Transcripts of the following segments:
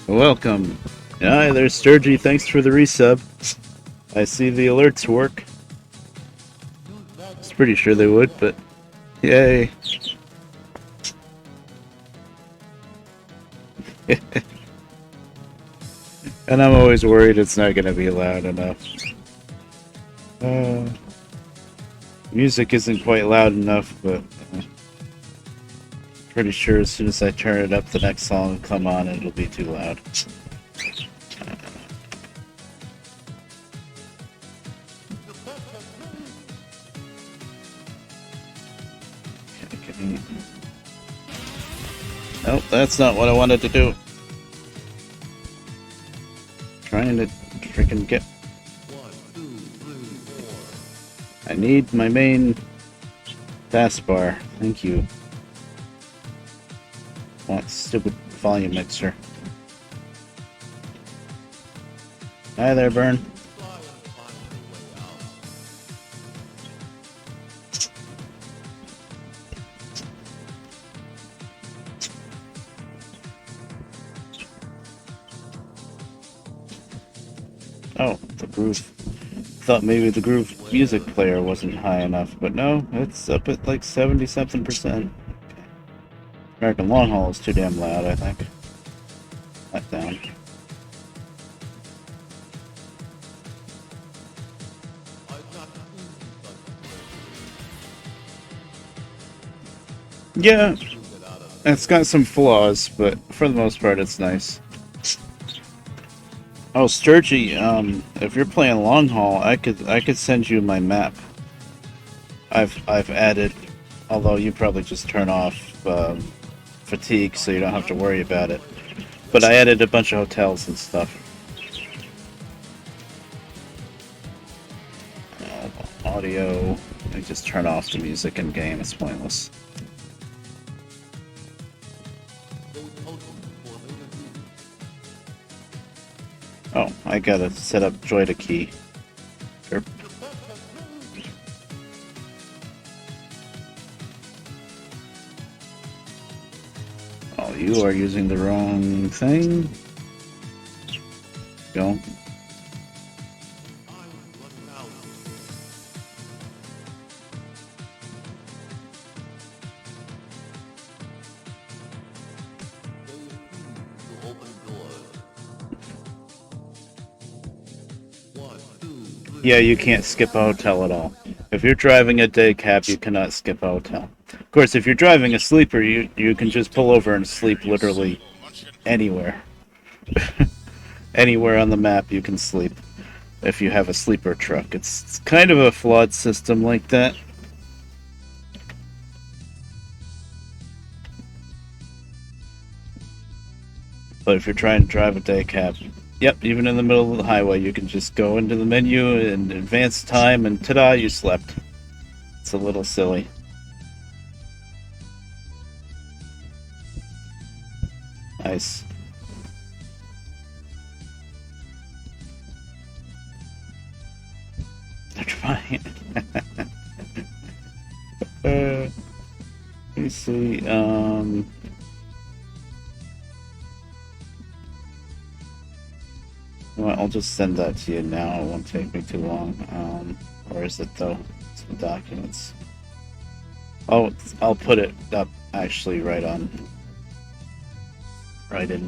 Welcome. Hi, there's Sturgy. Thanks for the resub. I see the alerts work. I was pretty sure they would, but yay. And I'm always worried it's not going to be loud enough. Music isn't quite loud enough, but pretty sure as soon as I turn it up, the next song will come on and it'll be too loud. Nope, that's not what I wanted to do. Trying to freaking get... I need my main taskbar. Thank you. Want stupid volume mixer. Hi there, Burn. Oh, the groove. Thought maybe the groove music player wasn't high enough, but no, it's up at like 70-something%. American Long Haul is too damn loud, I think. That down. Yeah, it's got some flaws, but for the most part, it's nice. Oh, Sturgy, if you're playing Long Haul, I could send you my map. I've added, although you probably just turn off fatigue, so you don't have to worry about it. But I added a bunch of hotels and stuff. Audio. I just turn off the music in game. It's pointless. Oh, I gotta set up Joyta key. Sure. Oh, you are using the wrong thing. Don't. Yeah, you can't skip a hotel at all. If you're driving a day cab, you cannot skip a hotel. Of course, if you're driving a sleeper, you can just pull over and sleep literally anywhere. Anywhere on the map you can sleep if you have a sleeper truck. It's kind of a flawed system like that. But if you're trying to drive a day cab, yep, even in the middle of the highway, you can just go into the menu and advance time, and ta-da, you slept. It's a little silly. Nice. They're trying. Let me see. Well, I'll just send that to you now. It won't take me too long. Where is it though? It's the documents. Oh, I'll put it up actually right in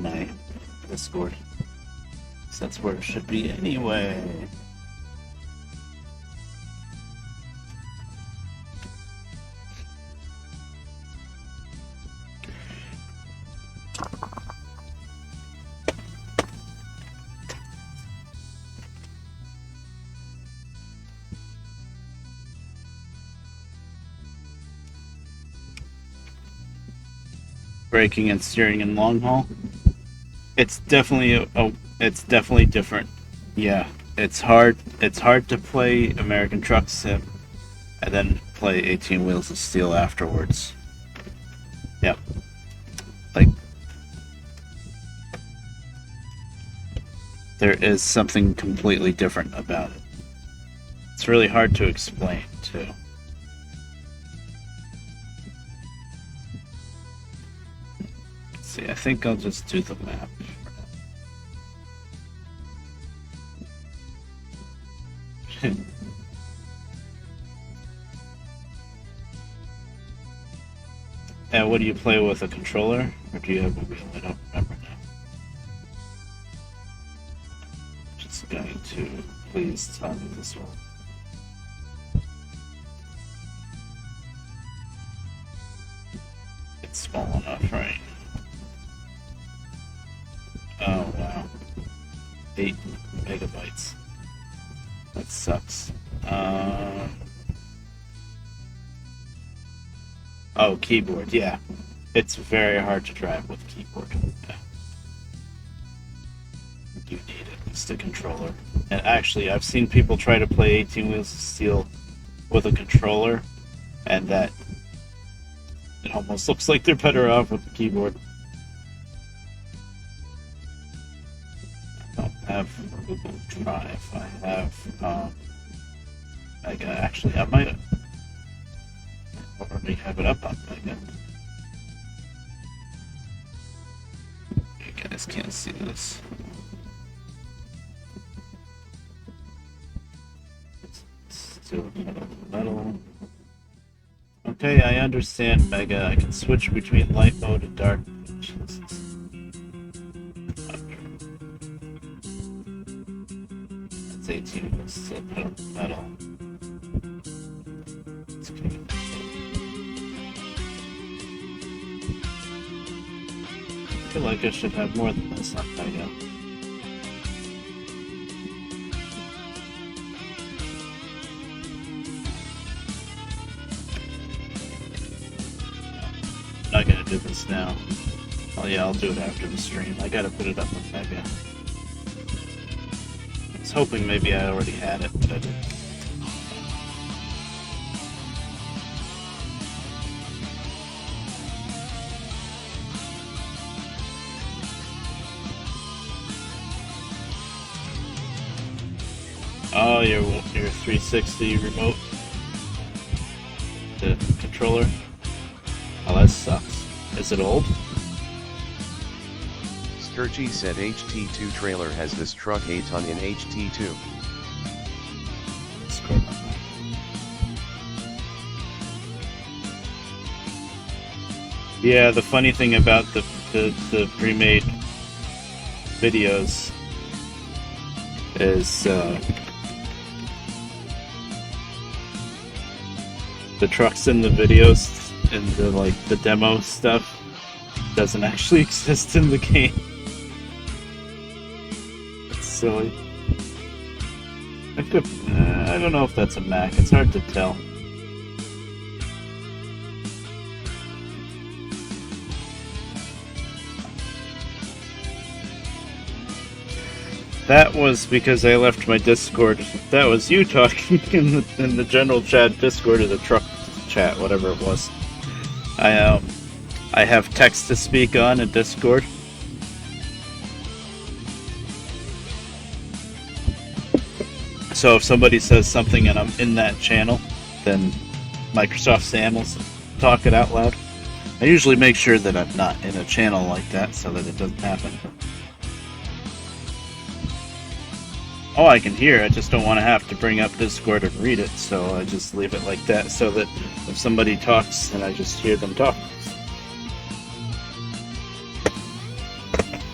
my Discord. So that's where it should be anyway. Braking and steering in long haul. It's definitely it's definitely different. Yeah, it's hard. It's hard to play American Truck Sim and then play 18 Wheels of Steel afterwards. Yep. Like there is something completely different about it. It's really hard to explain too. See, I think I'll just do the map. And what do you play with, a controller? Or do you have a wheel? I don't remember now. Just going to please tell me this one. It's small enough, right? Oh wow. 8 megabytes. That sucks. Oh, keyboard, yeah. It's very hard to drive with keyboard. Yeah. You need at least a controller. And actually, I've seen people try to play 18 Wheels of Steel with a controller, and that it almost looks like they're better off with the keyboard. I don't have Google Drive. I have, I might already have it up on Mega. You guys can't see this. Still metal. Okay, I understand, Mega. I can switch between light mode and dark mode. Jesus. That's 18, but still metal. It's okay. I feel like I should have more than this on Mega. I'm not gonna do this now. Oh yeah, I'll do it after the stream. I gotta put it up on Mega. I was hoping maybe I already had it, but I didn't. Oh, your 360 remote, the controller. Oh, that sucks. Is it old? Sturgy said HT2 trailer has this truck 8-ton in HT2. Yeah, the funny thing about the pre-made videos is the trucks in the videos and the demo stuff doesn't actually exist in the game. It's silly. I don't know if that's a Mac. It's hard to tell. That was because I left my Discord. That was you talking in the general chat Discord or the truck chat, whatever it was. I have text to speak on in Discord. So if somebody says something and I'm in that channel, then Microsoft Sam will talk it out loud. I usually make sure that I'm not in a channel like that so that it doesn't happen. Oh, I can hear. I just don't want to have to bring up Discord and read it, so I just leave it like that so that if somebody talks, then I just hear them talk.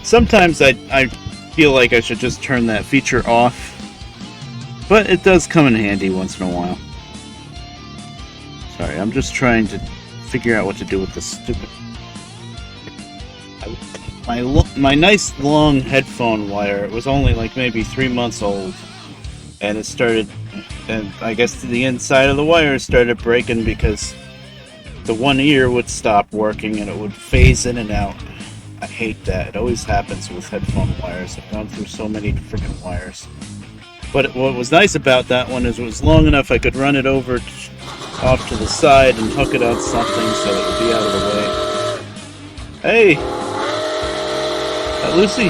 Sometimes I feel like I should just turn that feature off, but it does come in handy once in a while. Sorry, I'm just trying to figure out what to do with this stupid... My nice long headphone wire, it was only like maybe 3 months old, and it started, and I guess the inside of the wire started breaking because the one ear would stop working and it would phase in and out. I hate that. It always happens with headphone wires. I've gone through so many freaking wires. But what was nice about that one is it was long enough I could run it over off to the side and hook it on something so it would be out of the way. Hey! Lucy,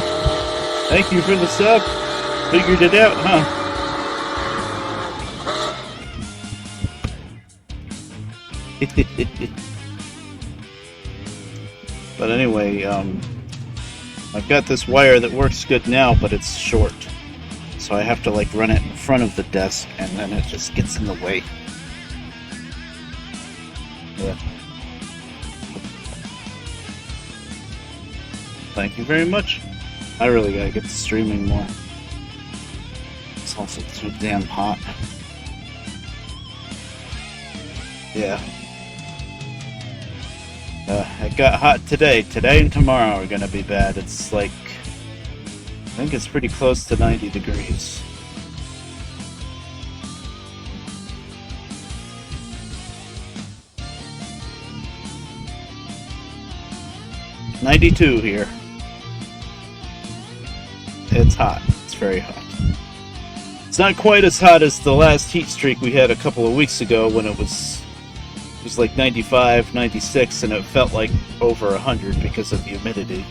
thank you for the sub. Figured it out, huh? But anyway, I've got this wire that works good now, but it's short. So I have to like run it in front of the desk, and then it just gets in the way. Yeah. Thank you very much. I really gotta get to streaming more. It's also too damn hot. Yeah. It got hot today. Today and tomorrow are gonna be bad. It's like... I think it's pretty close to 90 degrees. "92 here. It's hot. It's very hot. It's not quite as hot as the last heat streak we had a couple of weeks ago when it was like 95, 96, and it felt like over 100 because of the humidity.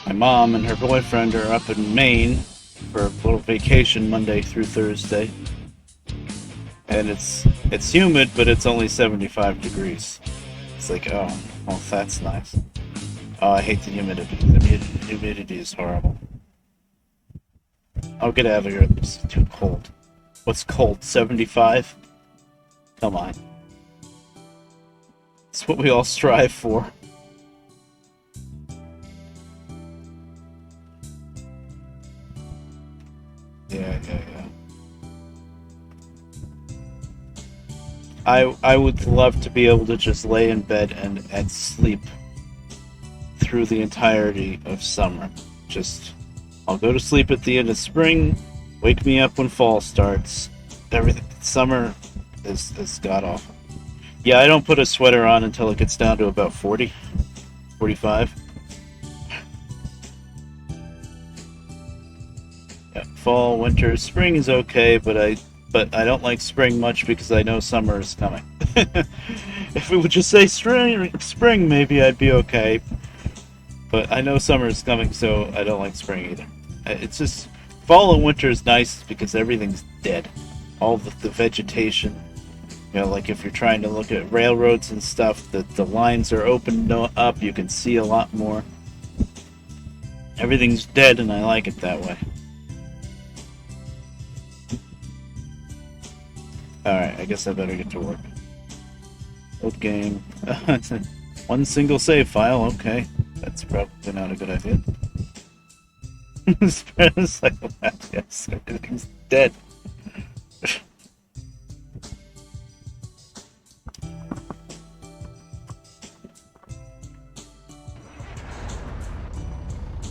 My mom and her boyfriend are up in Maine for a little vacation Monday through Thursday. And it's humid, but it's only 75 degrees. It's like, oh, well, that's nice. Oh, I hate the humidity. The humidity is horrible. I'll get out of here. It's too cold. What's cold? 75? Come on. It's what we all strive for. Yeah. I would love to be able to just lay in bed and sleep through the entirety of summer. I'll go to sleep at the end of spring, wake me up when fall starts. Everything. Summer is god-awful. Yeah, I don't put a sweater on until it gets down to about 40, 45. Yeah, fall, winter, spring is okay, but I don't like spring much because I know summer is coming. If it would just say spring, maybe I'd be okay. But I know summer is coming, so I don't like spring either. It's just fall and winter is nice because everything's dead. All the vegetation. You know, like if you're trying to look at railroads and stuff, the lines are opened up. You can see a lot more. Everything's dead, and I like it that way. Alright, I guess I better get to work. Old game. One single save file, okay. That's probably not a good idea. Psychopath, yes, everything's dead.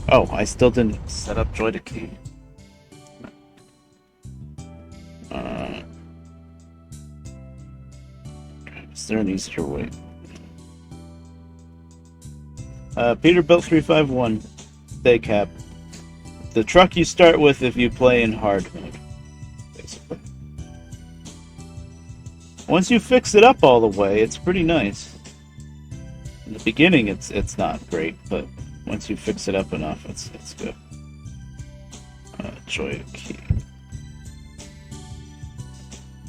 Oh, I still didn't set up Joy to Key. Is there an easier way? Peterbilt 351, Day Cap. The truck you start with if you play in hard mode, basically. Once you fix it up all the way, it's pretty nice. In the beginning, it's not great, but once you fix it up enough, it's good. Joy Key.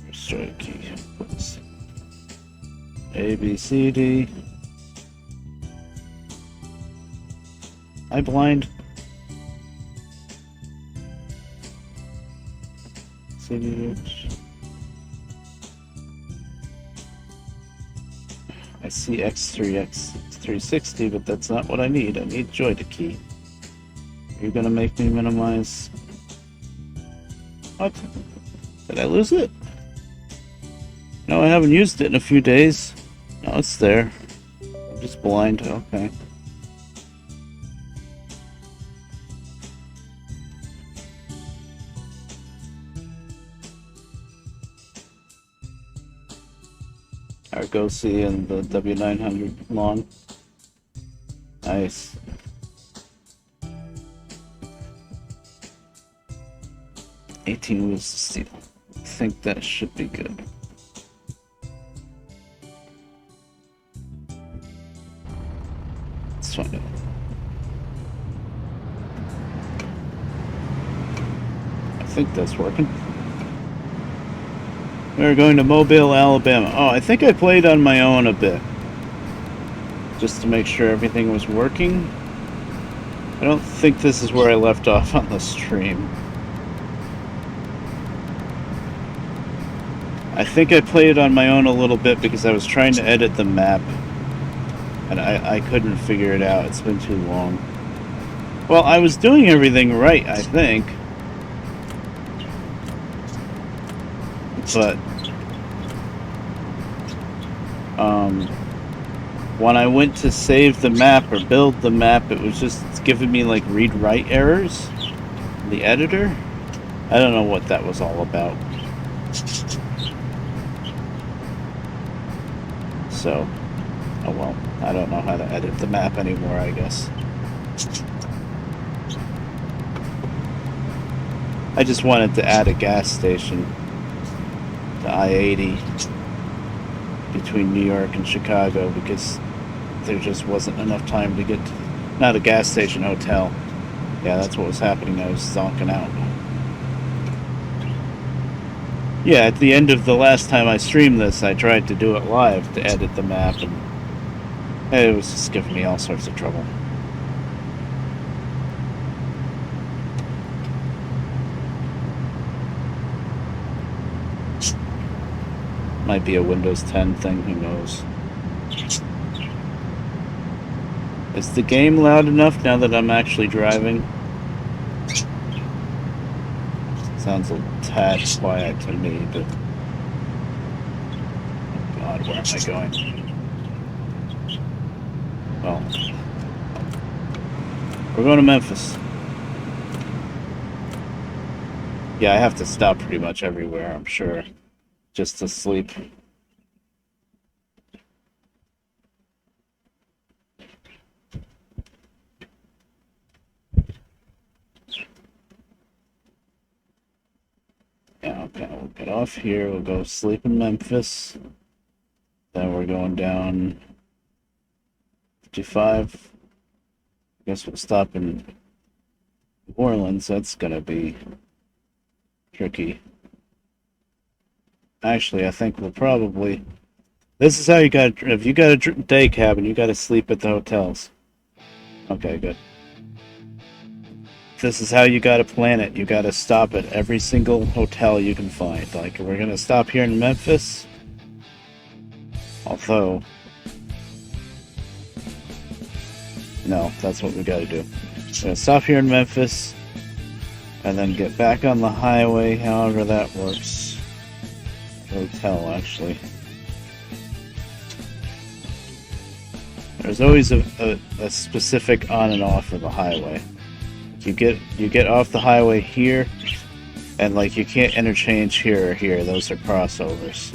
Where's Joy Key? Let's see. A, B, C, D. I blind? CDH. I see X3, X360, but that's not what I need. I need joystick key. Are you gonna make me minimize? What? Did I lose it? No, I haven't used it in a few days. No, it's there. I'm just blind. Okay. Argosy and the W900 long. Nice. $18 wheels of steel. I think that should be good. Let's find out. I think that's working. We're going to Mobile, Alabama. Oh, I think I played on my own a bit. Just to make sure everything was working. I don't think this is where I left off on the stream. I think I played on my own a little bit because I was trying to edit the map. And I couldn't figure it out. It's been too long. Well, I was doing everything right, I think. But when I went to save the map or build the map, it was just giving me like read-write errors in the editor. I don't know what that was all about. So, oh well, I don't know how to edit the map anymore, I guess. I just wanted to add a gas station to I-80 between New York and Chicago because there just wasn't enough time to get to, not a gas station, hotel. Yeah, that's what was happening. I was zonking out. Yeah, at the end of the last time I streamed this, I tried to do it live to edit the map, and it was just giving me all sorts of trouble. Might be a Windows 10 thing, who knows. Is the game loud enough now that I'm actually driving? Sounds a tad quiet to me, but... Oh God, where am I going? Well... We're going to Memphis. Yeah, I have to stop pretty much everywhere, I'm sure. Just to sleep. Yeah, okay, we'll get off here, we'll go sleep in Memphis. Then we're going down 55. I guess we'll stop in New Orleans. That's gonna be tricky. Actually, I think we'll probably... This is how you gotta... If you got a day cabin, you gotta sleep at the hotels. Okay, good. This is how you gotta plan it. You gotta stop at every single hotel you can find. Like, we're gonna stop here in Memphis. Although... No, that's what we gotta do. We're gonna stop here in Memphis. And then get back on the highway, however that works. Hotel, actually. There's always a specific on and off of the highway. You get off the highway here, and like you can't interchange here or here. Those are crossovers.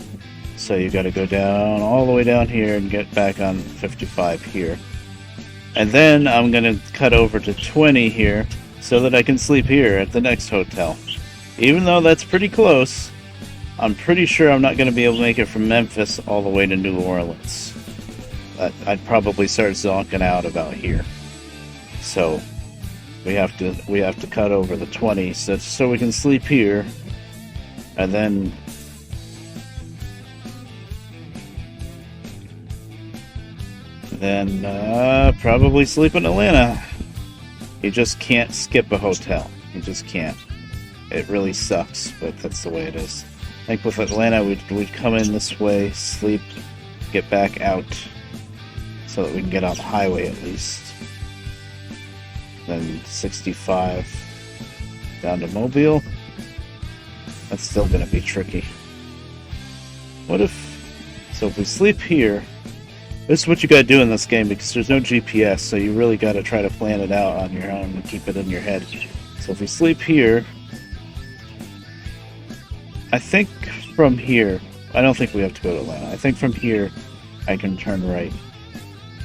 So you got to go down all the way down here and get back on 55 here. And then I'm gonna cut over to 20 here so that I can sleep here at the next hotel. Even though that's pretty close, I'm pretty sure I'm not going to be able to make it from Memphis all the way to New Orleans. I'd probably start zonking out about here. So we have to cut over the 20 so we can sleep here, and then probably sleep in Atlanta. You just can't skip a hotel. You just can't. It really sucks, but that's the way it is. Like with Atlanta, we'd come in this way, sleep, get back out, so that we can get on the highway at least. Then 65 down to Mobile. That's still going to be tricky. What if... So if we sleep here... This is what you got to do in this game, because there's no GPS, so you really got to try to plan it out on your own and keep it in your head. So if we sleep here... I think from here... I don't think we have to go to Atlanta. I think from here I can turn right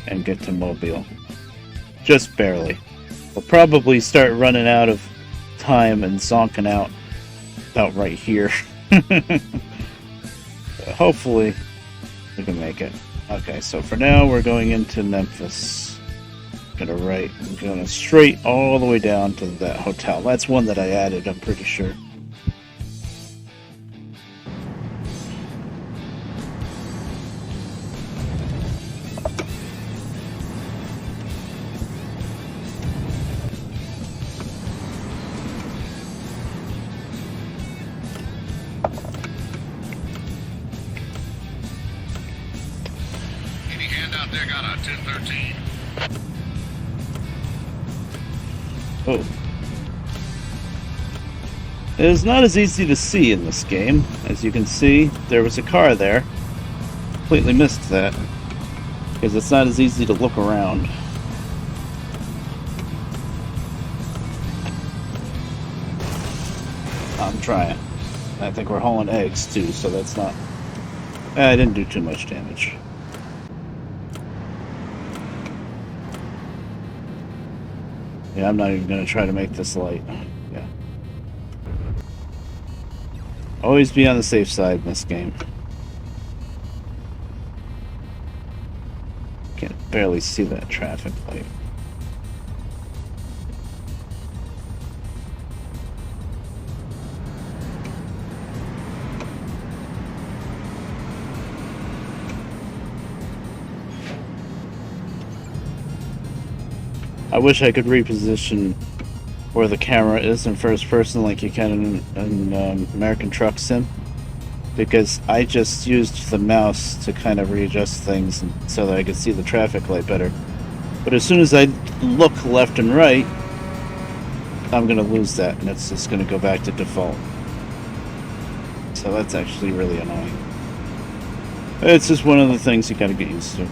and get to Mobile. Just barely. We'll probably start running out of time and zonking out about right here. Hopefully we can make it. Okay, so for now we're going into Memphis. Gonna right, I'm going straight all the way down to that hotel. That's one that I added, I'm pretty sure. Oh. It is not as easy to see in this game. As you can see, there was a car there. Completely missed that. Because it's not as easy to look around. I'm trying. I think we're hauling eggs too, so that's not... I didn't do too much damage. Yeah, I'm not even going to try to make this light. Yeah. Always be on the safe side in this game. Can't barely see that traffic light. I wish I could reposition where the camera is in first person like you can in American Truck Sim, because I just used the mouse to kind of readjust things so that I could see the traffic light better. But as soon as I look left and right, I'm going to lose that, and it's just going to go back to default. So that's actually really annoying. It's just one of the things you got to get used to.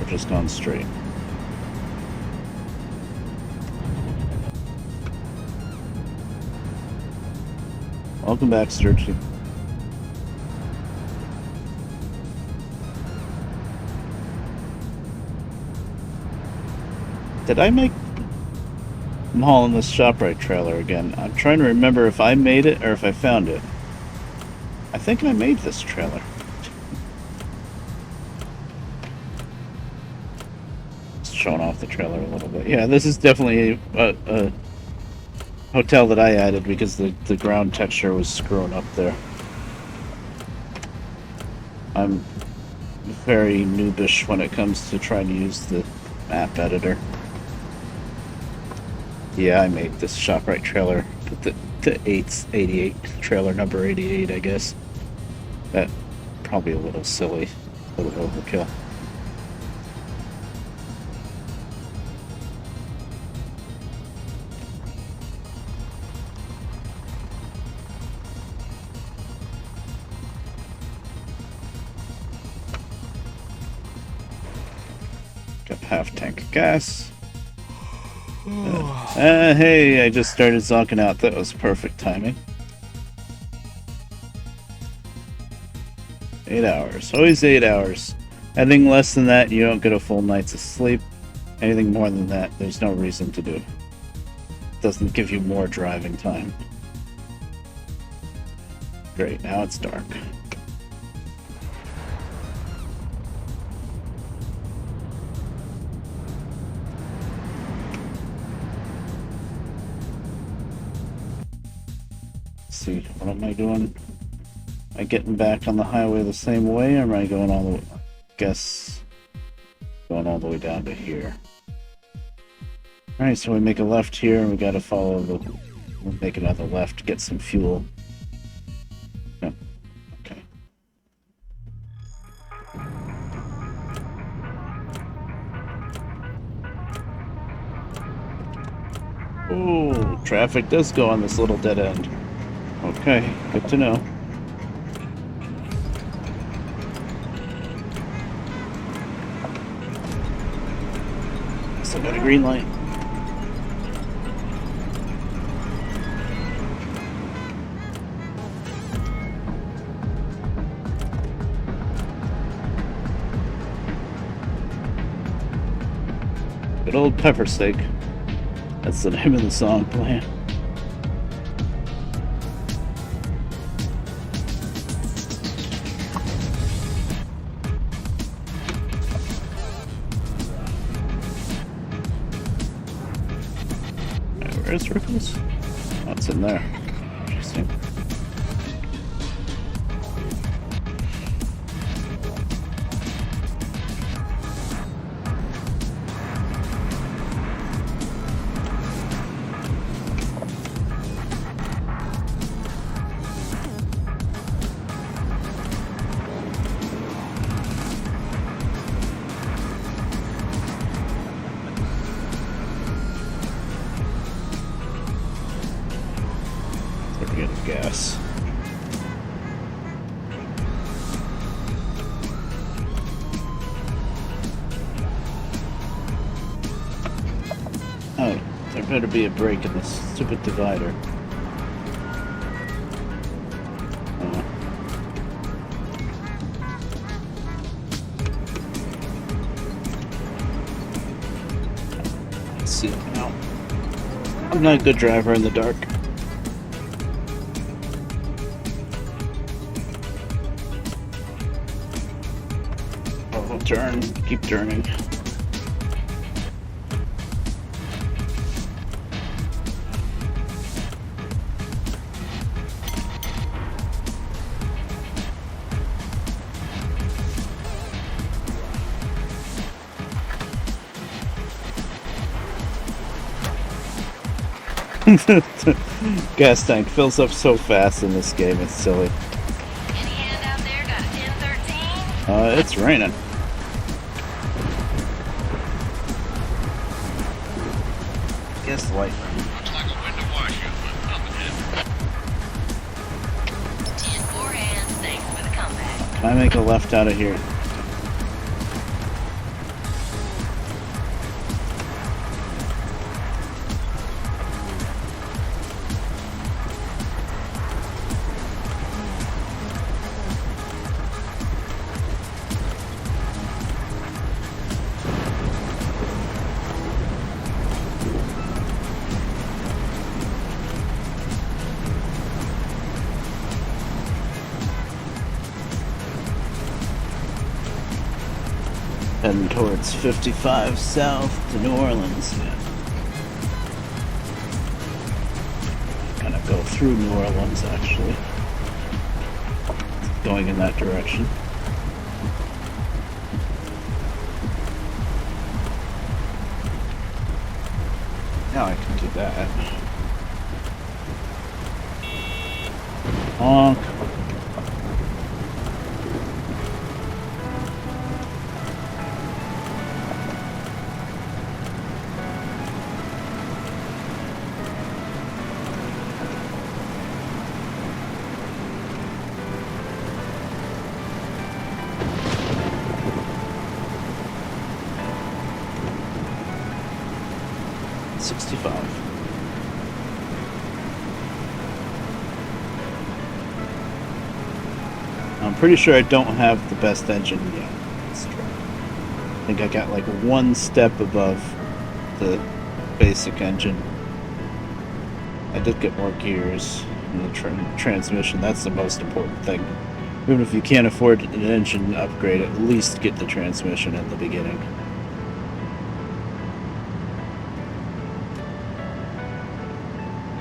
Just gone straight. Welcome back, Sturgy. Did I make... I'm hauling this ShopRite trailer again. I'm trying to remember if I made it or if I found it. I think I made this trailer. Showing off the trailer a little bit. Yeah, this is definitely a hotel that I added because the ground texture was screwing up there. I'm very noobish when it comes to trying to use the map editor. Yeah, I made this ShopRite trailer, the 88 trailer number 88, I guess. That probably a little silly, a little overkill. Half tank of gas. Hey, I just started zonking out. That was perfect timing. 8 hours. Always 8 hours. Anything less than that, you don't get a full night's of sleep. Anything more than that, there's no reason to do. It doesn't give you more driving time. Great, now it's dark. See, what am I doing? Am I getting back on the highway the same way, or am I going all the way? Guess going all the way down to here. Alright, so we make a left here, and we gotta follow the... We'll make another left to get some fuel. No. Okay. Oh, traffic does go on this little dead end. Okay, good to know. Still got a green light. Good old pepper steak. That's the name of the song playing. Where's Ripples? Oh, it's in there. Interesting. Gas. Oh, there better be a break in this stupid divider. Let's see it now. I'm not a good driver in the dark. Turn, keep turning. Gas tank fills up so fast in this game, it's silly. Any hand out there got a 1013? It's raining. Guess the light. Looks like a window washer, but nothing happened. 10-4 hands, thanks for the comeback. Can I make a left out of here? Heading towards 55 south to New Orleans. Yeah. Gonna go through New Orleans actually. Going in that direction. Now I can do that. Honk. I'm pretty sure I don't have the best engine yet. I think I got like one step above the basic engine. I did get more gears in the transmission. That's the most important thing. Even if you can't afford an engine upgrade, at least get the transmission at the beginning.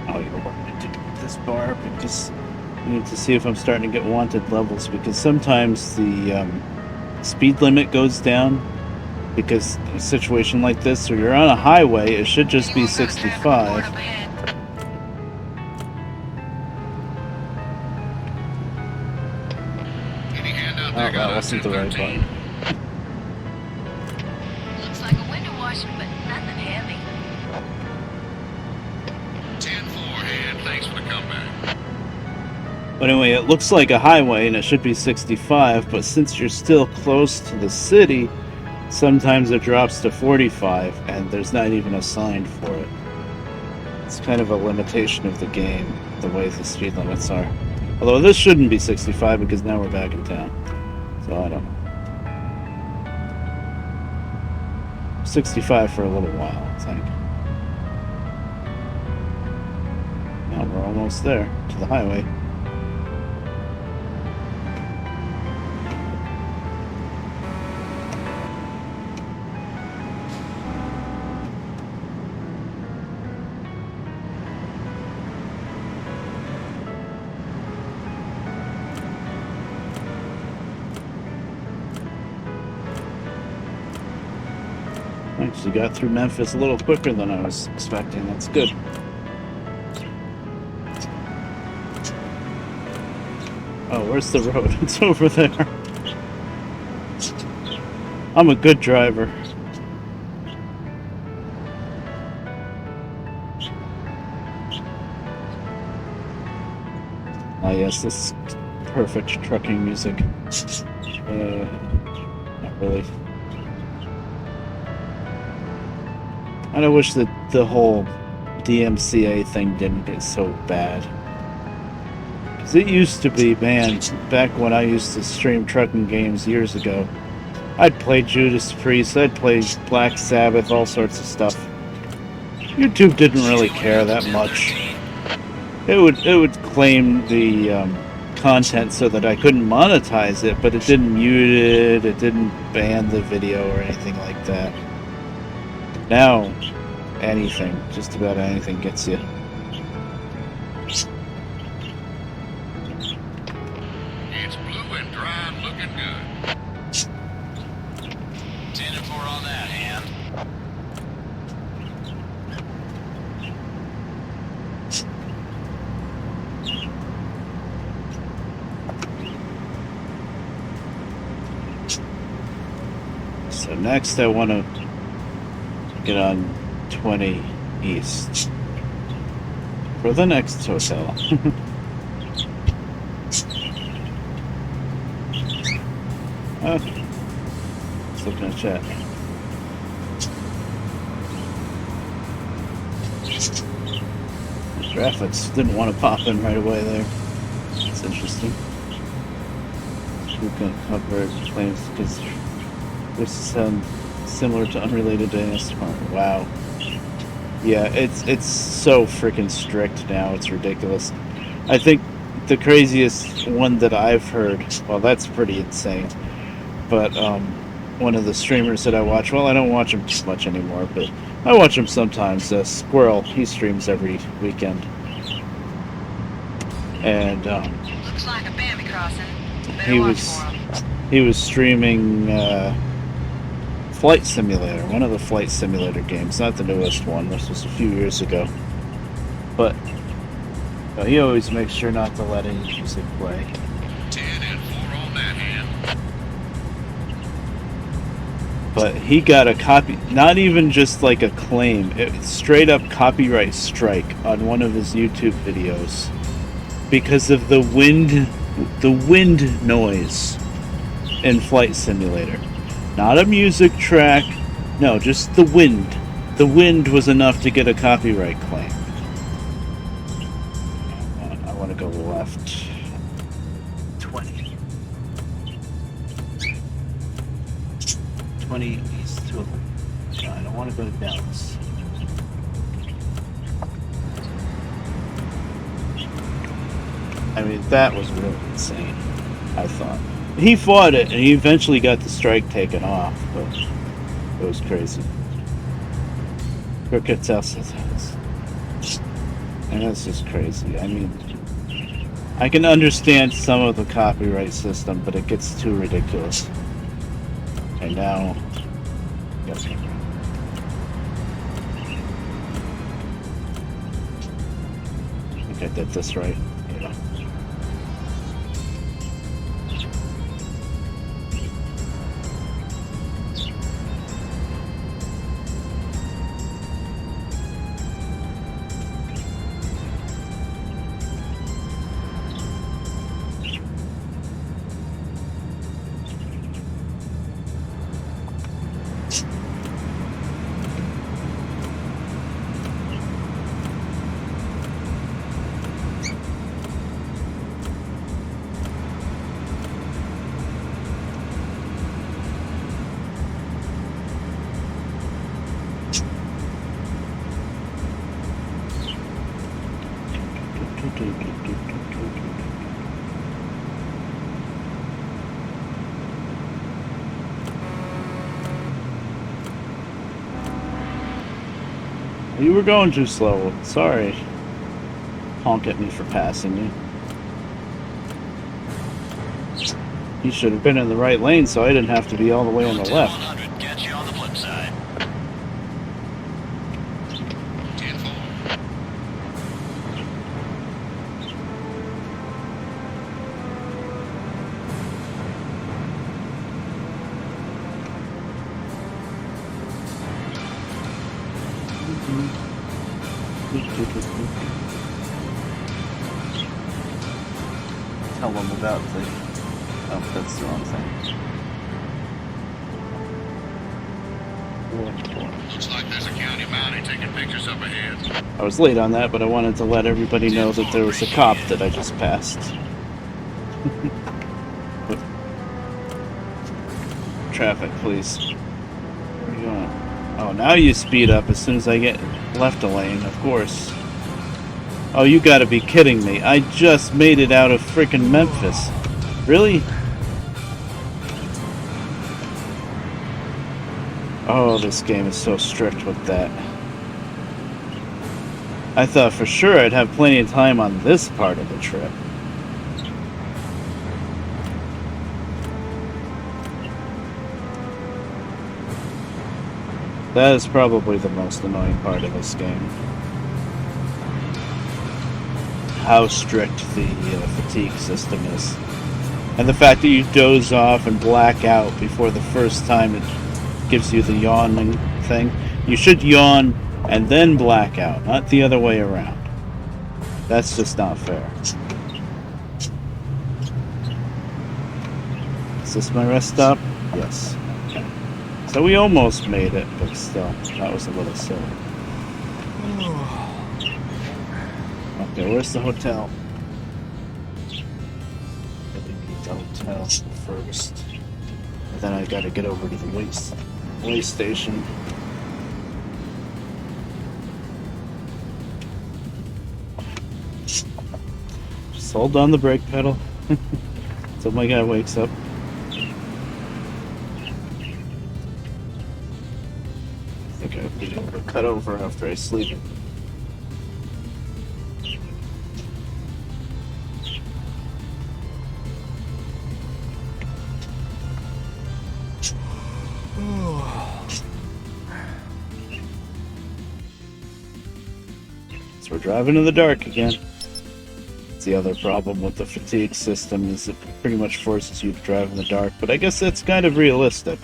Oh, you want to do this bar because I need to see if I'm starting to get wanted levels, because sometimes the speed limit goes down Because a situation like this, where you're on a highway, it should just be 65. Any hand out Oh, there got that a wasn't the right 1013? button. Looks like a window washer, but nothing heavy. 10-4, hand. Thanks for the comeback. But anyway, it looks like a highway and it should be 65, but since you're still close to the city, sometimes it drops to 45 and there's not even a sign for it. It's kind of a limitation of the game, the way the speed limits are. Although this shouldn't be 65 because now we're back in town. So I don't know. 65 for a little while, I think. Now we're almost there, to the highway. Actually got through Memphis a little quicker than I was expecting. That's good. Oh, where's the road? It's over there. I'm a good driver. Ah, yes, this is perfect trucking music. Not really. And I wish that the whole DMCA thing didn't get so bad. Because it used to be, man, back when I used to stream trucking games years ago, I'd play Judas Priest, I'd play Black Sabbath, all sorts of stuff. YouTube didn't really care that much. It would claim the content so that I couldn't monetize it, but it didn't mute it didn't ban the video or anything like that. Now, anything, just about anything gets you. It's blue and dry and looking good. 10-4 on that, hand. So next I want to get on 20 East for the next hotel. Let's look at chat. The graphics didn't want to pop in right away there. It's interesting. We can cover claims because this sounds similar to unrelated to ASMR. Wow. Yeah, it's so freaking strict now. It's ridiculous. I think the craziest one that I've heard, well, that's pretty insane. But one of the streamers that I watch, well, I don't watch him too much anymore, but I watch him sometimes. Squirrel, he streams every weekend. And Looks like a Bambi crossing. Better he watch was for 'em. he was streaming Flight Simulator, one of the Flight Simulator games, not the newest one. This was a few years ago. But he always makes sure not to let any music play. 10-4 on that, hand. But he got a copy, not even just like a claim, straight up copyright strike on one of his YouTube videos because of the wind noise in Flight Simulator. Not a music track, no, just the wind. The wind was enough to get a copyright claim. I want to go left. 20. 20 east to I don't want to go to Dallas. I mean, that was really insane, I thought. He fought it, and he eventually got the strike taken off, but it was crazy. Cricket's house. And that's just crazy. I mean, I can understand some of the copyright system, but it gets too ridiculous. And now Yes. I think I did this right. Yeah. You were going too slow. Sorry. Honk at me for passing you. You should have been in the right lane so I didn't have to be all the way on the left. 100, catch you on the flip side. 10-4. Tell them about the... Oh, that's the wrong thing. Looks like there's a county mountie taking pictures up ahead. I was late on that, but I wanted to let everybody know that there was a cop that I just passed. Traffic, please. Where are you going? Oh, now you speed up as soon as I get left a lane, of course. Oh, you gotta be kidding me. I just made it out of frickin' Memphis. Really? Oh, this game is so strict with that. I thought for sure I'd have plenty of time on this part of the trip. That is probably the most annoying part of this game. How strict the fatigue system is. And the fact that you doze off and black out before the first time it gives you the yawning thing. You should yawn and then black out, not the other way around. That's just not fair. Is this my rest stop? Yes. Okay. So we almost made it, but still, that was a little silly. Okay, where's the hotel? I think the hotel first. And then I gotta get over to the way station. Just hold on the brake pedal until my guy wakes up. I think I'll be able to cut over after I sleep. So we're driving in the dark again. It's the other problem with the fatigue system is it pretty much forces you to drive in the dark, but I guess that's kind of realistic.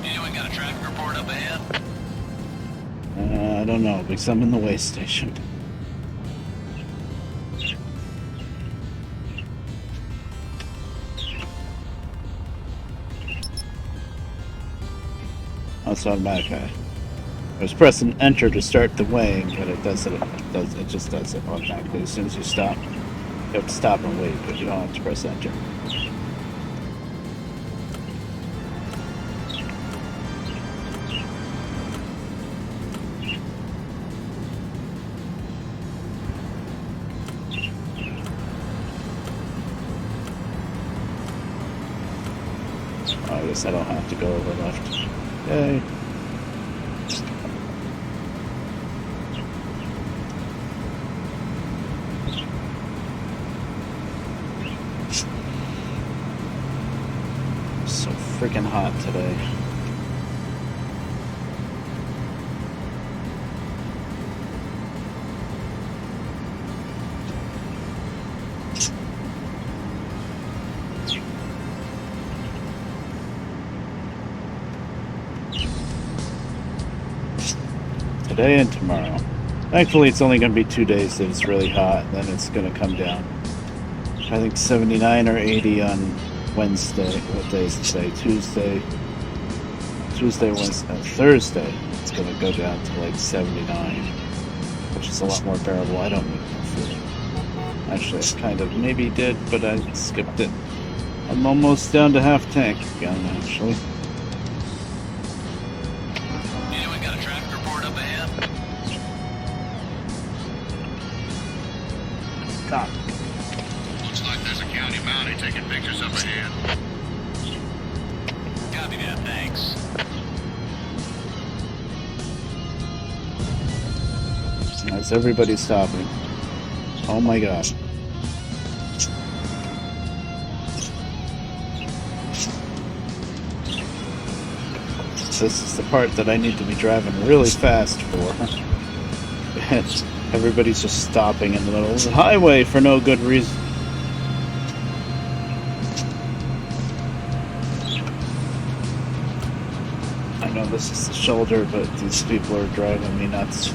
Anyone got a traffic report up ahead? I don't know, because I'm in the way station. Oh, it's automatic. I was pressing enter to start the weighing, but it just does it automatically as soon as you stop. You have to stop and wait, but you don't have to press enter. guess I don't have to go over left. Yay. So freaking hot today. Today and tomorrow. Thankfully, it's only going to be 2 days that it's really hot, and then it's going to come down. I think 79 or 80 on Wednesday. What day is it today? Tuesday, Wednesday, Thursday. It's going to go down to like 79, which is a lot more bearable. I don't need more food. Actually, I kind of maybe did, but I skipped it. I'm almost down to half tank again, actually. Anyone got a traffic report up ahead? God. Looks like there's a county mountie taking pictures up ahead. Copy that, thanks. As everybody's stopping. Oh my gosh. This is the part that I need to be driving really fast for. Everybody's just stopping in the middle of the highway for no good reason. I know this is the shoulder, but these people are driving me nuts.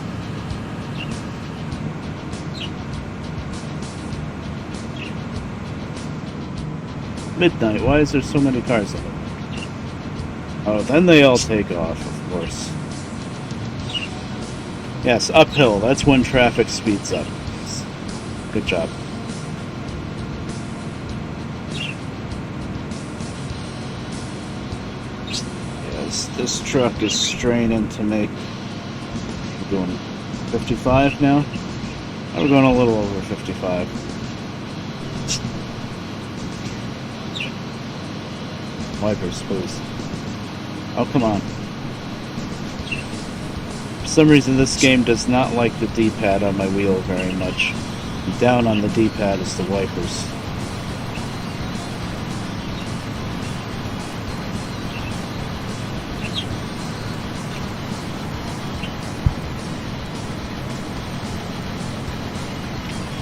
Midnight, why is there so many cars on it? Oh, then they all take off, of course. Yes, uphill, that's when traffic speeds up. Good job. Yes, this truck is straining to make... We're going 55 now? Oh, we're going a little over 55. Wipers, please. Oh, come on. For some reason, this game does not like the D-pad on my wheel very much. Down on the D-pad is the wipers.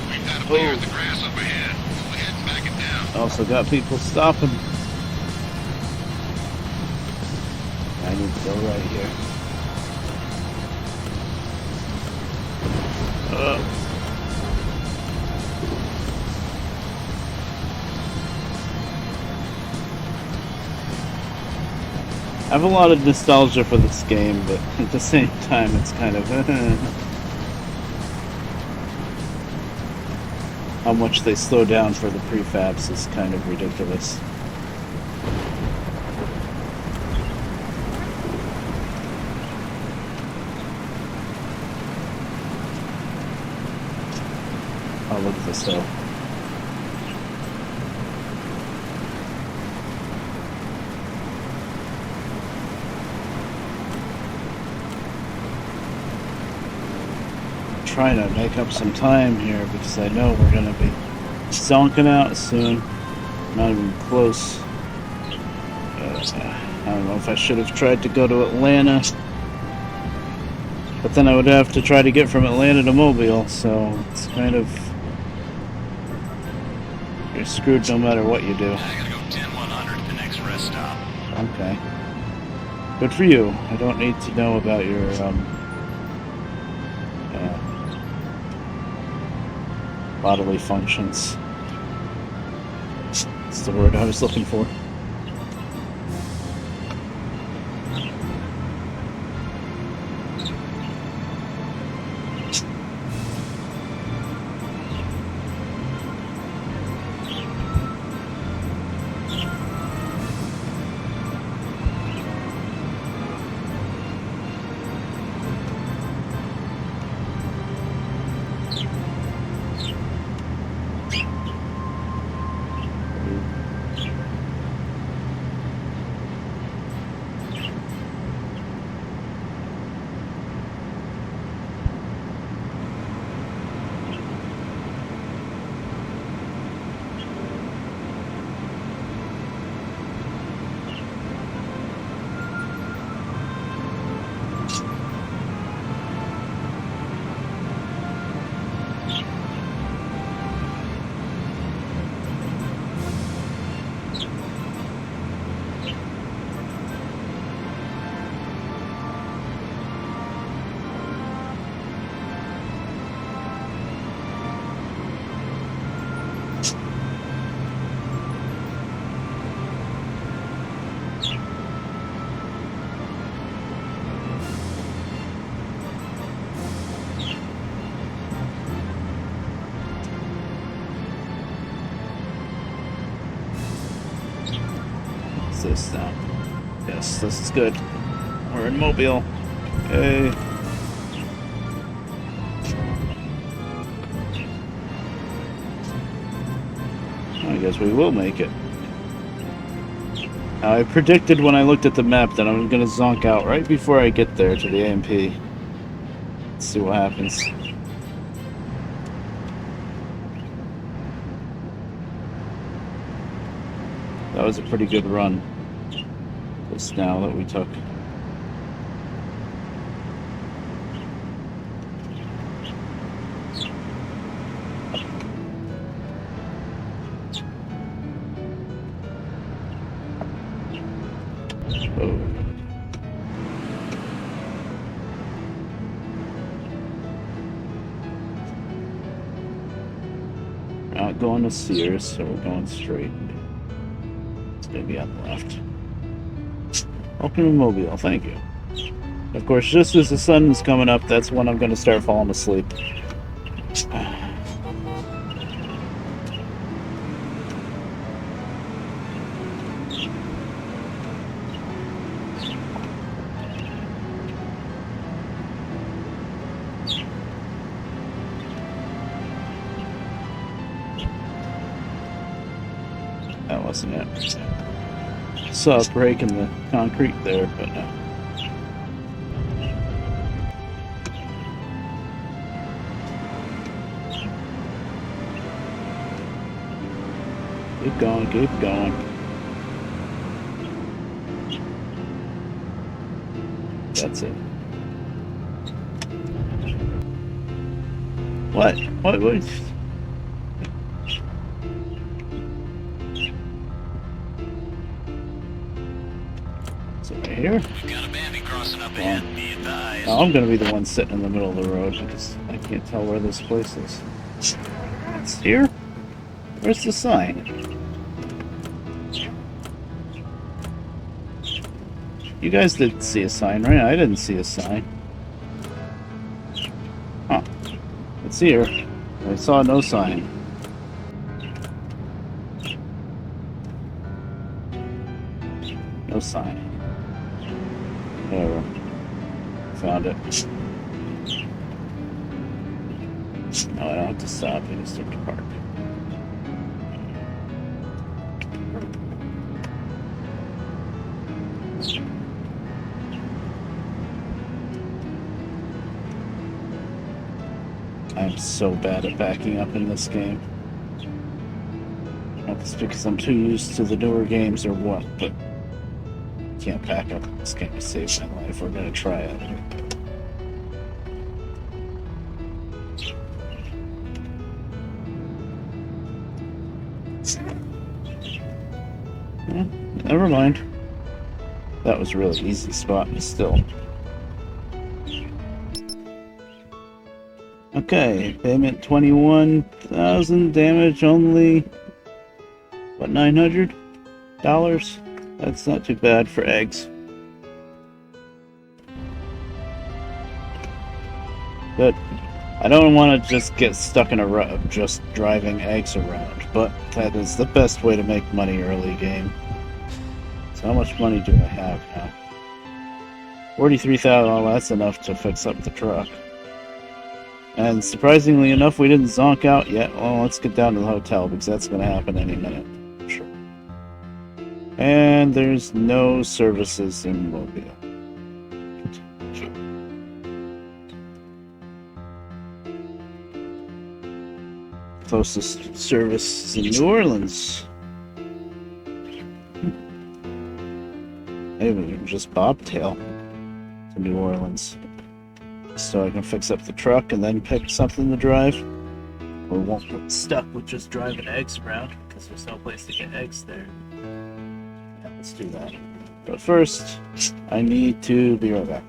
We've got to clear the grass up ahead. Go ahead and back it down. Also got people stopping. I need to go right here. I have a lot of nostalgia for this game, but at the same time, it's kind of how much they slow down for the prefabs is kind of ridiculous. Oh, look at this though. Trying to make up some time here because I know we're going to be zonking out soon. Not even close. I don't know if I should have tried to go to Atlanta. But then I would have to try to get from Atlanta to Mobile, so it's kind of... You're screwed no matter what you do. I gotta go 10-100 at the next rest stop. Okay. Good for you. I don't need to know about your, bodily functions. That's the word I was looking for. this now? Yes, this is good. We're in Mobile. Yay. I guess we will make it. Now, I predicted when I looked at the map that I'm going to zonk out right before I get there to the AMP. Let's see what happens. That was a pretty good run just now that we took. Oh. We're not going to Sears, so we're going straight. It's going to be on the left. Welcome to Mobile, thank you. Of course, just as the sun is coming up, that's when I'm going to start falling asleep. That wasn't it. Saw a break in the concrete there, but no. Keep going, keep going. That's it. What? What? Here? Got a bandit crossing up ahead. Be advised. Now I'm gonna be the one sitting in the middle of the road because I can't tell where this place is. It's here? Where's the sign? You guys didn't see a sign, right? I didn't see a sign. Huh. It's here. I saw no sign. No sign. Whatever. Found it. No, I don't have to stop. I just have to park. I'm so bad at backing up in this game. I don't know if it's because I'm too used to the newer games or what, but I can't back up in this game to save my life. We're gonna try it. Never mind. That was a really easy spot, but still. Okay, payment 21,000, damage only, what, $900? That's not too bad for eggs. But I don't want to just get stuck in a rut of just driving eggs around, but that is the best way to make money early game. So how much money do I have now? 43,000, well, that's enough to fix up the truck. And surprisingly enough, we didn't zonk out yet. Well, let's get down to the hotel, because that's going to happen any minute. Sure. And there's no services in Mobile. Closest service is in New Orleans. Maybe just bobtail to New Orleans. So I can fix up the truck and then pick something to drive. We won't get stuck with just driving eggs around because there's no place to get eggs there. Yeah, let's do that. But first, I need to be right back.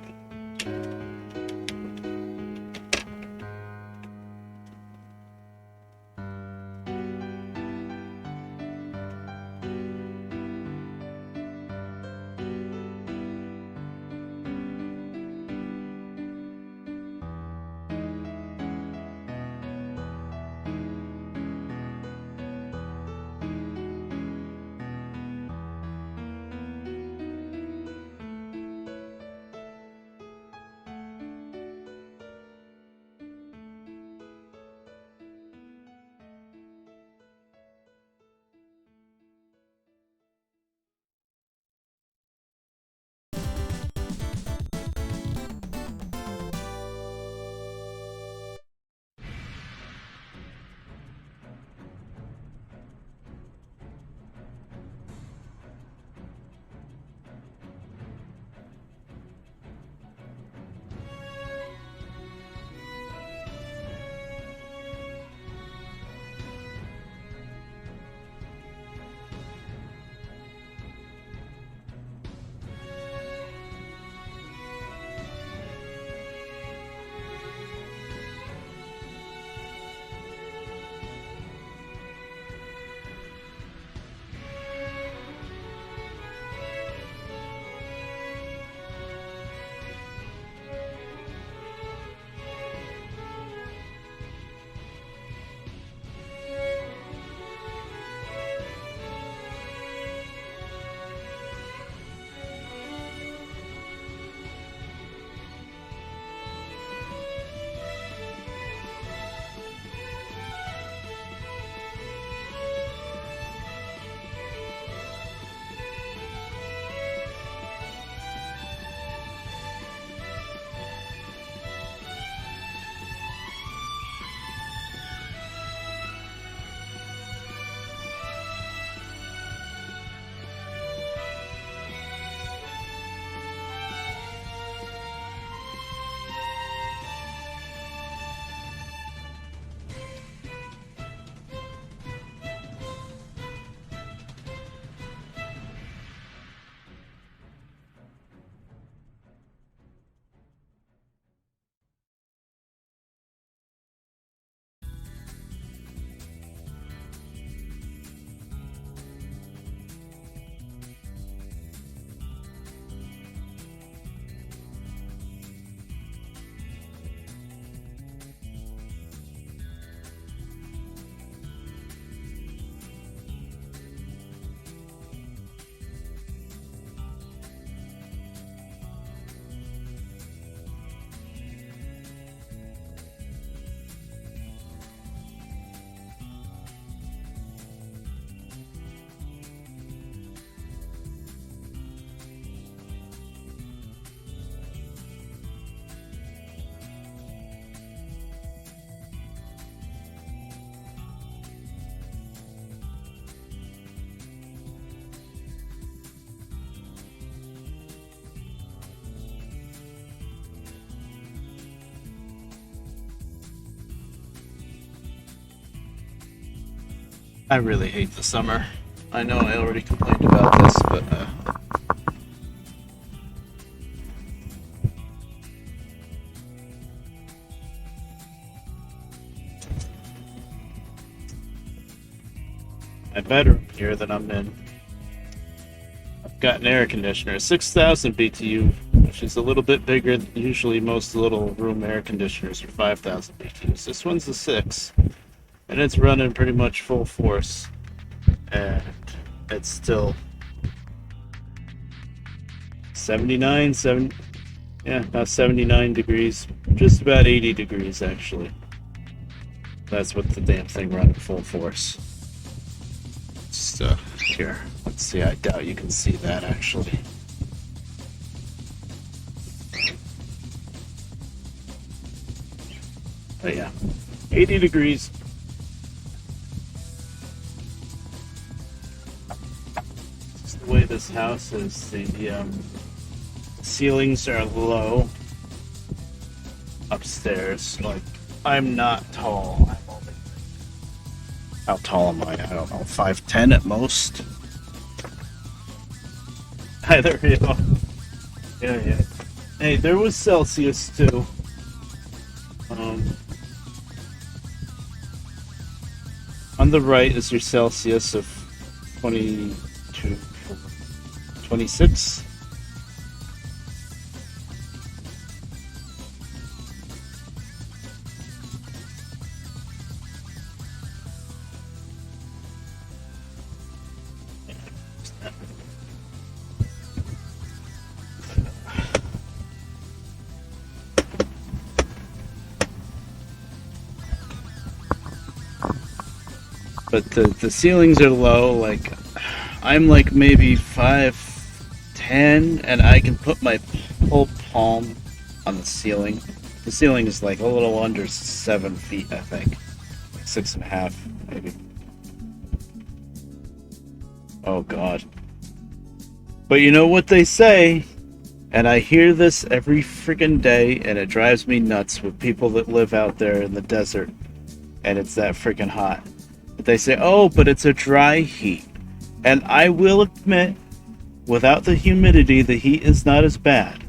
I really hate the summer. I know I already complained about this, but my bedroom here that I'm in, I've got an air conditioner, 6,000 BTU, which is a little bit bigger than usually most little room air conditioners are 5,000 BTUs. This one's a 6, and it's running pretty much full force, and it's still 79, about 79 degrees, just about 80 degrees actually. That's what the damn thing running full force. Just here, let's see. I doubt you can see that actually. But yeah, 80 degrees. Just the way this house is, the ceilings are low upstairs. Like, I'm not tall. I'm only, how tall am I? I don't know, 5'10" at most. Hi, there you go. Yeah. Hey, there was Celsius too. On the right is your Celsius of 22, 26. But the ceilings are low. Like, I'm like maybe 5'10", and I can put my whole palm on the ceiling. The ceiling is like a little under 7 feet, I think, 6.5 maybe. Oh God! But you know what they say, and I hear this every freaking day, and it drives me nuts with people that live out there in the desert, and it's that freaking hot. They say, oh, but it's a dry heat. And I will admit, without the humidity, the heat is not as bad.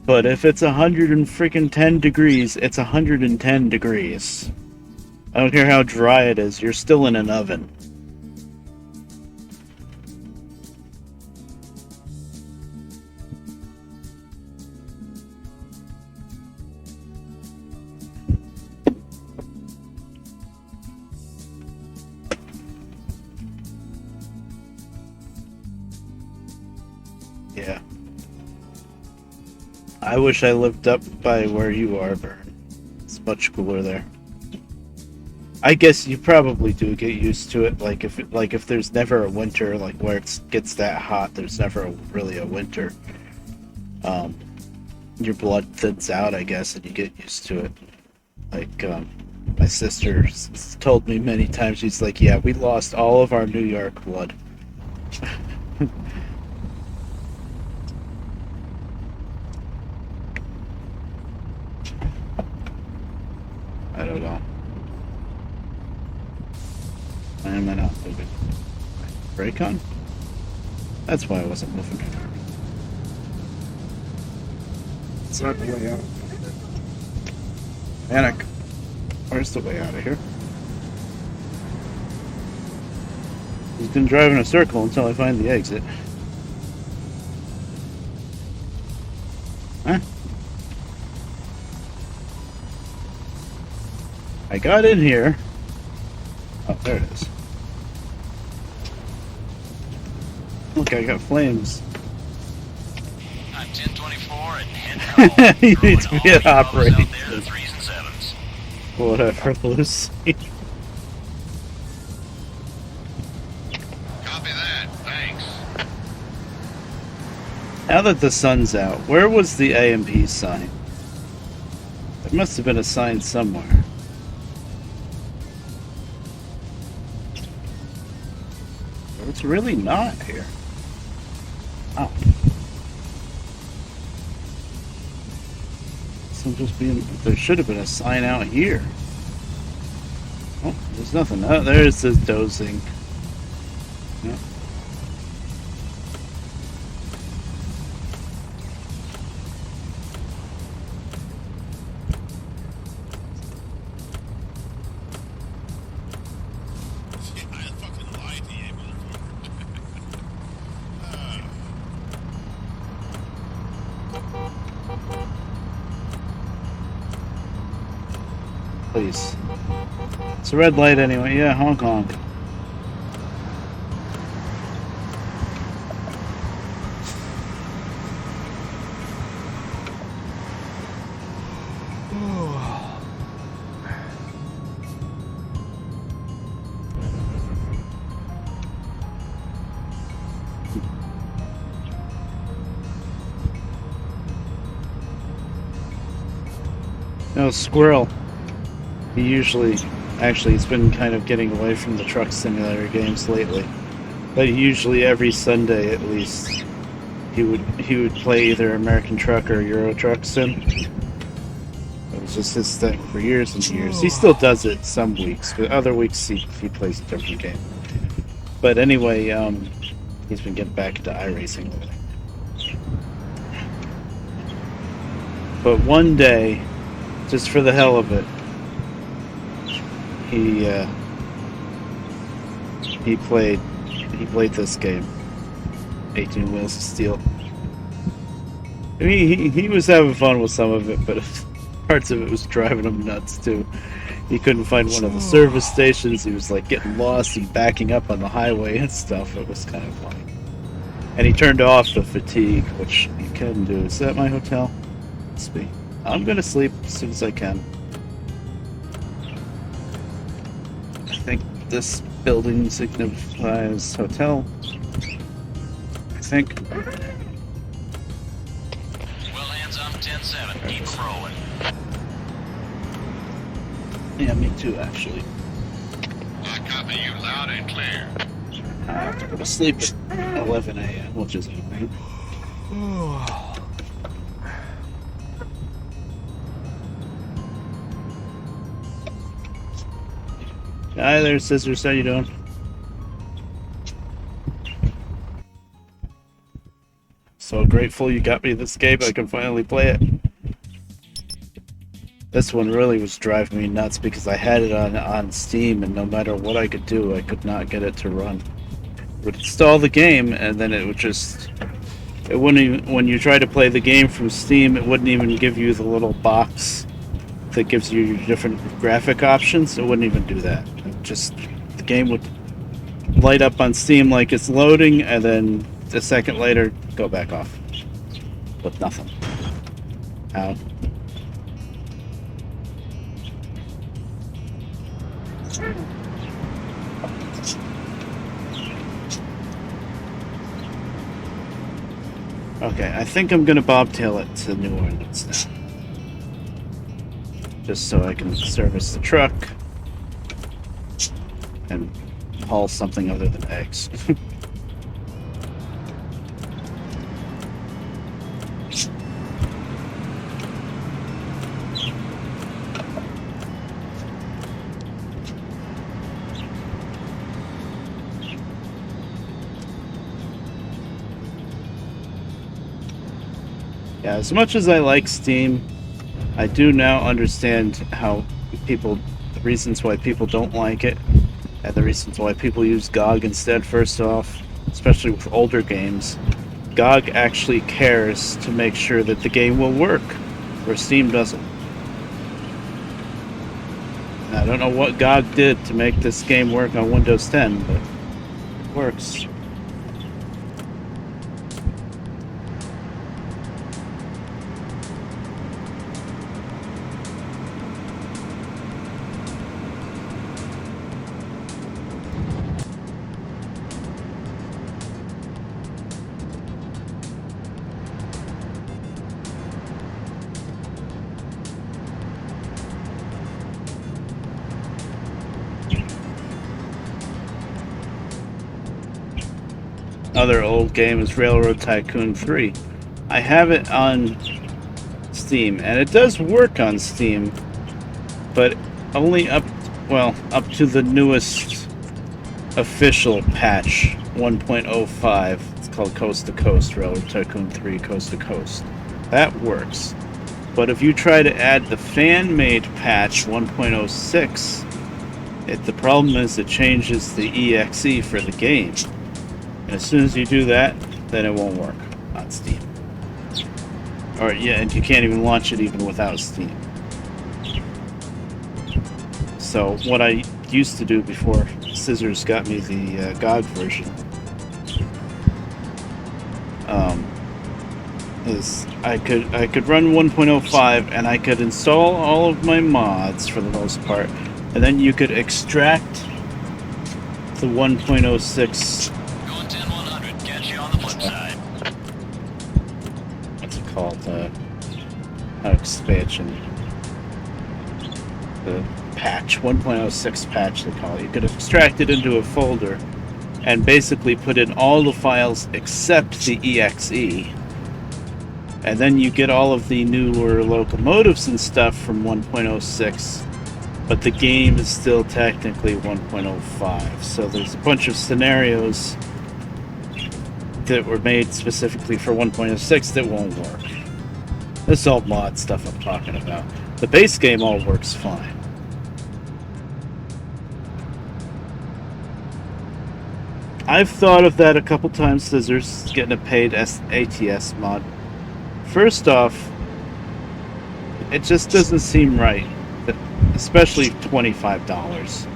But if it's 110 degrees, it's 110 degrees. I don't care how dry it is, you're still in an oven. Yeah. I wish I lived up by where you are, Vern. It's much cooler there. I guess you probably do get used to it. Like if there's never a winter, like where it gets that hot, there's never really a winter. Your blood thins out, I guess, and you get used to it. Like my sister told me many times, she's like, "Yeah, we lost all of our New York blood." I don't know. Why am I not moving? Brake on? That's why I wasn't moving. It's not the way out. Panic. Where's the way out of here? He's been driving a circle until I find the exit. Huh? I got in here. Oh, there it is. Look, I got flames. I'm 1024 and heading home. You need to be at operating. Out there, the 3s and 7s. Whatever, Lucy. Copy that. Thanks. Now that the sun's out, where was the A&P sign? There must have been a sign somewhere. It's really not here. Oh. So I'm just being. There should have been a sign out here. Oh, there's nothing. Oh, there's this dozing. Yep. Yeah, I fucking lied to you, motherfucker. Please. It's a red light anyway. Yeah, honk honk. No, Squirrel. He usually, actually, he's been kind of getting away from the truck simulator games lately. But usually every Sunday, at least, he would play either American Truck or Euro Truck Sim. It was just his thing for years and years. He still does it some weeks, but other weeks he plays a different game. But anyway, he's been getting back into iRacing lately. But one day, just for the hell of it, he played this game, 18 Wheels of Steel. I mean, he was having fun with some of it, but parts of it was driving him nuts too. He couldn't find one of the service stations. He was like getting lost and backing up on the highway and stuff. It was kind of funny. And he turned off the fatigue, which you can do. Is that my hotel? Must be. I'm gonna sleep as soon as I can. I think this building signifies hotel. I think. Well, hands up, 10-7. Keep them rolling. Yeah, me too, actually. I copy you loud and clear. I have to go to sleep at 11 a.m., which is evening. Hi there, sisters. How you doing? So grateful you got me this game. I can finally play it. This one really was driving me nuts because I had it on Steam, and no matter what I could do, I could not get it to run. It would install the game, and then it would just... It wouldn't even... When you try to play the game from Steam, it wouldn't even give you the little box that gives you your different graphic options. It wouldn't even do that. It just... The game would light up on Steam like it's loading, and then a second later, go back off. With nothing. How? Okay, I think I'm gonna bobtail it to New Orleans now. Just so I can service the truck and haul something other than eggs. Yeah, as much as I like Steam, I do now understand how the reasons why people don't like it, and the reasons why people use GOG instead. First off, especially with older games, GOG actually cares to make sure that the game will work, where Steam doesn't. And I don't know what GOG did to make this game work on Windows 10, but it works. Other old game is Railroad Tycoon 3. I have it on Steam, and it does work on Steam, but only up well, up to the newest official patch 1.05. It's called Coast to Coast, Railroad Tycoon 3 Coast to Coast. That works. But if you try to add the fan-made patch 1.06, the problem is it changes the EXE for the game. And as soon as you do that, then it won't work on Steam. Or yeah, and you can't even launch it even without Steam. So what I used to do before Scissors got me the GOG version is I could run 1.05 and I could install all of my mods for the most part, and then you could extract the 1.06. Going 10-100. Catch you on the flip side. What's it called? Expansion. The patch 1.06 patch they call it. You could extract it into a folder and basically put in all the files except the EXE. And then you get all of the newer locomotives and stuff from 1.06, but the game is still technically 1.05. So there's a bunch of scenarios that were made specifically for 1.06 that won't work. This is all mod stuff I'm talking about. The base game all works fine. I've thought of that a couple times, Scissors, getting a paid ATS mod. First off, it just doesn't seem right, especially $25.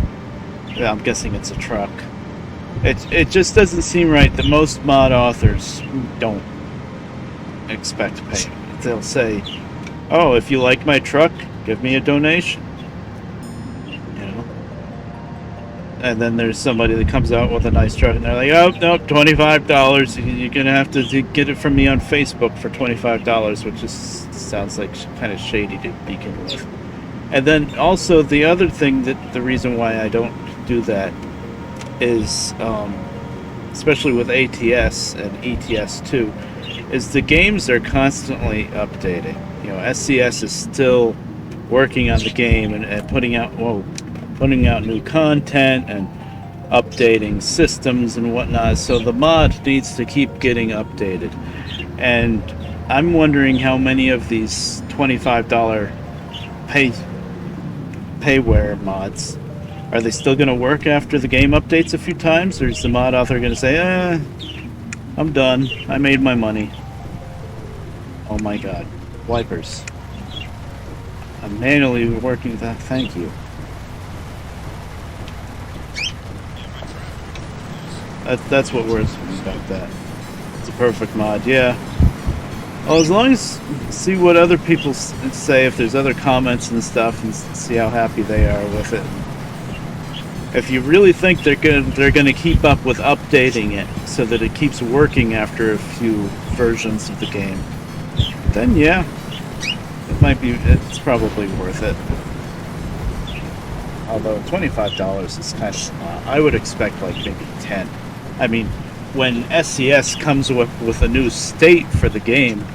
Yeah, I'm guessing it's a truck. It just doesn't seem right that most mod authors don't expect payment. They'll say, "Oh, if you like my truck, give me a donation." You know. And then there's somebody that comes out with a nice truck, and they're like, "Oh, no, $25. You're gonna have to get it from me on Facebook for $25," which just sounds like kind of shady to begin with. And then also the other thing that the reason why I don't do that is, especially with ATS and ETS too, is the games are constantly updating. You know, SCS is still working on the game and putting out new content and updating systems and whatnot, so the mod needs to keep getting updated. And I'm wondering how many of these $25 payware mods, are they still going to work after the game updates a few times, or is the mod author going to say, I'm done, I made my money? Oh my god. Wipers. I'm manually working that, thank you. That's what worries me about that. It's a perfect mod, yeah. Well, as long as see what other people say, if there's other comments and stuff, and see how happy they are with it. If you really think they're gonna keep up with updating it so that it keeps working after a few versions of the game, then yeah, it's probably worth it. Although $25 is kind of, I would expect like maybe 10. I mean, when SCS comes with a new state for the game,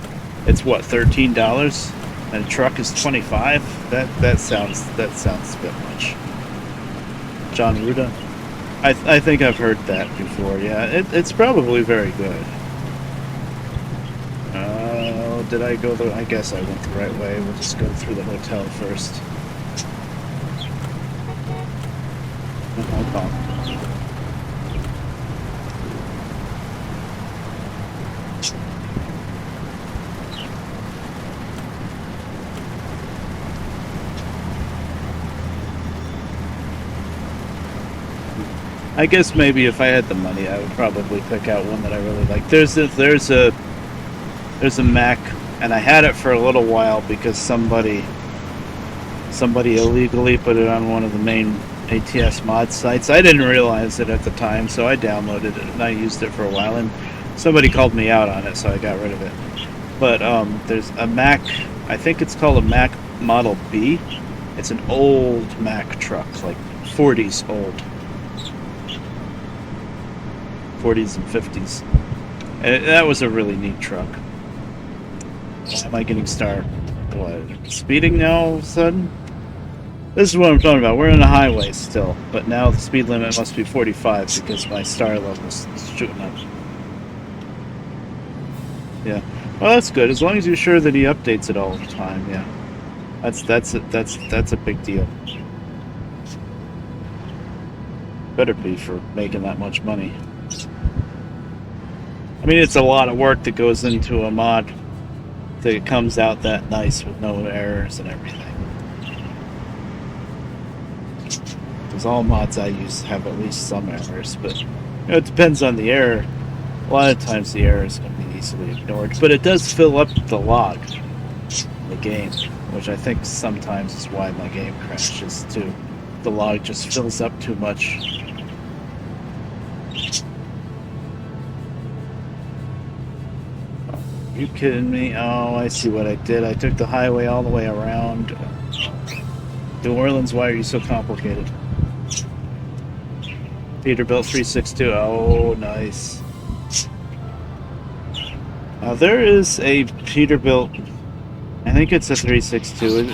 it's what, $13, and a truck is $25. That sounds a bit much. John Ruda, I think I've heard that before. Yeah, it's probably very good. Did I go I guess I went the right way. We'll just go through the hotel first. Hold on. I guess maybe if I had the money, I would probably pick out one that I really like. There's a Mac, and I had it for a little while because somebody illegally put it on one of the main ATS mod sites. I didn't realize it at the time, so I downloaded it and I used it for a while, and somebody called me out on it, so I got rid of it. But there's a Mac, I think it's called a Mac Model B. It's an old Mac truck, like 40s old. 40s and 50s. And that was a really neat truck. Am I getting speeding now all of a sudden? This is what I'm talking about. We're in a highway still, but now the speed limit must be 45 because my star level's shooting up. Yeah. Well, that's good. As long as you're sure that he updates it all the time. Yeah. That's a big deal. Better be for making that much money. I mean, it's a lot of work that goes into a mod that comes out that nice with no errors and everything. Because all mods I use have at least some errors, but you know, it depends on the error. A lot of times the errors can be easily ignored, but it does fill up the log in the game, which I think sometimes is why my game crashes too. The log just fills up too much. Are you kidding me? Oh, I see what I did. I took the highway all the way around. New Orleans, why are you so complicated? Peterbilt 362. Oh, nice. Now there is a Peterbilt. I think it's a 362.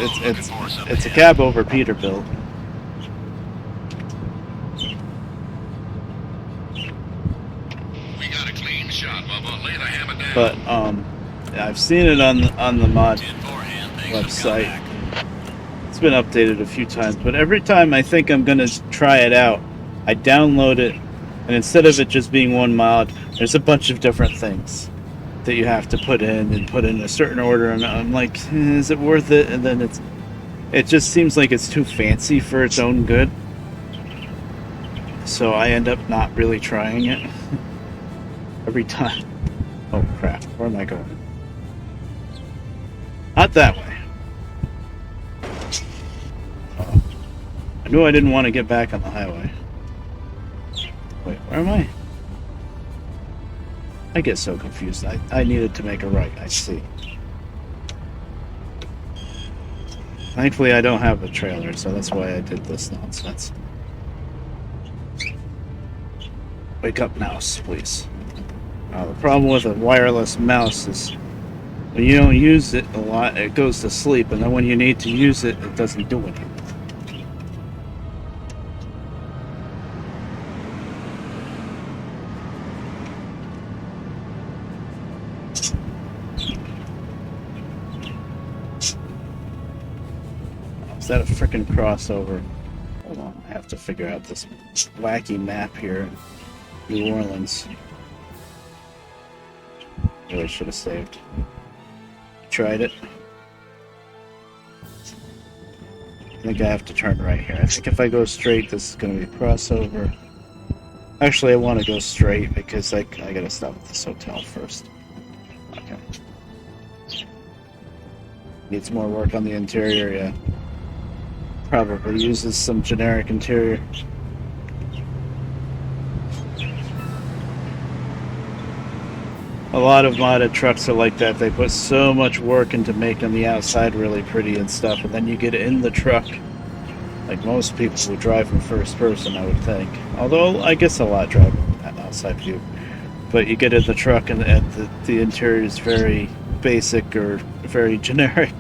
It's a cab over Peterbilt. We got a clean shot, Bubba. Lay the hammer down. But I've seen it on the mod website. It's been updated a few times, but every time I think I'm gonna try it out, I download it, and instead of it just being one mod, there's a bunch of different things that you have to put in a certain order, and I'm like, is it worth it? And then it just seems like it's too fancy for its own good, so I end up not really trying it every time. Oh crap, where am I going? Not that way. Oh. I knew I didn't want to get back on the highway. Wait, where am I? I get so confused. I needed to make a right, I see. Thankfully I don't have a trailer, so that's why I did this nonsense. Wake up, mouse, please. The problem with a wireless mouse is when you don't use it a lot, it goes to sleep, and then when you need to use it, it doesn't do anything. Is that a frickin' crossover? Hold on, I have to figure out this wacky map here in New Orleans. Really should have saved. Tried it. I think I have to turn right here. I think if I go straight, this is going to be a crossover. Actually, I want to go straight because I gotta stop at this hotel first. Okay. Needs more work on the interior, yeah. Probably uses some generic interior. A lot of modded trucks are like that. They put so much work into making the outside really pretty and stuff, and then you get in the truck. Like most people would drive in first person, I would think. Although, I guess a lot drive in outside view. But you get in the truck and the interior is very basic or very generic.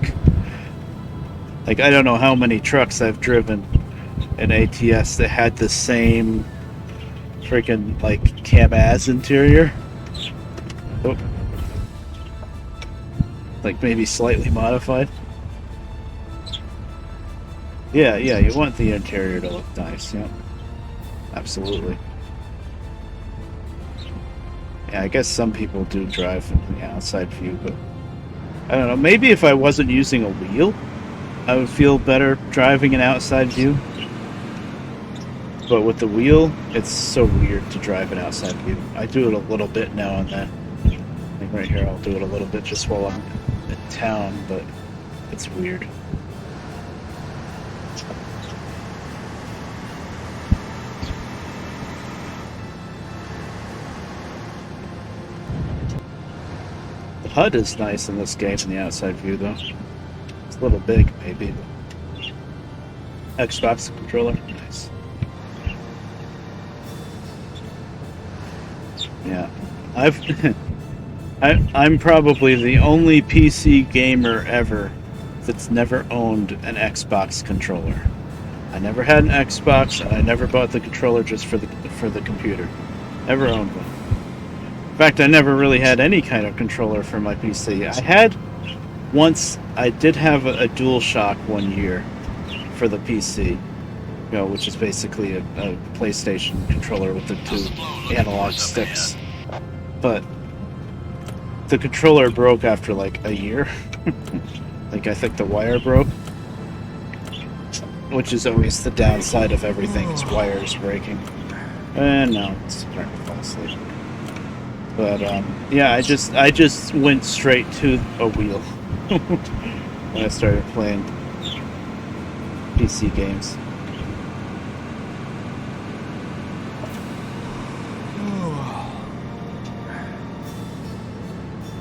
Like, I don't know how many trucks I've driven in ATS that had the same freaking, like, Cam-Az interior. Oh. Like, maybe slightly modified. Yeah, you want the interior to look nice, yeah. Absolutely. Yeah, I guess some people do drive in the outside view, but I don't know, maybe if I wasn't using a wheel, I would feel better driving an outside view. But with the wheel, it's so weird to drive an outside view. I do it a little bit now and then. Like right here, I'll do it a little bit just while I'm in town, but it's weird. The HUD is nice in this game in the outside view, though. It's a little big, maybe. Xbox controller, nice. Yeah, I'm probably the only PC gamer ever that's never owned an Xbox controller. I never had an Xbox, and I never bought the controller just for the computer. Never owned one. In fact, I never really had any kind of controller for my PC. I had once. I did have a DualShock one year for the PC, you know, which is basically a PlayStation controller with the two analog sticks. But the controller broke after like a year. Like I think the wire broke, which is always the downside of everything, is wires breaking. And now it's starting to fall asleep. But yeah, I just went straight to a wheel when I started playing PC games.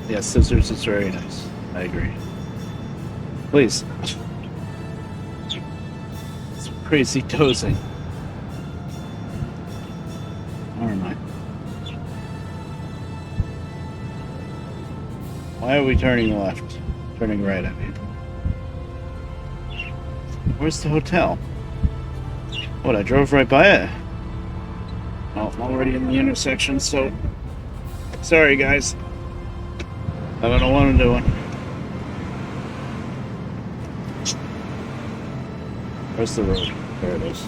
Yeah, scissors is very nice. I agree. Please. It's crazy dozing. Never mind. Why are we turning left? Turning right, I mean. Where's the hotel? What, I drove right by it? Well, I'm already in the intersection, so... Sorry, guys. I don't know what I'm doing. Where's the road? There it is.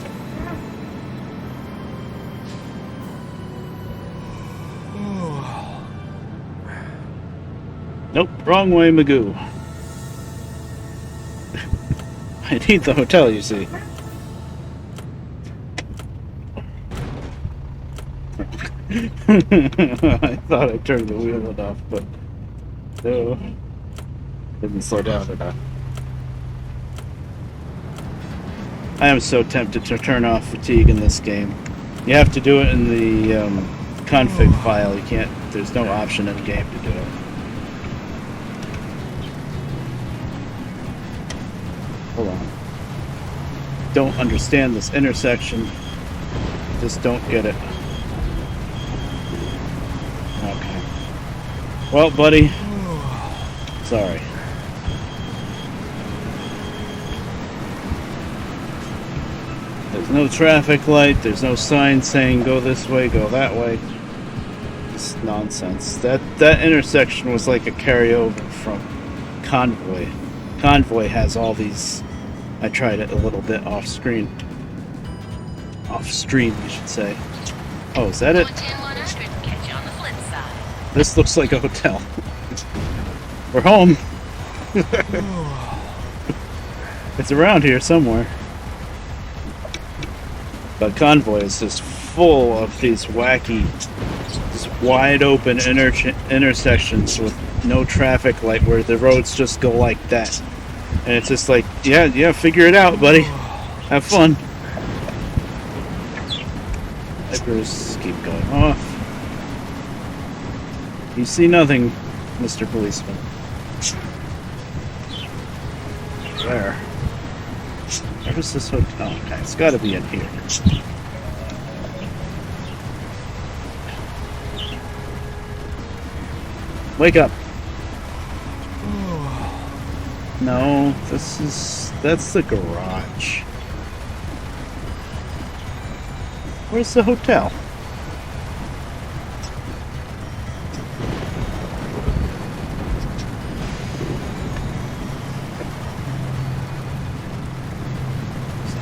Nope, wrong way, Magoo. I need the hotel, you see. I thought I turned the wheel enough, but no, didn't slow down enough. I am so tempted to turn off fatigue in this game. You have to do it in the config file. You can't. There's no option in the game to do it. Hold on. Don't understand this intersection. Just don't get it. Okay. Well, buddy. Sorry. There's no traffic light. There's no sign saying go this way, go that way. It's nonsense. That intersection was like a carryover from Convoy. Convoy has all these. I tried it a little bit off screen. Off stream, you should say. Oh, is that it? 110-100, catch you on the flip side. This looks like a hotel. We're home. It's around here somewhere. But Convoy is just full of these wacky, just wide open intersections with no traffic light where the roads just go like that. And it's just like, yeah, figure it out, buddy. Have fun. Wipers keep going off. You see nothing, Mr. Policeman. Where? Where's this hotel? Okay, it's gotta be in here. Wake up! No, that's the garage. Where's the hotel?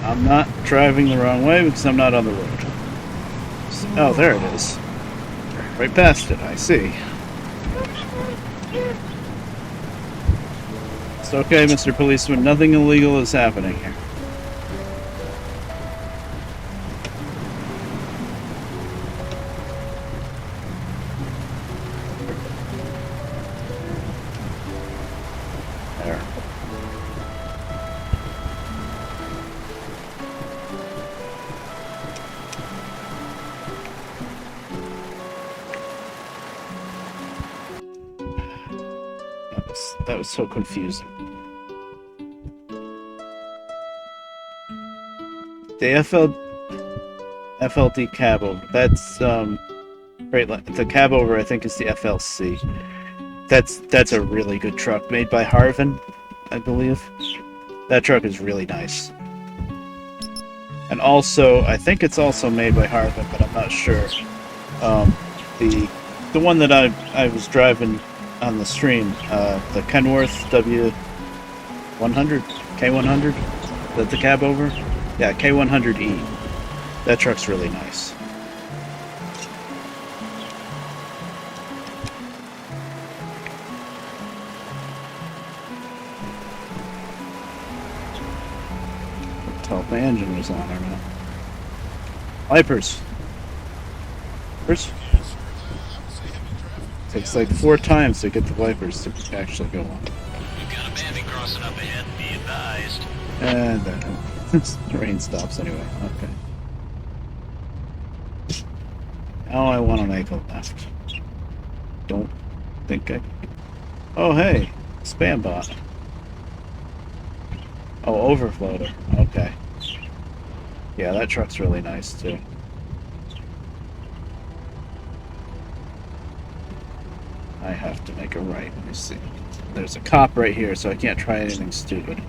I'm not driving the wrong way because I'm not on the road. Oh, there it is. Right past it, I see. It's okay, Mr. Policeman. Nothing illegal is happening here. There. That was so confusing. The FLD cab over. That's right. The cab over, I think, is the FLC. That's a really good truck made by Harvin, I believe. That truck is really nice. And also, I think it's also made by Harvard, but I'm not sure. The one that I was driving on the stream, the Kenworth W100, K100, is that the cab over? Yeah, K100E. That truck's really nice. Tell if my engine was on or not. Wipers. Wipers? Takes like 4 times to get the wipers to actually go on. We've got a bandit crossing up ahead. Be advised. And then the rain stops anyway. Okay. Now I want to make a left. Don't think I... Oh, hey. Spam bot. Oh, overfloater. Okay. Yeah, that truck's really nice, too. I have to make a right. Let me see. There's a cop right here, so I can't try anything stupid.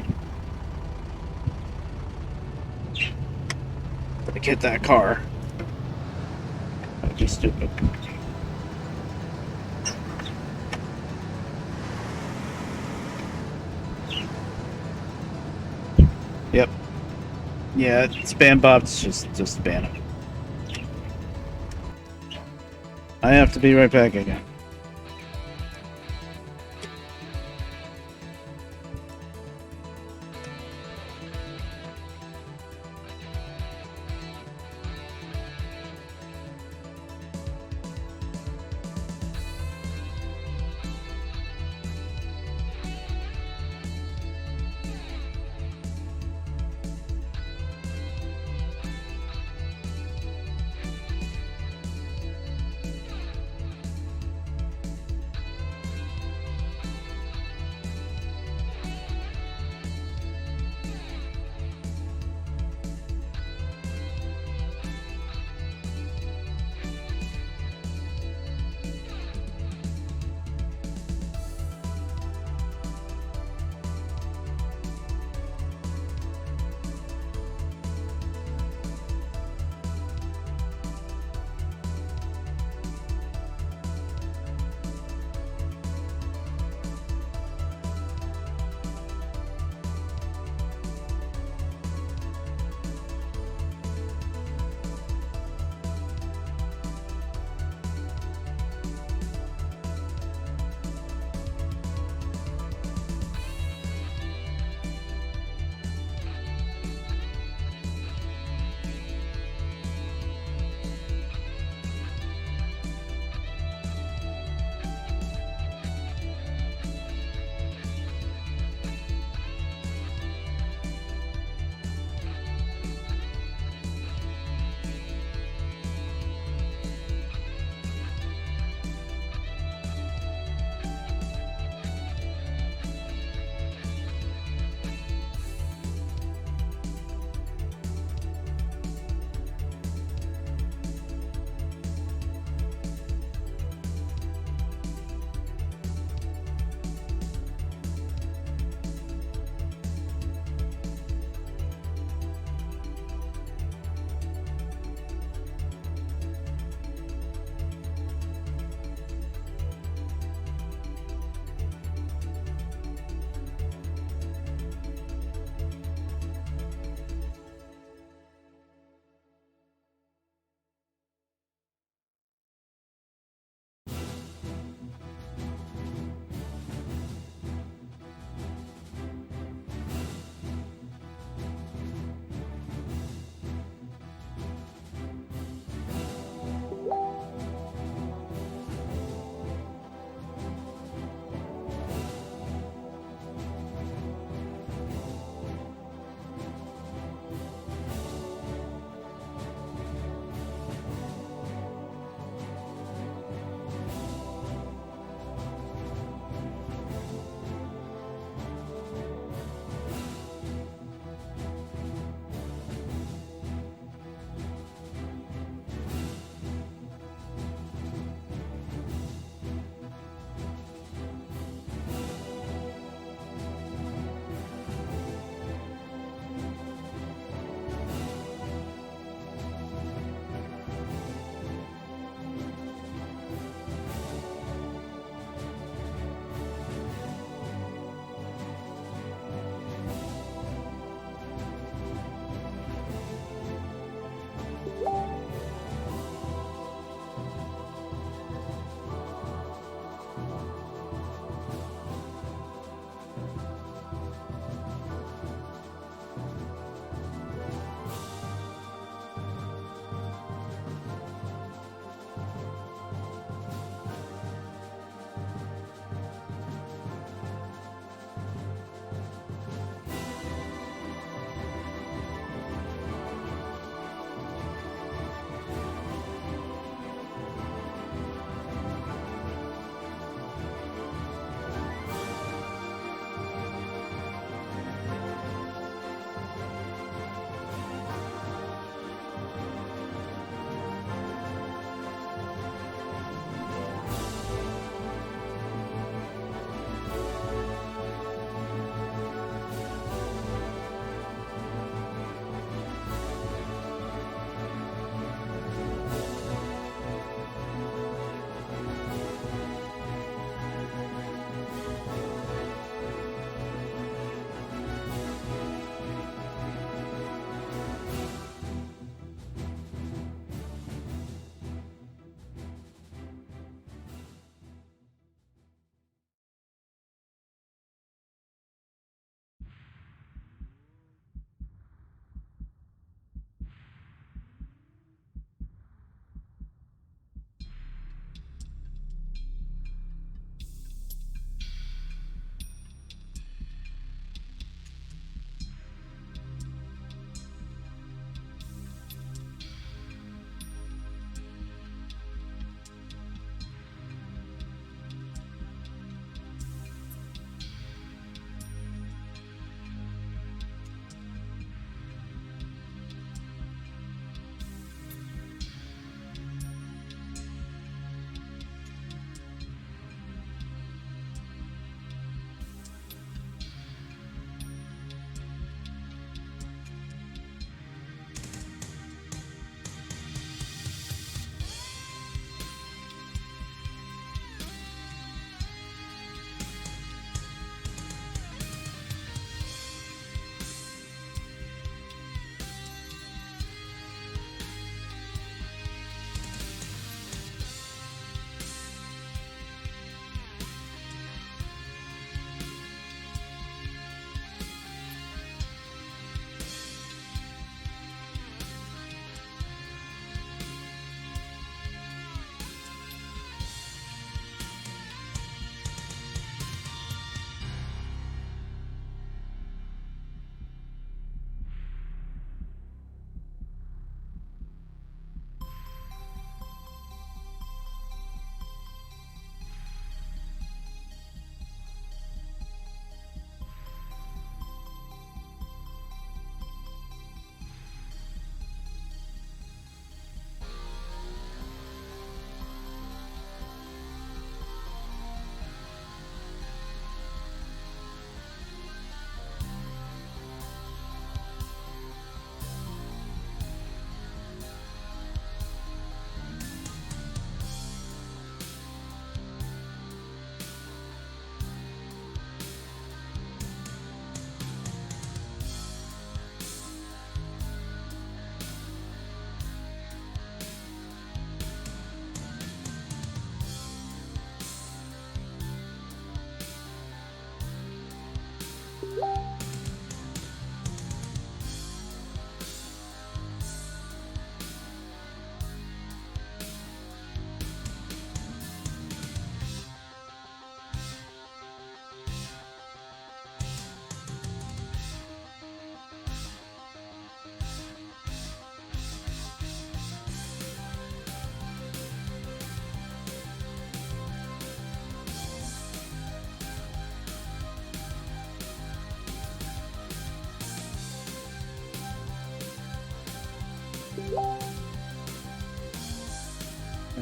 If I get that car, that would be stupid. Yep. Yeah, spam bots, just ban it. I have to be right back again.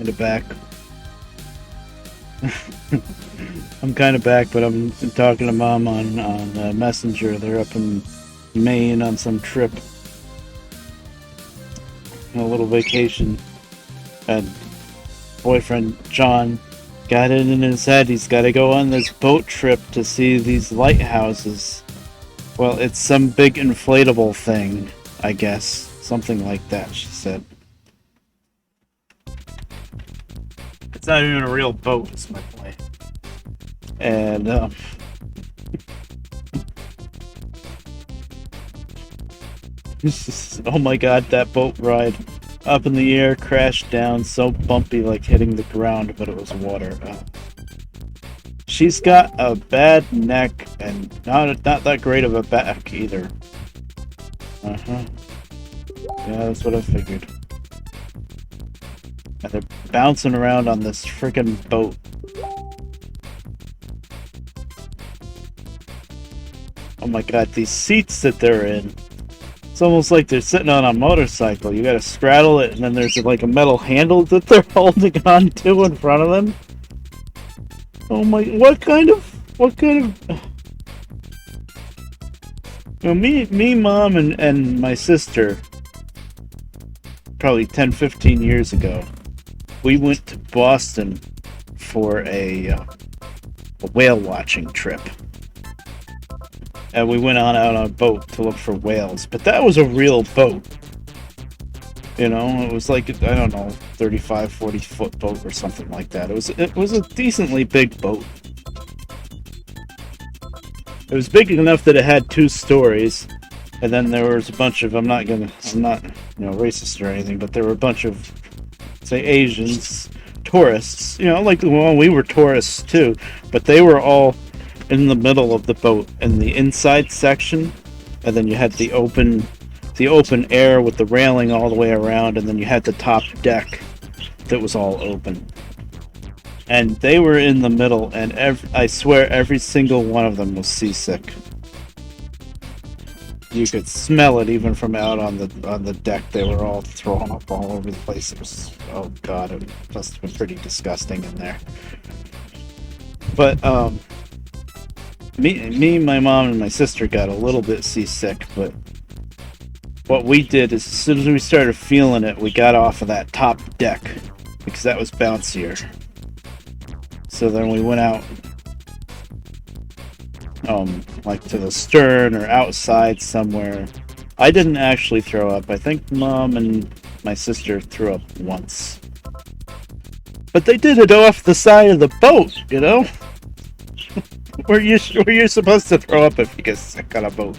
Kind of back. I'm kind of back, but I'm talking to Mom on Messenger. They're up in Maine on some trip, a little vacation, and boyfriend John got it in his head he's got to go on this boat trip to see these lighthouses. Well, it's some big inflatable thing, I guess. Something like that, she said. It's not even a real boat, is my point. And, oh my god, that boat ride. Up in the air, crashed down, so bumpy like hitting the ground, but it was water. She's got a bad neck and not that great of a back either. Uh-huh. Yeah, that's what I figured. And they're bouncing around on this freaking boat. Oh my god, these seats that they're in. It's almost like they're sitting on a motorcycle. You gotta straddle it, and then there's like a metal handle that they're holding on to in front of them. Oh my, what kind of... You know, me, Mom, and my sister, probably 10, 15 years ago, we went to Boston for a whale watching trip. And we went out on a boat to look for whales. But that was a real boat. You know, it was like, I don't know, 35, 40 foot boat or something like that. It was a decently big boat. It was big enough that it had 2 stories. And then there was a bunch of, I'm not racist or anything, but there were a bunch of, say, Asians, tourists. You know, like, well, we were tourists too. But they were all in the middle of the boat in the inside section, and then you had the open air with the railing all the way around, and then you had the top deck that was all open. And they were in the middle, and I swear every single one of them was seasick. You could smell it even from out on the deck. They were all thrown up all over the place. It was, oh god, it must have been pretty disgusting in there. But Me, my mom, and my sister got a little bit seasick, but what we did is as soon as we started feeling it, we got off of that top deck because that was bouncier. So then we went out, like to the stern or outside somewhere. I didn't actually throw up. I think Mom and my sister threw up once. But they did it off the side of the boat, you know? Where you're supposed to throw up if you get sick on a boat.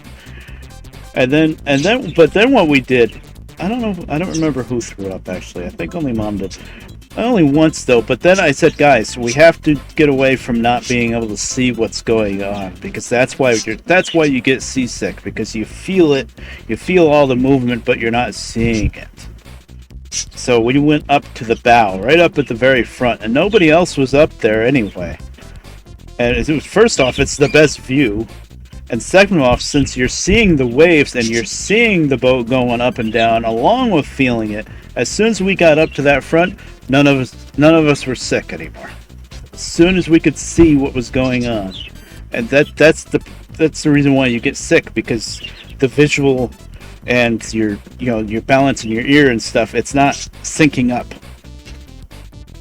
But then what we did, I don't remember who threw up actually. I think only Mom did. Only once though, but then I said, guys, we have to get away from not being able to see what's going on, because that's why you get seasick, because you feel it, you feel all the movement, but you're not seeing it. So we went up to the bow, right up at the very front, and nobody else was up there anyway. And it was, first off, it's the best view. And second off, since you're seeing the waves and you're seeing the boat going up and down along with feeling it, as soon as we got up to that front, none of us were sick anymore. As soon as we could see what was going on. And that's the reason why you get sick, because the visual and your balance in your ear and stuff, it's not syncing up.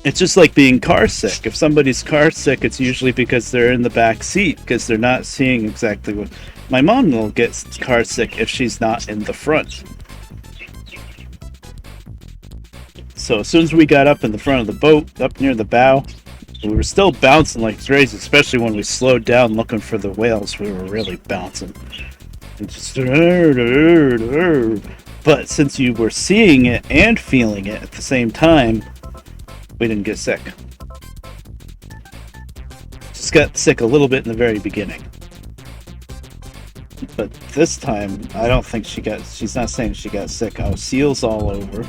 It's just like being car sick. If somebody's car sick, it's usually because they're in the back seat, because they're not seeing exactly what... My mom will get car sick if she's not in the front. So as soon as we got up in the front of the boat, up near the bow, we were still bouncing like crazy, especially when we slowed down looking for the whales. We were really bouncing. And just... But since you were seeing it and feeling it at the same time, we didn't get sick. Just got sick a little bit in the very beginning. But this time, I don't think she's not saying she got sick. Oh, seals all over.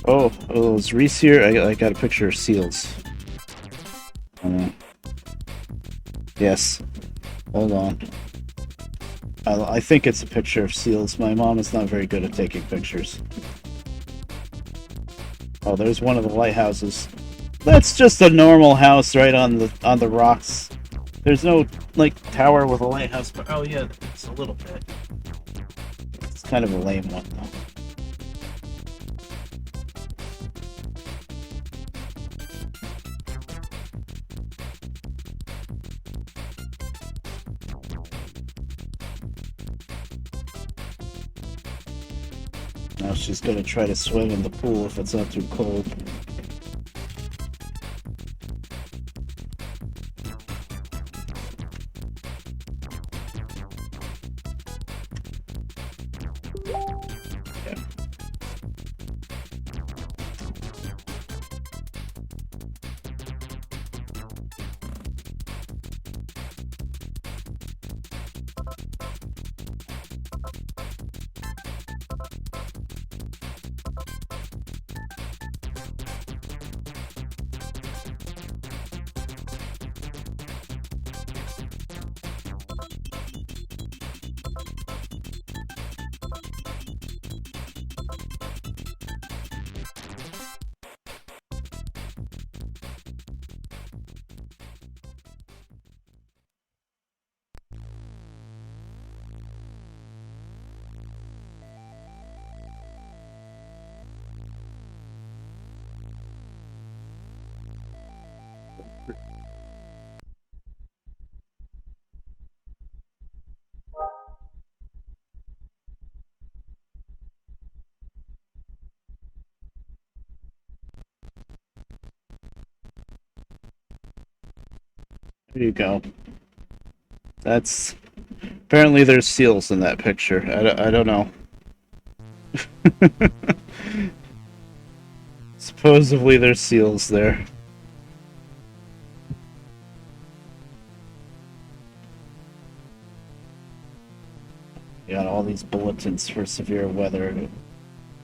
Oh, those Reese here, I got a picture of seals. Yes. Hold on. I think it's a picture of seals. My mom is not very good at taking pictures. Oh, there's one of the lighthouses. That's just a normal house right on the rocks. There's no like tower with a lighthouse, but oh yeah, it's a little bit. It's kind of a lame one though. Now she's gonna try to swim in the pool if it's not too cold. There you go. That's apparently there's seals in that picture. I don't know. Supposedly there's seals there. You got all these bulletins for severe weather.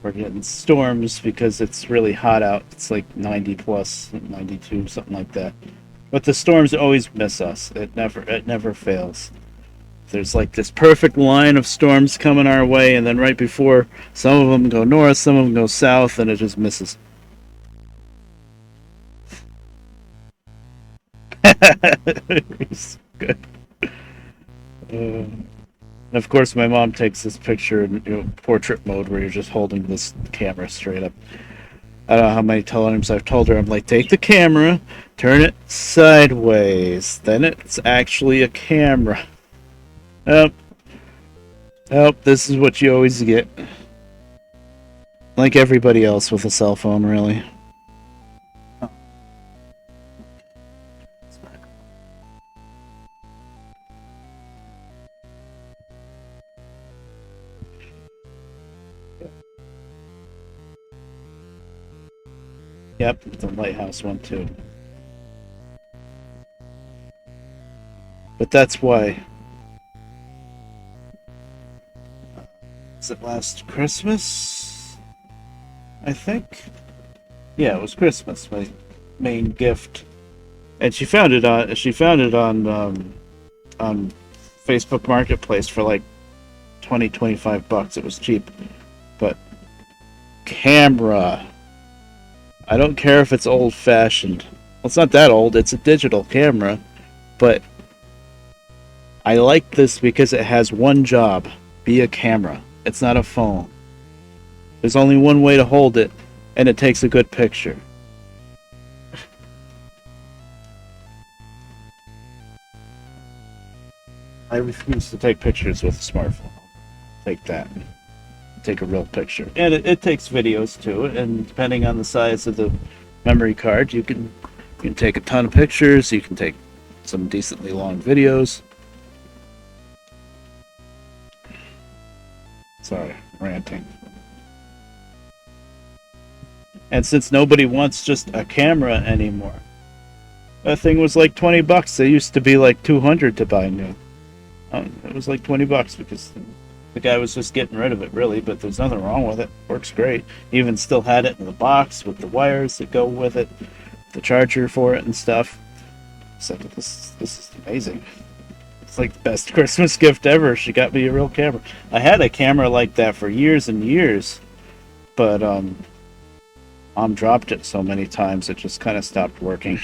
We're getting storms because it's really hot out. It's like 90 plus, 92, something like that. But the storms always miss us. It never fails. There's like this perfect line of storms coming our way, and then right before, some of them go north, some of them go south, and it just misses. Good. And of course, my mom takes this picture in portrait mode where you're just holding this camera straight up. I don't know how many times I've told her, I'm like, take the camera, turn it sideways, then it's actually a camera. Oh, this is what you always get. Like everybody else with a cell phone, really. Yep, the lighthouse one too. But that's why. Was it last Christmas? I think. Yeah, it was Christmas. My main gift, and she found it on Facebook Marketplace for like 25 bucks. It was cheap, but camera. I don't care if it's old-fashioned. Well, it's not that old. It's a digital camera, but I like this because it has one job: be a camera. It's not a phone. There's only one way to hold it, and it takes a good picture. I refuse to take pictures with a smartphone. Take that. Take a real picture. And it takes videos too, and depending on the size of the memory card, you can take a ton of pictures, you can take some decently long videos. Sorry, ranting. And since nobody wants just a camera anymore, that thing was like 20 bucks. They used to be like 200 to buy new. It was like 20 bucks because the guy was just getting rid of it, really, but there's nothing wrong with it. Works great. Even still had it in the box with the wires that go with it, the charger for it and stuff. So this is amazing. It's like the best Christmas gift ever. She got me a real camera. I had a camera like that for years and years, but Mom dropped it so many times it just kind of stopped working.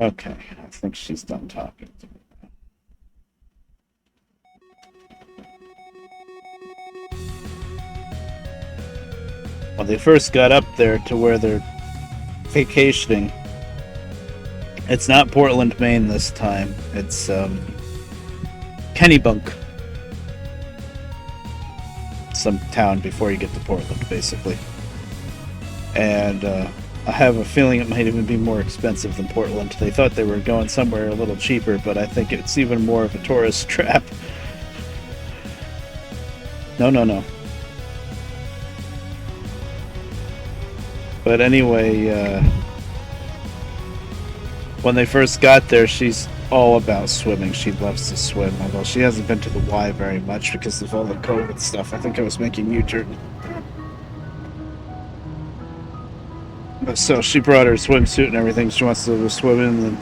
Okay, I think she's done talking to me now. When they first got up there to where they're vacationing, it's not Portland, Maine this time. It's Kennebunk. Some town before you get to Portland, basically. And I have a feeling it might even be more expensive than Portland. They thought they were going somewhere a little cheaper, but I think it's even more of a tourist trap. No. But anyway, when they first got there, she's all about swimming. She loves to swim, although she hasn't been to the Y very much because of all the COVID stuff. I think I was making U-turn. So she brought her swimsuit and everything. She wants to go swimming, and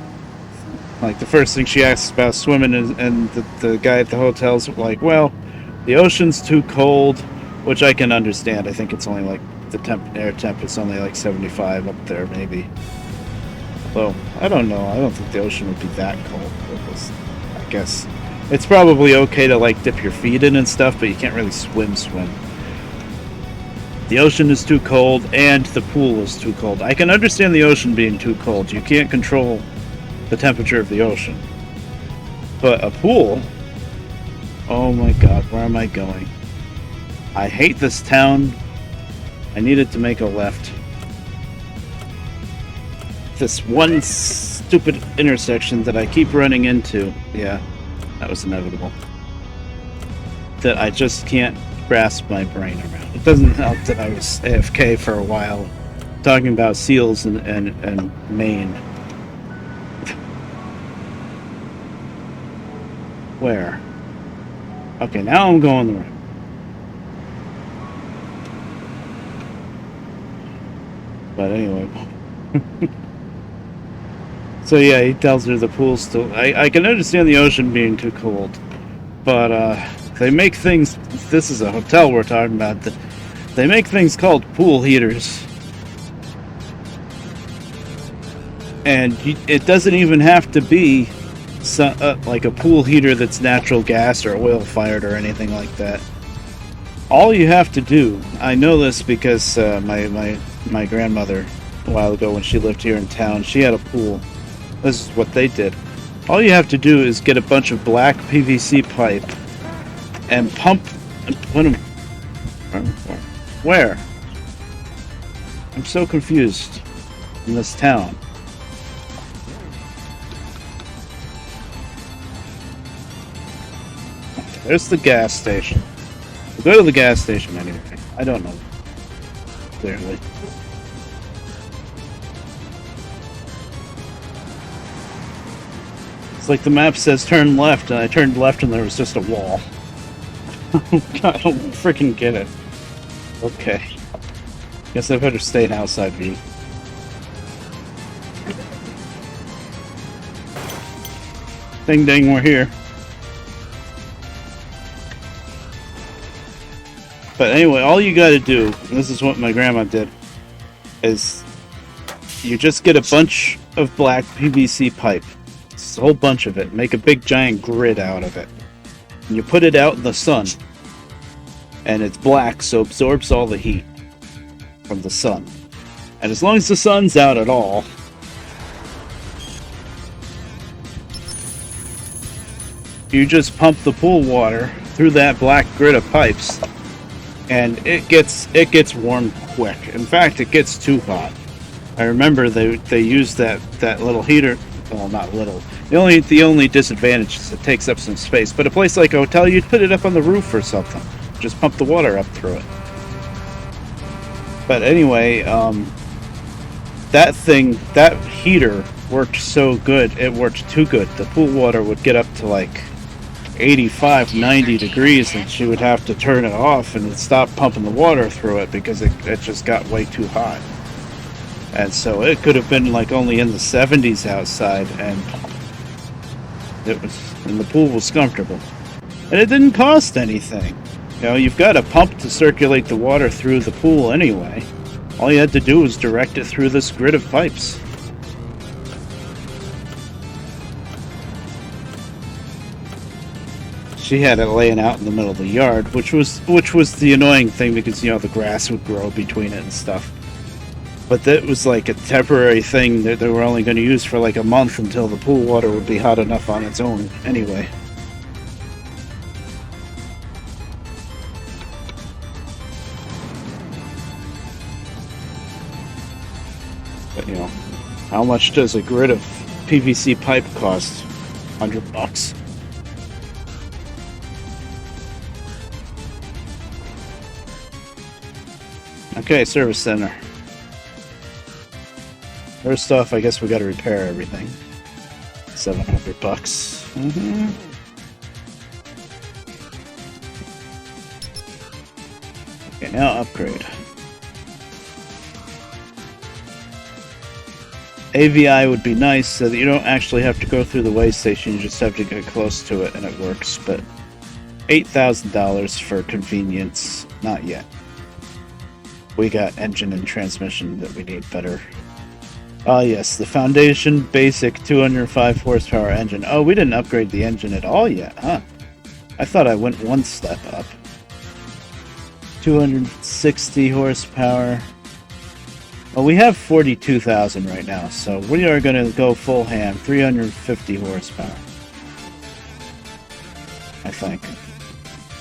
like the first thing she asks about swimming is, and the guy at the hotel's like, well, the ocean's too cold, which I can understand. I think it's only like the air temp is only like 75 up there, maybe. Although I don't know. I don't think the ocean would be that cold. I guess it's probably okay to like dip your feet in and stuff, but you can't really swim. The ocean is too cold, and the pool is too cold. I can understand the ocean being too cold. You can't control the temperature of the ocean. But a pool? Oh my god, where am I going? I hate this town. I needed to make a left. This one stupid intersection that I keep running into. Yeah, that was inevitable. That I just can't grasp my brain around. It doesn't help that I was AFK for a while talking about seals and Maine. Where? Okay, now I'm going the right. But anyway. So yeah, he tells her the pool's still... I can understand the ocean being too cold. But they make things... This is a hotel we're talking about. They make things called pool heaters. And it doesn't even have to be like a pool heater that's natural gas or oil fired or anything like that. All you have to do... I know this because my grandmother, a while ago when she lived here in town, she had a pool. This is what they did. All you have to do is get a bunch of black PVC pipe and pump and put them... Where? I'm so confused in this town. There's the gas station. We'll go to the gas station anyway. I don't know. Clearly. It's like the map says turn left, and I turned left and there was just a wall. I don't freaking get it. Okay. Guess I better stay in outside view. Ding ding, we're here. But anyway, all you gotta do, and this is what my grandma did, is you just get a bunch of black PVC pipe. It's a whole bunch of it. Make a big giant grid out of it. And you put it out in the sun. And it's black, so it absorbs all the heat from the sun. And as long as the sun's out at all, you just pump the pool water through that black grid of pipes, and it gets warm quick. In fact, it gets too hot. I remember they used that little heater. Well, not little. The only disadvantage is it takes up some space. But a place like a hotel, you'd put it up on the roof or something. Just pump the water up through it. But anyway, that heater worked so good. It worked too good. The pool water would get up to like 85, 90 degrees, and she would have to turn it off and stop pumping the water through it because it just got way too hot. And so it could have been like only in the 70s outside, and the pool was comfortable. And it didn't cost anything. You know, you've got a pump to circulate the water through the pool anyway. All you had to do was direct it through this grid of pipes. She had it laying out in the middle of the yard, which was the annoying thing because the grass would grow between it and stuff. But that was like a temporary thing that they were only going to use for like a month until the pool water would be hot enough on its own anyway. But how much does a grid of PVC pipe cost? $100. Okay, service center. First off, I guess we got to repair everything. $700. Okay, now upgrade. AVI would be nice so that you don't actually have to go through the way station, you just have to get close to it and it works, but $8,000 for convenience, not yet. We got engine and transmission that we need better. Ah, yes, the Foundation Basic 205 horsepower engine. Oh, we didn't upgrade the engine at all yet, huh? I thought I went one step up. 260 horsepower. Well, we have 42,000 right now, so we are going to go full ham. 350 horsepower. I think.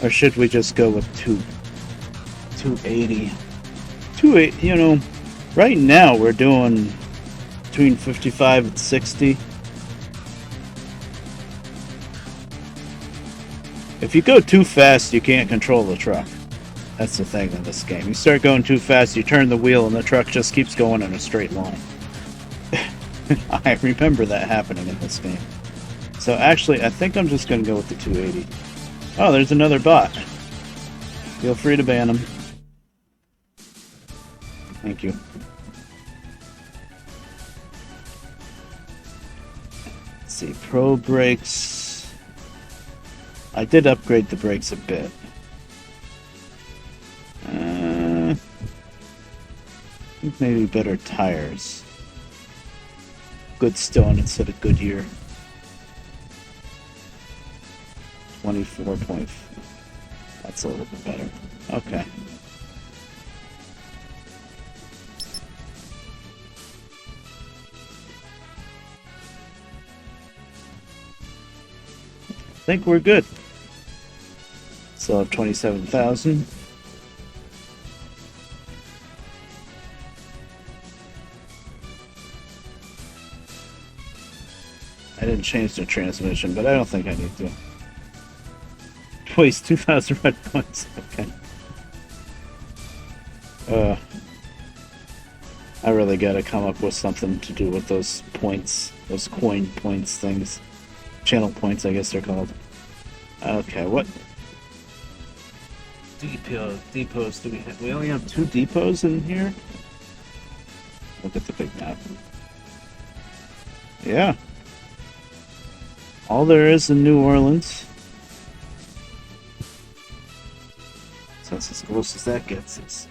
Or should we just go with 280? 280, right now we're doing between 55 and 60. If you go too fast, you can't control the truck. That's the thing in this game. You start going too fast, you turn the wheel, and the truck just keeps going in a straight line. I remember that happening in this game. So actually, I think I'm just going to go with the 280. Oh, there's another bot. Feel free to ban him. Thank you. Let's see, Pro brakes. I did upgrade the brakes a bit. I think maybe better tires. Goodstone instead of Goodyear. 24 point. That's a little bit better. Okay. I think we're good. Still have 27,000. I didn't change the transmission, but I don't think I need to. Waste 2,000 red points. Okay. I really gotta come up with something to do with those points, those coin points things. Channel points, I guess they're called. Okay, what depots do we have? We only have 2 depots in here? Look at the big map. Yeah. All there is in New Orleans. So that's as close as that gets us.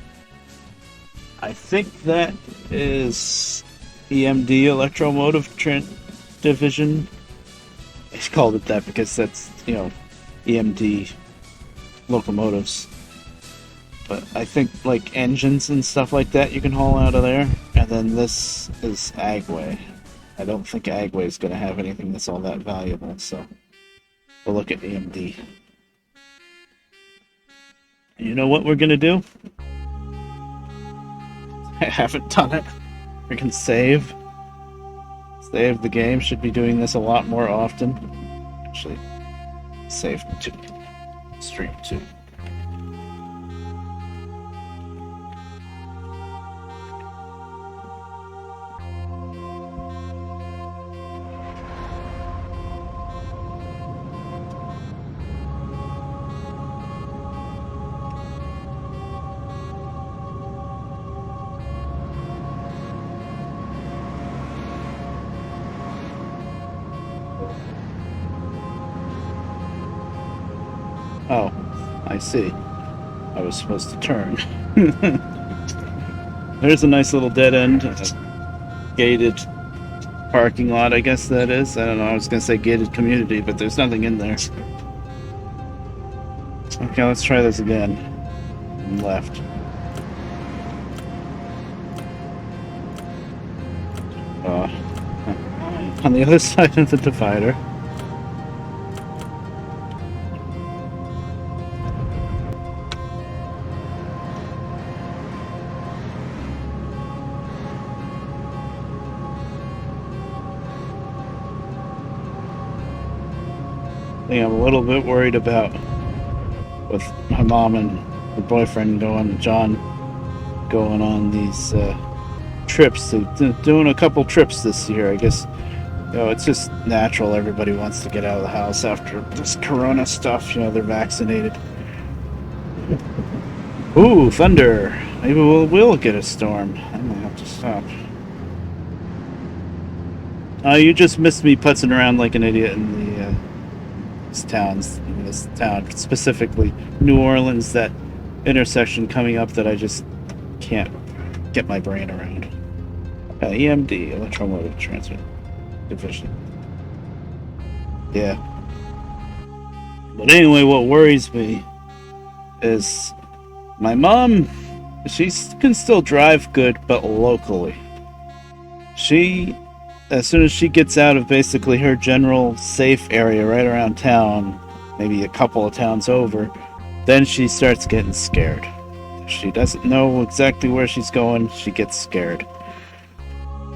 I think that is EMD, Electromotive Division. I called it that because that's, EMD locomotives. But I think, like, engines and stuff like that you can haul out of there. And then this is Agway. I don't think Agway is going to have anything that's all that valuable, so we'll look at EMD. You know what we're going to do? I haven't done it. We can save. Save the game. Should be doing this a lot more often. Actually, save to stream 2. Oh, I see. I was supposed to turn. There's a nice little dead end, gated parking lot, I guess that is. I don't know, I was gonna say gated community, but there's nothing in there. Okay, let's try this again. Left. On the other side of the divider. I think I'm a little bit worried about with my mom and her boyfriend John going on these trips. They're doing a couple trips this year. I guess, you know, it's just natural. Everybody wants to get out of the house after this corona stuff. You know, they're vaccinated. Ooh, thunder. Maybe we'll get a storm. I might have to stop. You just missed me putzing around like an idiot in this town, specifically New Orleans, that intersection coming up that I just can't get my brain around. EMD, electromotive transfer division. Yeah. But anyway, what worries me is my mom, she can still drive good, but locally. As soon as she gets out of basically her general safe area right around town, maybe a couple of towns over, then she starts getting scared. If she doesn't know exactly where she's going, she gets scared.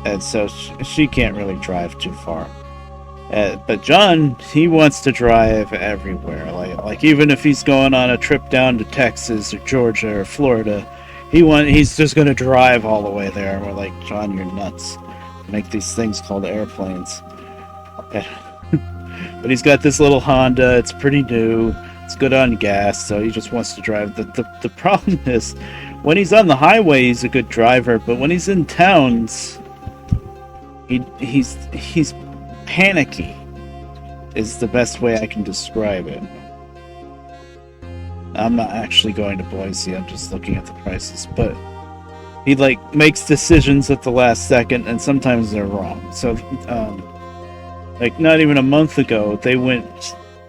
And so she can't really drive too far. But John, he wants to drive everywhere. Like even if he's going on a trip down to Texas or Georgia or Florida, he's just going to drive all the way there. And we're like, John, you're nuts. Make these things called airplanes. But he's got this little Honda. It's pretty new. It's good on gas, so he just wants to drive. The problem is, when he's on the highway, he's a good driver. But when he's in towns, he's panicky. Is the best way I can describe it. I'm not actually going to Boise. I'm just looking at the prices, but he makes decisions at the last second, and sometimes they're wrong. So, not even a month ago,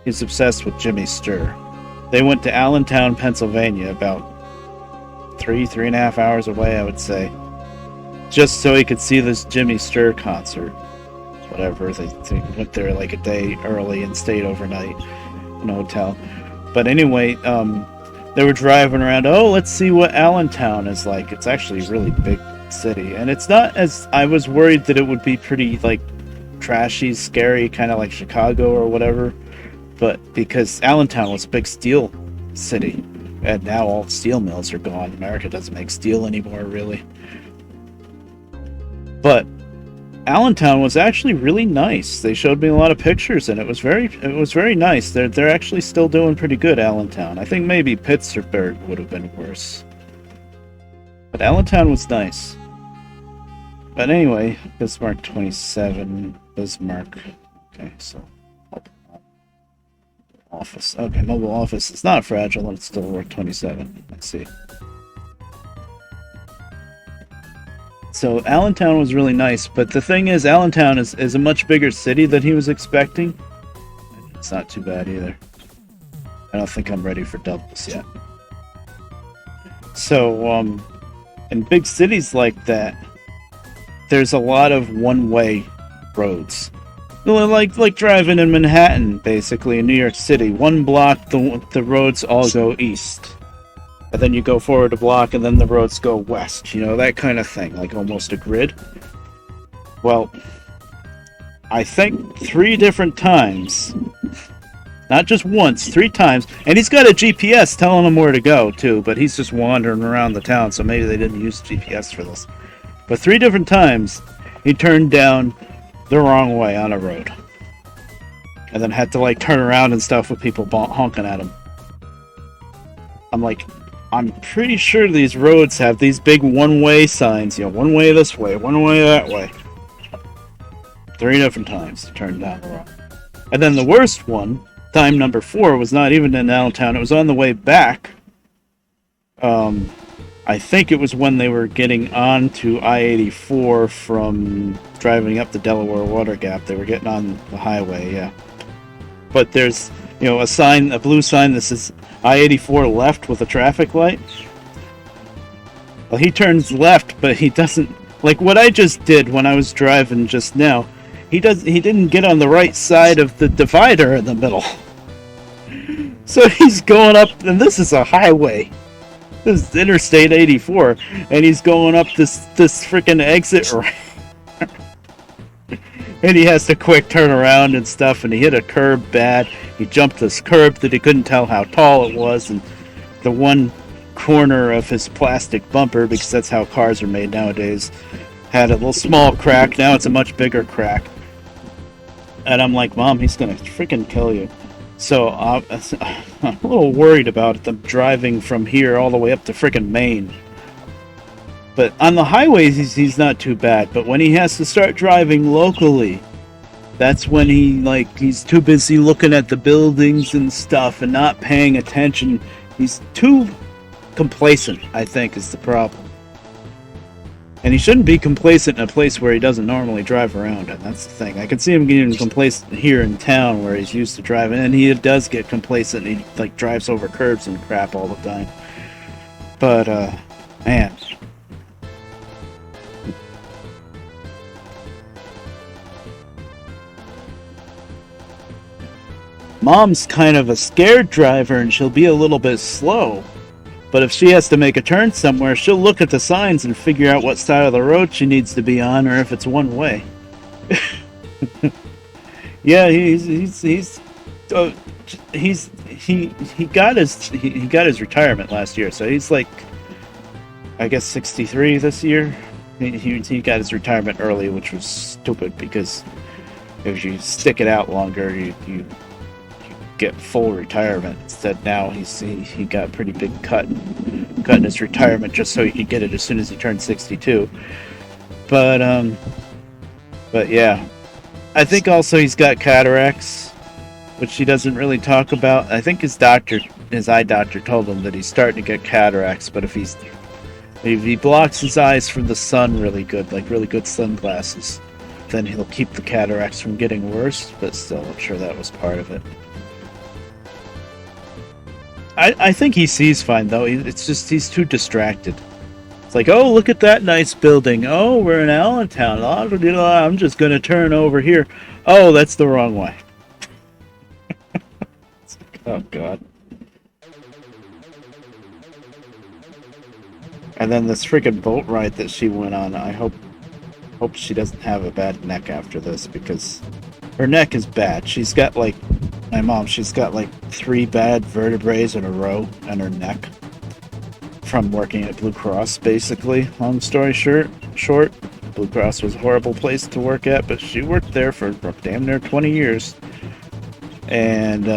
he's obsessed with Jimmy Sturr. They went to Allentown, Pennsylvania, about 3.5 hours away, I would say, just so he could see this Jimmy Sturr concert. Whatever, they went there like a day early and stayed overnight in a hotel. But anyway, they were driving around. Oh, let's see what Allentown is like. It's actually a really big city, and it's not as I was worried that it would be pretty trashy, scary, kind of like Chicago or whatever. But because Allentown was a big steel city, and now all steel mills are gone. America doesn't make steel anymore, really. But Allentown was actually really nice. They showed me a lot of pictures, and it was very nice. They're actually still doing pretty good, Allentown. I think maybe Pittsburgh would have been worse, but Allentown was nice. But anyway, Bismarck 27, Bismarck. Okay, so office. Okay, mobile office. It's not fragile, and it's still worth 27. Let's see. So Allentown was really nice, but the thing is, Allentown is a much bigger city than he was expecting. It's not too bad either. I don't think I'm ready for doubles yet. So, in big cities like that, there's a lot of one-way roads. Like driving in Manhattan, basically, in New York City. One block, the roads all go east. And then you go forward a block, and then the roads go west. You know, that kind of thing, like almost a grid. Well, I think 3 different times, not just once, 3 times, and he's got a GPS telling him where to go, too, but he's just wandering around the town, so maybe they didn't use GPS for this. But 3 different times, he turned down the wrong way on a road. And then had to, turn around and stuff with people honking at him. I'm pretty sure these roads have these big one-way signs, one way this way, one way that way. 3 different times he turned down the road. And then the worst one, time number 4, was not even in Allentown. It was on the way back. I I think it was when they were getting onto I-84 from driving up the Delaware Water Gap. They were getting on the highway, yeah. But there's, a sign, a blue sign that says I-84 left with a traffic light. Well, he turns left, but he doesn't, like what I just did when I was driving just now. He didn't get on the right side of the divider in the middle. So he's going up, and this is a highway. This is Interstate 84, and he's going up this freaking exit ramp. And he has to quick turn around and stuff, and he hit a curb bad. He jumped this curb that he couldn't tell how tall it was, and the one corner of his plastic bumper, because that's how cars are made nowadays, had a little small crack. Now it's a much bigger crack. And I'm like, Mom, he's gonna freaking kill you. So I'm a little worried about them driving from here all the way up to freaking Maine. But on the highways, he's not too bad. But when he has to start driving locally, that's when he's too busy looking at the buildings and stuff and not paying attention. He's too complacent, I think, is the problem. And he shouldn't be complacent in a place where he doesn't normally drive around, and that's the thing. I can see him getting complacent here in town where he's used to driving, and he does get complacent. He drives over curbs and crap all the time. But man, Mom's kind of a scared driver, and she'll be a little bit slow. But if she has to make a turn somewhere, she'll look at the signs and figure out what side of the road she needs to be on, or if it's one way. Yeah, he got his retirement last year, so he's like, I guess 63 this year. He got his retirement early, which was stupid because if you stick it out longer, you get full retirement. Instead, now he got a pretty big cut in his retirement just so he could get it as soon as he turned 62. But yeah, I think also he's got cataracts, which he doesn't really talk about. I think his eye doctor told him that he's starting to get cataracts, but if he blocks his eyes from the sun really good, like really good sunglasses, then he'll keep the cataracts from getting worse. But still, I'm sure that was part of it. I think he sees fine, though. It's just he's too distracted. It's like, oh, look at that nice building. Oh, we're in Allentown. I'm just going to turn over here. Oh, that's the wrong way. Oh, God. And then this freaking boat ride that she went on, I hope she doesn't have a bad neck after this, because her neck is bad. She's got my mom, she's got 3 bad vertebrae in a row in her neck from working at Blue Cross, basically. Long story short, Blue Cross was a horrible place to work at, but she worked there for damn near 20 years. And, did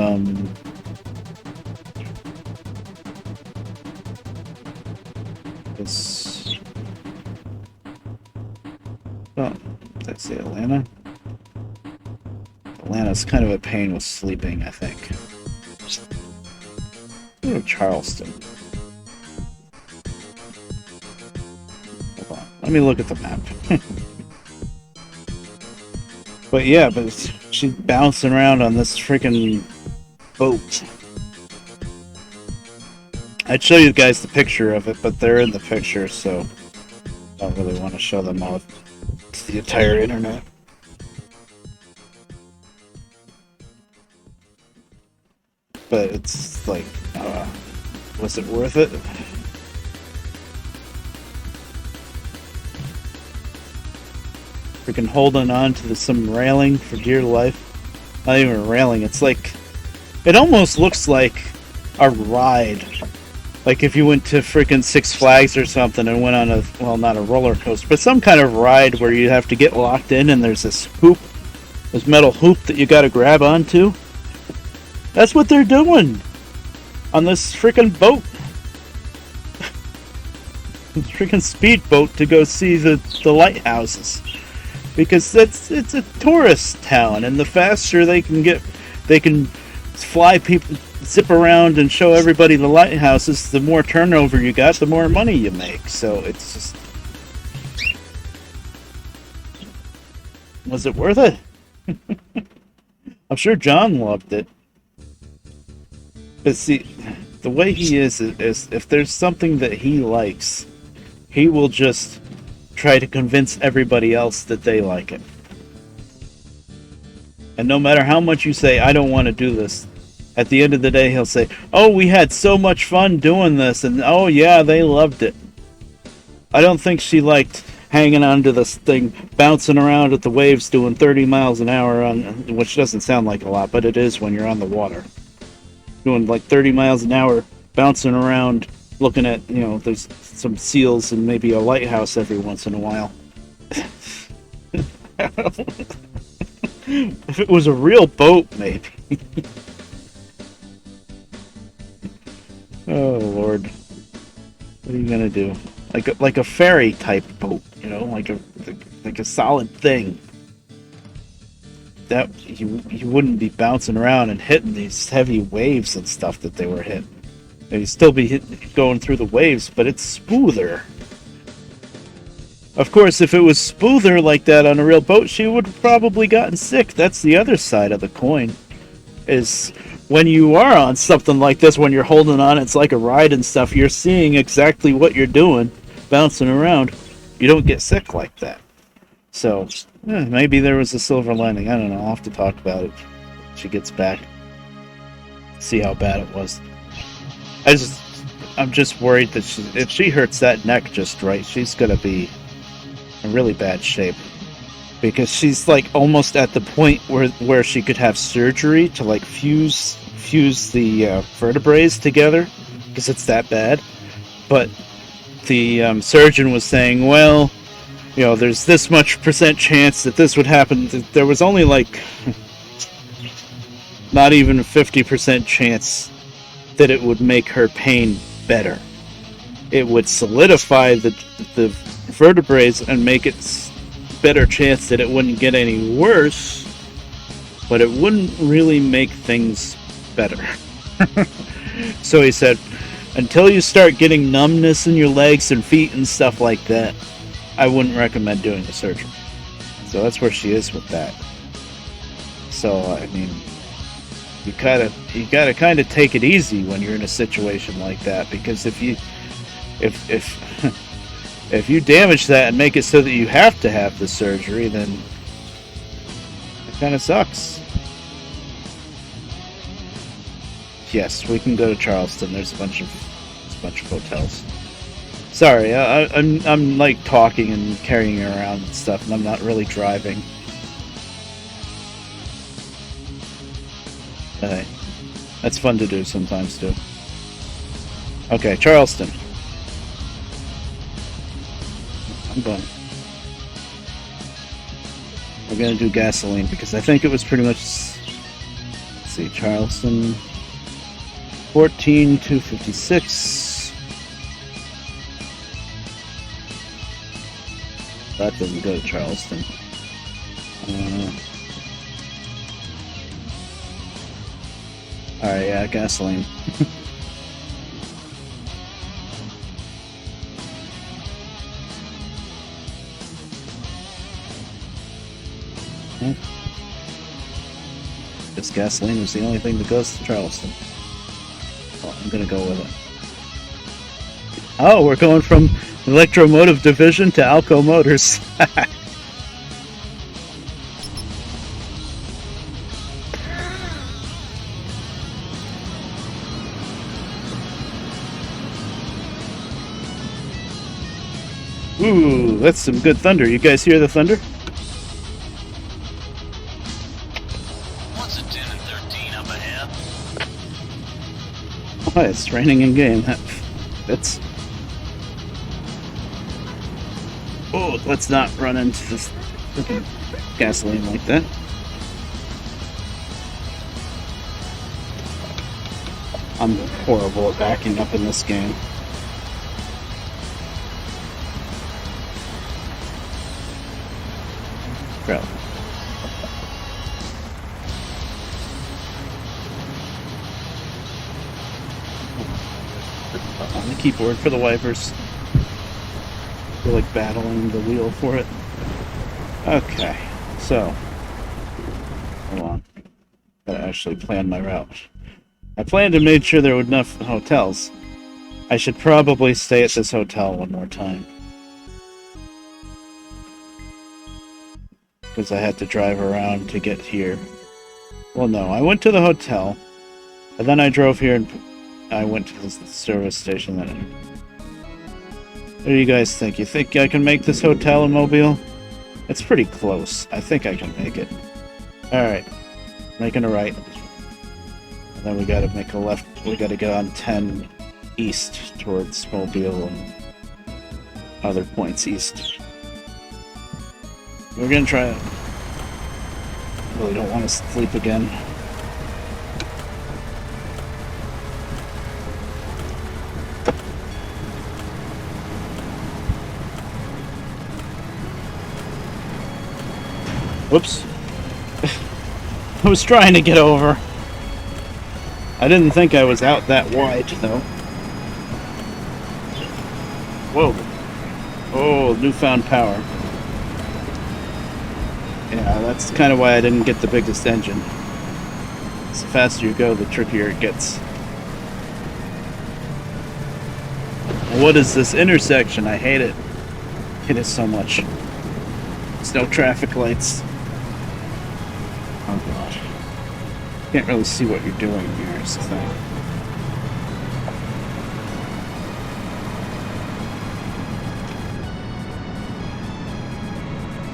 I say Atlanta? Atlanta's kind of a pain with sleeping, I think. Go to Charleston. Hold on. Let me look at the map. But yeah, she's bouncing around on this freaking boat. I'd show you guys the picture of it, but they're in the picture, so I don't really want to show them all to the entire internet. But it's like, was it worth it? Freaking holding on to some railing for dear life. Not even a railing, it's like, it almost looks like a ride. Like if you went to freaking Six Flags or something and went on not a roller coaster, but some kind of ride where you have to get locked in and there's this metal hoop that you gotta grab onto. That's what they're doing on this freaking boat. This freaking speedboat to go see the lighthouses. Because it's a tourist town, and the faster they can fly people, zip around and show everybody the lighthouses, the more turnover you got, the more money you make. So it's just, was it worth it? I'm sure John loved it. But see, the way he is if there's something that he likes, he will just try to convince everybody else that they like it. And no matter how much you say, I don't want to do this, at the end of the day, he'll say, oh, we had so much fun doing this, and oh yeah, they loved it. I don't think she liked hanging onto this thing, bouncing around at the waves, doing 30 miles an hour, which doesn't sound like a lot, but it is when you're on the water. Doing like 30 miles an hour, bouncing around, looking at, there's some seals and maybe a lighthouse every once in a while. If it was a real boat, maybe. Oh, Lord. What are you gonna do? Like a ferry type boat, like a solid thing. That you wouldn't be bouncing around and hitting these heavy waves and stuff that they were hitting. You'd still be going through the waves, but it's smoother. Of course, if it was smoother like that on a real boat, she would have probably gotten sick. That's the other side of the coin. Is when you are on something like this, when you're holding on, it's like a ride and stuff, you're seeing exactly what you're doing, bouncing around. You don't get sick like that. So, maybe there was a silver lining. I don't know. I'll have to talk about it when she gets back. See how bad it was. I'm just worried that if she hurts that neck just right, she's gonna be in really bad shape. Because she's like almost at the point where she could have surgery to like fuse the vertebrae together, because it's that bad. But the surgeon was saying, well, there's this much % chance that this would happen. There was only like not even a 50% chance that it would make her pain better. It would solidify the vertebrae and make it better chance that it wouldn't get any worse, but it wouldn't really make things better. So he said, until you start getting numbness in your legs and feet and stuff like that, I wouldn't recommend doing the surgery. So that's where she is with that. So I mean, you gotta kind of take it easy when you're in a situation like that, because if you damage that and make it so that you have to have the surgery, then it kind of sucks. Yes, we can go to Charleston. There's a bunch of hotels. Sorry, I'm like talking and carrying her around and stuff, and I'm not really driving. Hey, that's fun to do sometimes too. Okay, Charleston. We're gonna do gasoline because I think it was pretty much. Let's see, Charleston. 14,256. That doesn't go to Charleston. Alright, yeah, gasoline. This gasoline is the only thing that goes to Charleston. Well, I'm gonna go with it. Oh, we're going from Electromotive Division to Alco Motors. Ooh, that's some good thunder. You guys hear the thunder? What's a 10 and 13 up ahead? Oh, it's raining in game. That's. Oh, let's not run into this freaking gasoline like that. I'm horrible at backing up in this game. Crap. keyboard for the wipers. You're like battling the wheel for it. Okay, so hold on. Gotta actually plan my route. I planned to make sure there were enough hotels. I should probably stay at this hotel one more time. Because I had to drive around to get here. Well, no, I went to the hotel, and then I drove here and I went to the service station. What do you guys think? You think I can make this hotel in Mobile? It's pretty close. I think I can make it. Alright. Making a right. And then we gotta make a left. We gotta get on 10 east towards Mobile and other points east. We're gonna try it. Really don't want to sleep again. Whoops. I was trying to get over. I didn't think I was out that wide, though. Whoa. Oh, newfound power. Yeah, that's kind of why I didn't get the biggest engine. The faster you go, the trickier it gets. What is this intersection? I hate it. I hate it so much. There's no traffic lights. Oh god. Can't really see what you're doing here, is the thing.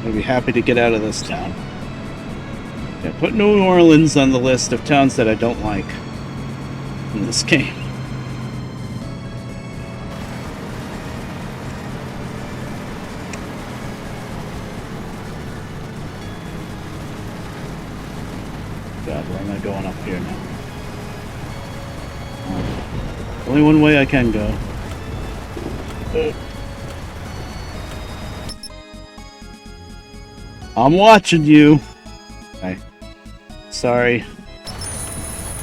I'd be happy to get out of this town. Yeah, put New Orleans on the list of towns that I don't like in this game. God, where am I going up here now? Only one way I can go. I'm watching you. Okay. Sorry.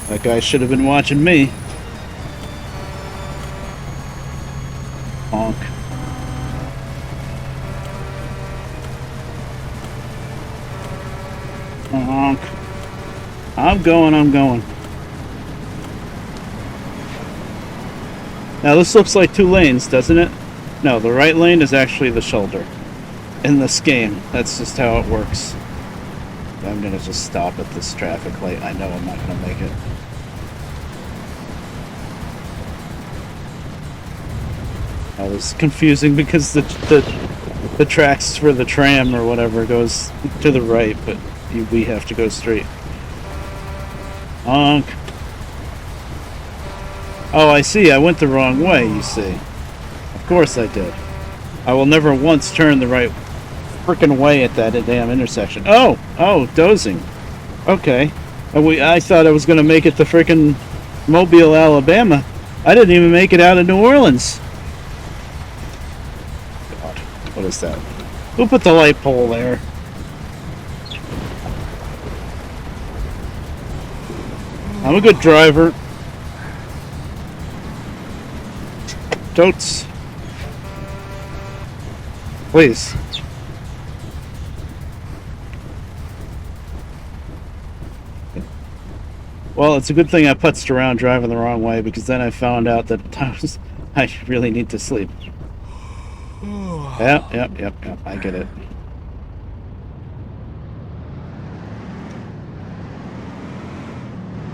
That guy should have been watching me. Honk. Honk. I'm going. Now this looks like 2 lanes, doesn't it? No, the right lane is actually the shoulder. In this game, that's just how it works. I'm gonna just stop at this traffic light. I know I'm not gonna make it. Oh, this is confusing because the tracks for the tram or whatever goes to the right, but we have to go straight. Honk. Oh, I see. I went the wrong way, you see. Of course I did. I will never once turn the right frickin' way at that damn intersection. Oh, dozing. Okay. I thought I was gonna make it to frickin' Mobile, Alabama. I didn't even make it out of New Orleans. God, what is that? Who put the light pole there? I'm a good driver. Totes. Please. Well, it's a good thing I putzed around driving the wrong way, because then I found out that I really need to sleep. Yep, I get it.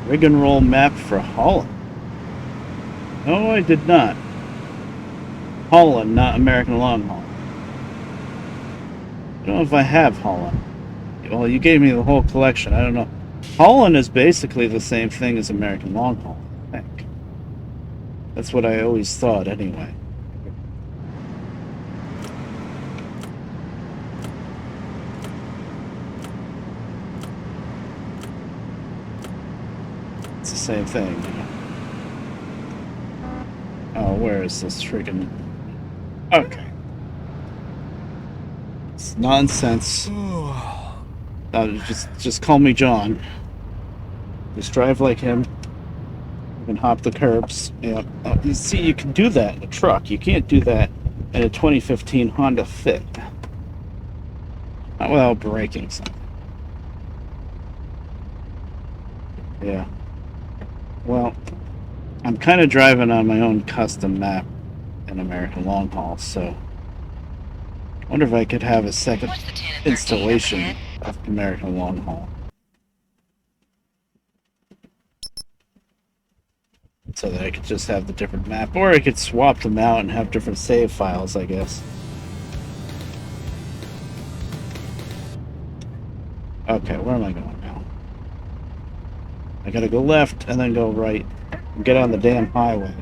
Rig and roll map for Holland. No, I did not. Holland, not American Long Haul. I don't know if I have Holland. Well, you gave me the whole collection. I don't know. Holland is basically the same thing as American Long Haul, I think. That's what I always thought, anyway. It's the same thing. Oh, where is this freaking... Okay. It's nonsense. Just call me John. Just drive like him. can hop the curbs. Yeah. You see, you can do that in a truck. You can't do that in a 2015 Honda Fit. Not without breaking something. Yeah. Well, I'm kind of driving on my own custom map in American Long Haul, so I wonder if I could have a second What's the 10 and 13 up installation ahead? of American Long Haul. So that I could just have the different map, or I could swap them out and have different save files, I guess. Okay, where am I going now? I gotta go left and then go right and get on the damn highway,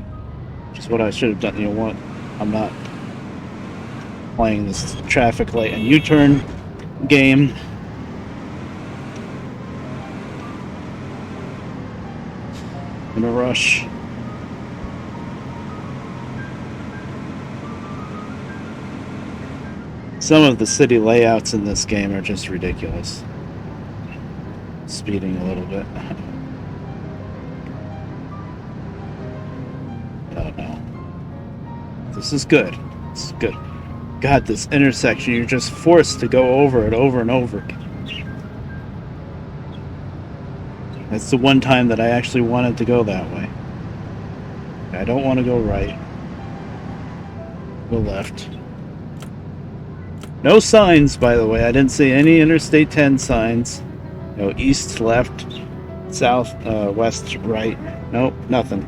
which is what I should have done. You know what? I'm not playing this traffic light and U-turn game. In a rush. Some of the city layouts in this game are just ridiculous. Speeding a little bit. Oh no. This is good. This is good. God, this intersection, you're just forced to go over it over and over. That's the one time that I actually wanted to go that way. I don't want to go right. Go left. No signs, by the way. I didn't see any Interstate 10 signs. No east, left, south, west, right. Nope, nothing.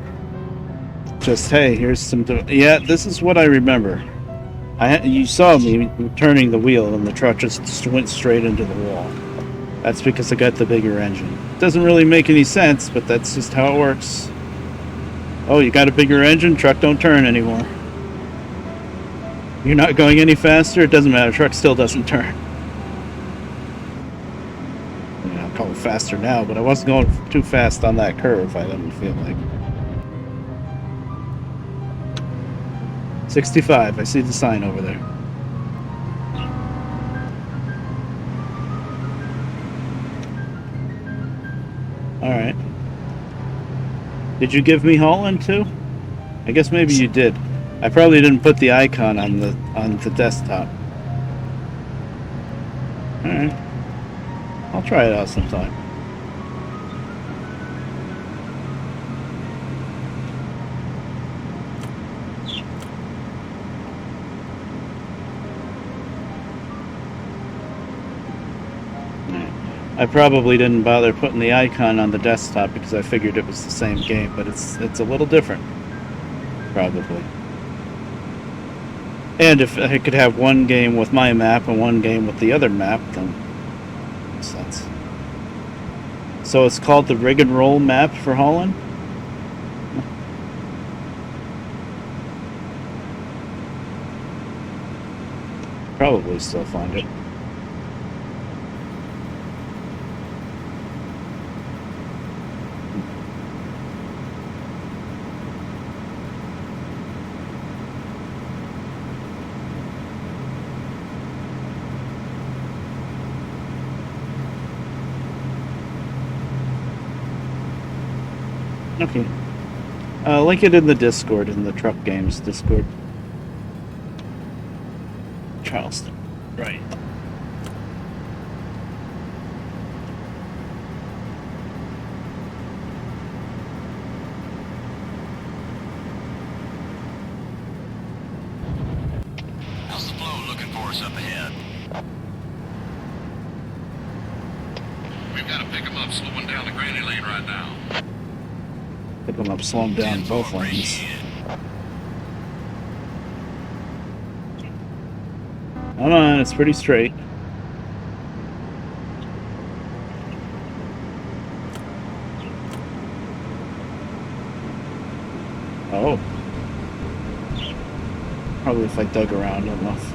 Just, hey, here's some... Yeah, this is what I remember. You saw me turning the wheel and the truck just went straight into the wall. That's because I got the bigger engine. Doesn't really make any sense, but that's just how it works. Oh, you got a bigger engine? Truck don't turn anymore. You're not going any faster? It doesn't matter. Truck still doesn't turn. Yeah, I'll call it faster now, but I wasn't going too fast on that curve, I didn't feel like. 65. I see the sign over there. Alright. Did you give me Holland too? I guess maybe you did. I probably didn't put the icon on the desktop. Alright. I'll try it out sometime. I probably didn't bother putting the icon on the desktop because I figured it was the same game, but it's a little different. Probably. And if I could have one game with my map and one game with the other map, then it makes sense. So it's called the Rig and Roll map for Holland? Probably still find it. Okay. Link it in the Discord, in the Truck Games Discord. Charleston. Right. How's the flow looking for us up ahead? We've got to pick them up slowing down the granny lane right now. Pick them up, slow them down both lanes. Come on, it's pretty straight. Oh. Probably if I dug around enough.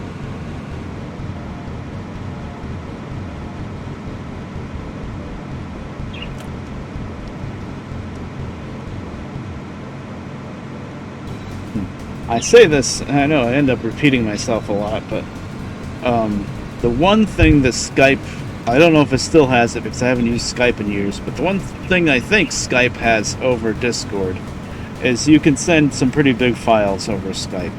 I say this, and I know I end up repeating myself a lot, but the one thing that Skype, I don't know if it still has it because I haven't used Skype in years, but the one thing I think Skype has over Discord is you can send some pretty big files over Skype.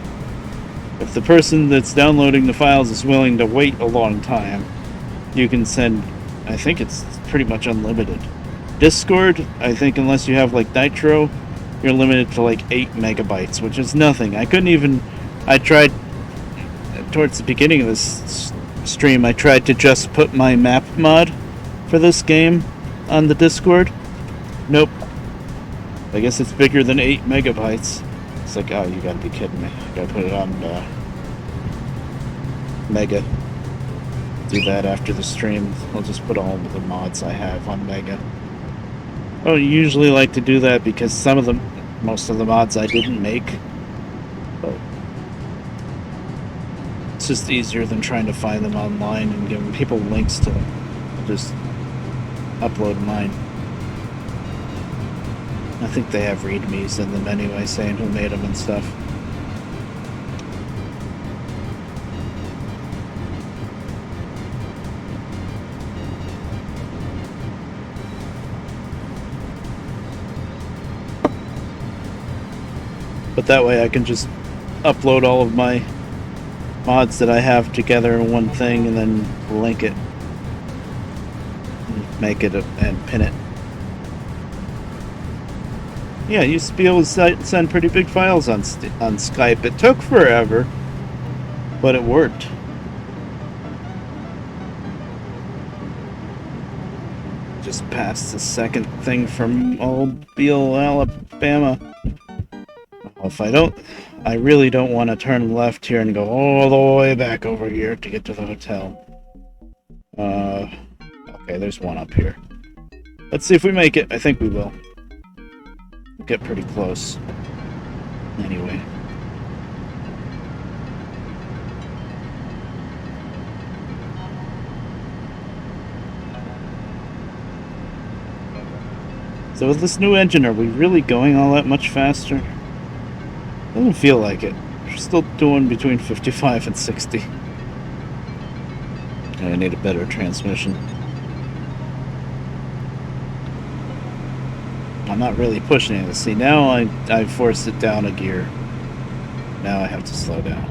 If the person that's downloading the files is willing to wait a long time, you can send, I think it's pretty much unlimited. Discord, I think unless you have like Nitro, you're limited to like 8 megabytes, which is nothing. I tried, towards the beginning of this stream, I tried to just put my map mod for this game on the Discord. Nope. I guess it's bigger than 8 megabytes. It's like, oh, you gotta be kidding me. I gotta put it on Mega. Do that after the stream. I'll just put all of the mods I have on Mega. I don't usually like to do that because most of the mods I didn't make. But it's just easier than trying to find them online and giving people links to them. I'll just upload mine. I think they have readmes in them anyway, saying who made them and stuff. But that way I can just upload all of my mods that I have together in one thing and then link it. Make it and pin it. Yeah, I used to be able to send pretty big files on Skype. It took forever, but it worked. Just passed the second thing from Mobile, Alabama. I really don't want to turn left here and go all the way back over here to get to the hotel. Okay, there's one up here. Let's see if we make it. I think we will. Get pretty close. Anyway. So with this new engine, are we really going all that much faster? Doesn't feel like it. We're still doing between 55 and 60. I need a better transmission. I'm not really pushing it. See, now I forced it down a gear. Now I have to slow down.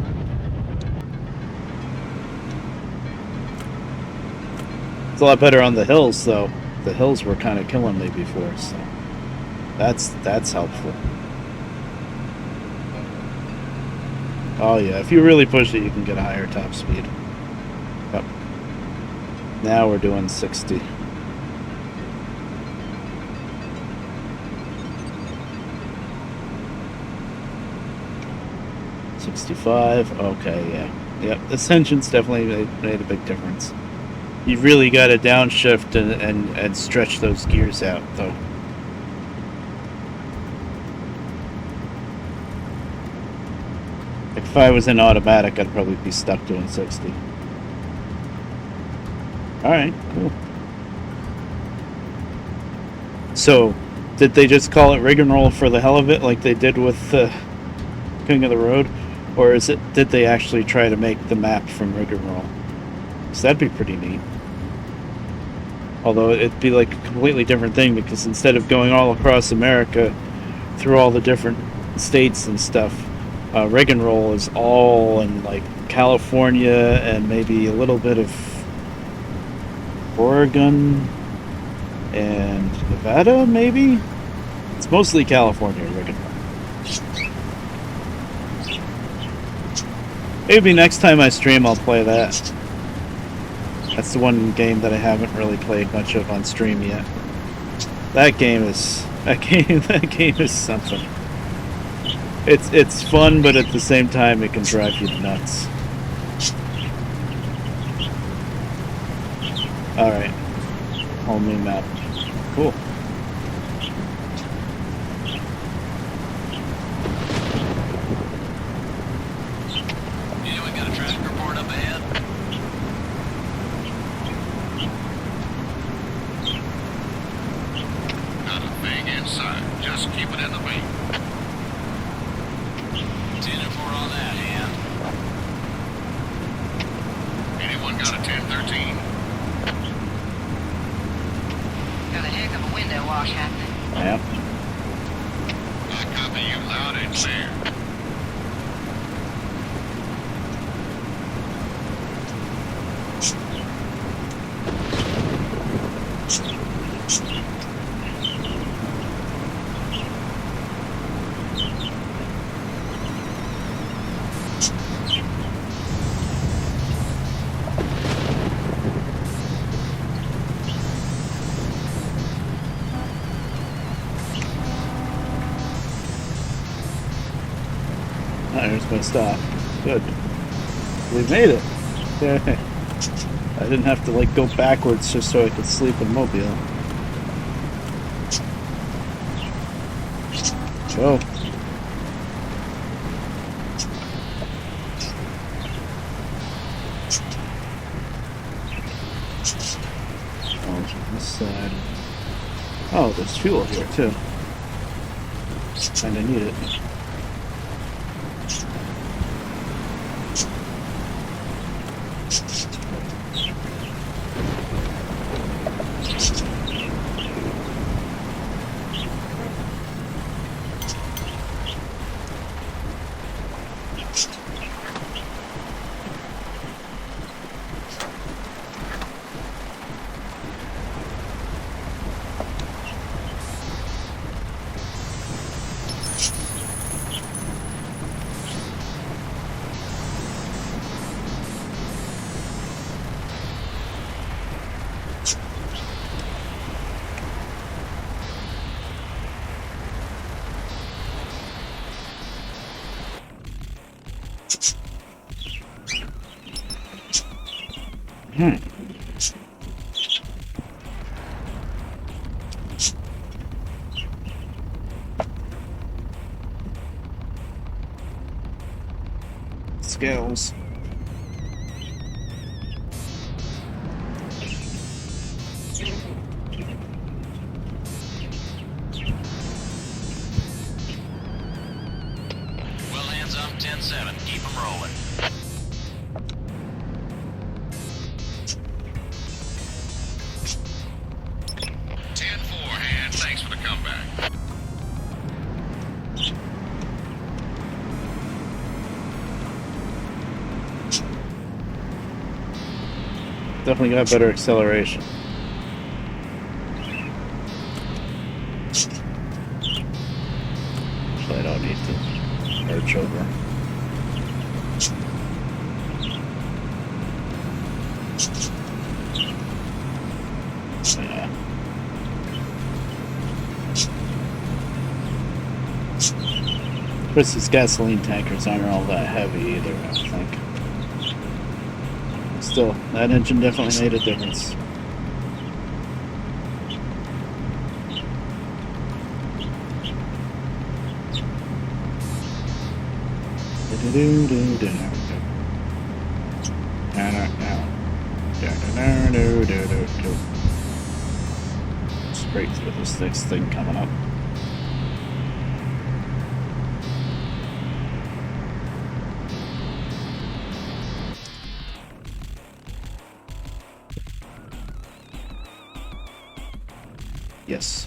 It's a lot better on the hills, though. The hills were kind of killing me before, so that's helpful. Oh yeah, if you really push it, you can get a higher top speed. Yep. Now we're doing 60. Okay, yeah. Yep, this engine's definitely made a big difference. You've really got to downshift and stretch those gears out, though. If I was in automatic, I'd probably be stuck doing 60. Alright, cool. So, did they just call it rig and roll for the hell of it, like they did with King of the Road? Or did they actually try to make the map from rig and roll? Because that'd be pretty neat. Although it'd be like a completely different thing, because instead of going all across America through all the different states and stuff, rig and roll is all in like California and maybe a little bit of Oregon and Nevada, maybe? It's mostly California rig and roll. Maybe next time I stream I'll play that. That's the one game that I haven't really played much of on stream yet. That game is something. It's fun, but at the same time it can drive you nuts. Alright. Whole new map. Cool. Just keep it in the vein. 10-4 on that, hand. Anyone got a 1013? Got a heck of a window wash happening. Yep. I copy you loud and clear. There's my stop. Good. We made it. Yay. I didn't have to like go backwards just so I could sleep in Mobile. Go. Oh, this side. Oh, there's fuel here too. Kinda need it. Scales. Well, hands up, 10-7. Keep them rolling. Thanks for the comeback. Definitely got better acceleration. So I don't need to merge over. Yeah. Of course, these gasoline tankers aren't all that heavy either, I don't think. Still, that engine definitely made a difference. Straight through this next thing coming up. Yes.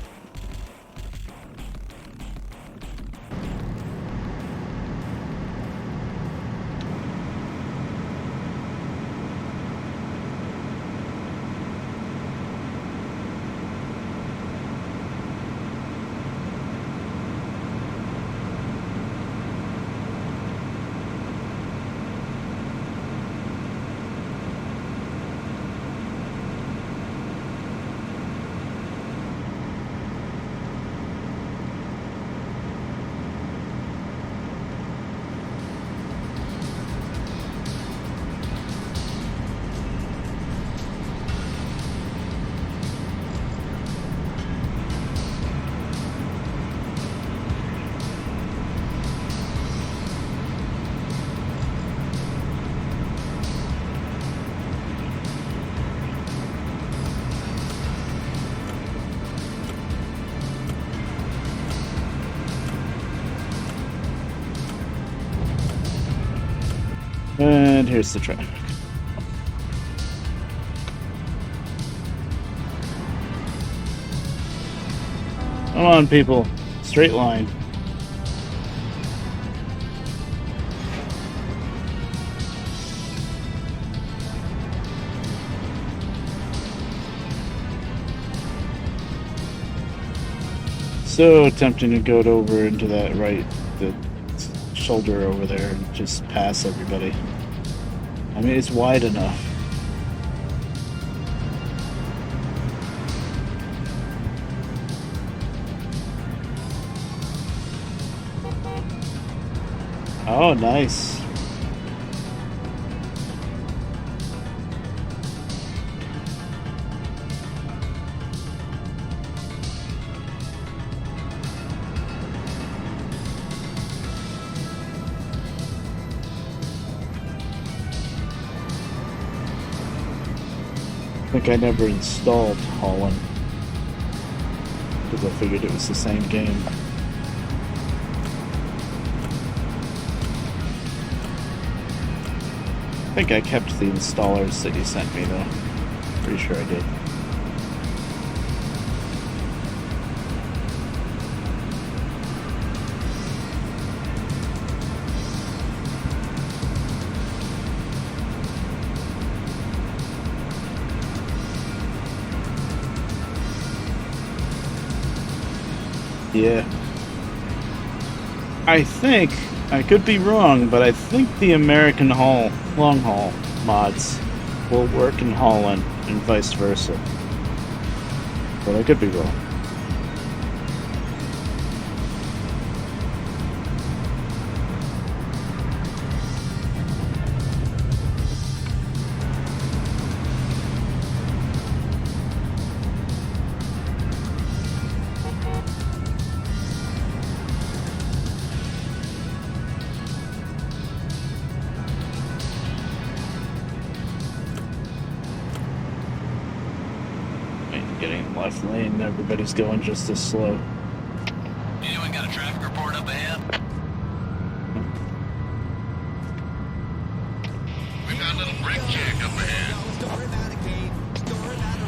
And here's the traffic. Come on, people. Straight line. so tempting to go over into that the shoulder over there and just pass everybody. I mean, it's wide enough. Oh, nice. I think I never installed Holland because I figured it was the same game. I think I kept the installers that you sent me though. Pretty sure I did. Yeah. I think, I could be wrong, but I think the American long haul mods will work in Holland and vice versa. But I could be wrong. Getting left lane, everybody's going just as slow. Anyone got a traffic report up ahead? We got a little brake check up ahead.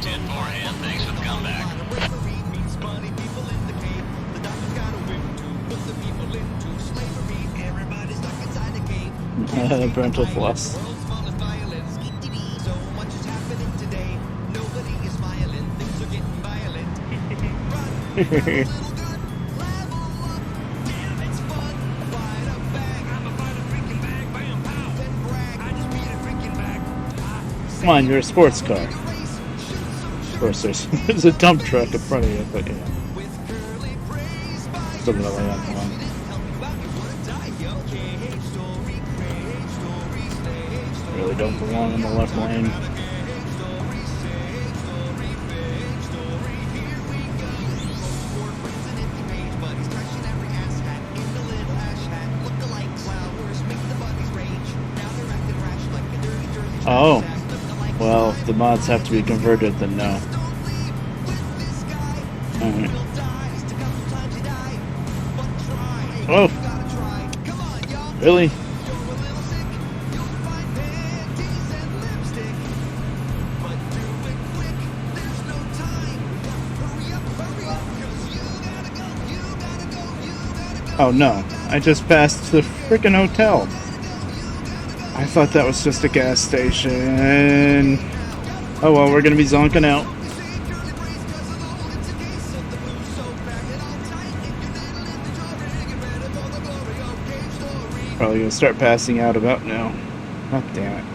10-4 hand, thanks for the comeback. Parental floss. Come on, you're a sports car. Of course, there's a dump truck in front of you, but yeah. Still gonna lay on the line. Really don't belong in the left lane. Oh, well, if the mods have to be converted, then no. Alright. Oh! Really? Oh no, I just passed the frickin' hotel. I thought that was just a gas station. Oh well, we're gonna be zonking out. Probably gonna start passing out about now. God damn it.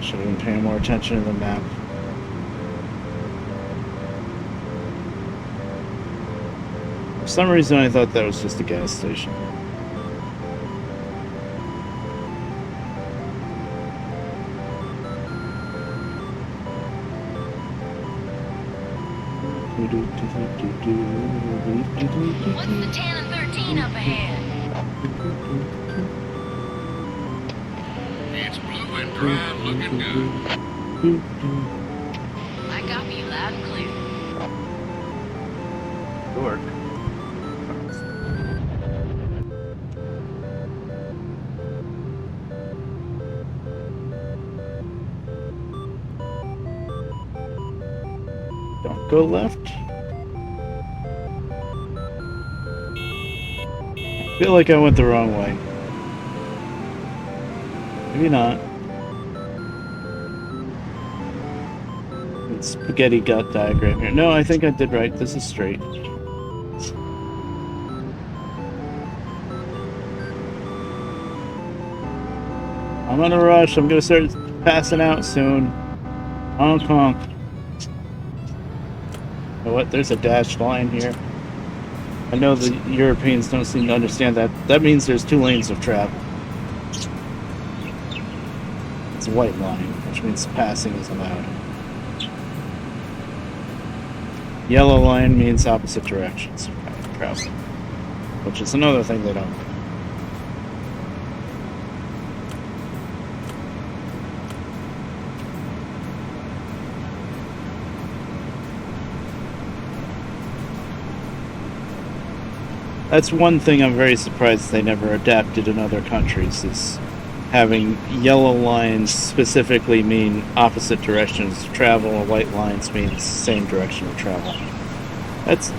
Should have been paying more attention to the map. For some reason I thought that was just a gas station. What's the 10 and 13 up ahead? It's blue and dry, looking good. I got you loud and clear. Dork. Don't go left. I feel like I went the wrong way. Maybe not. spaghetti gut diagram here. No, I think I did right. This is straight. I'm on a rush. I'm gonna start passing out soon. Honk honk. You know what? There's a dashed line here. I know the Europeans don't seem to understand that. That means there's 2 lanes of travel. It's a white line, which means passing is allowed. Yellow line means opposite directions of travel, which is another thing they don't do. That's one thing I'm very surprised they never adapted in other countries, is having yellow lines specifically mean opposite directions of travel, and white lines means same direction of travel. That's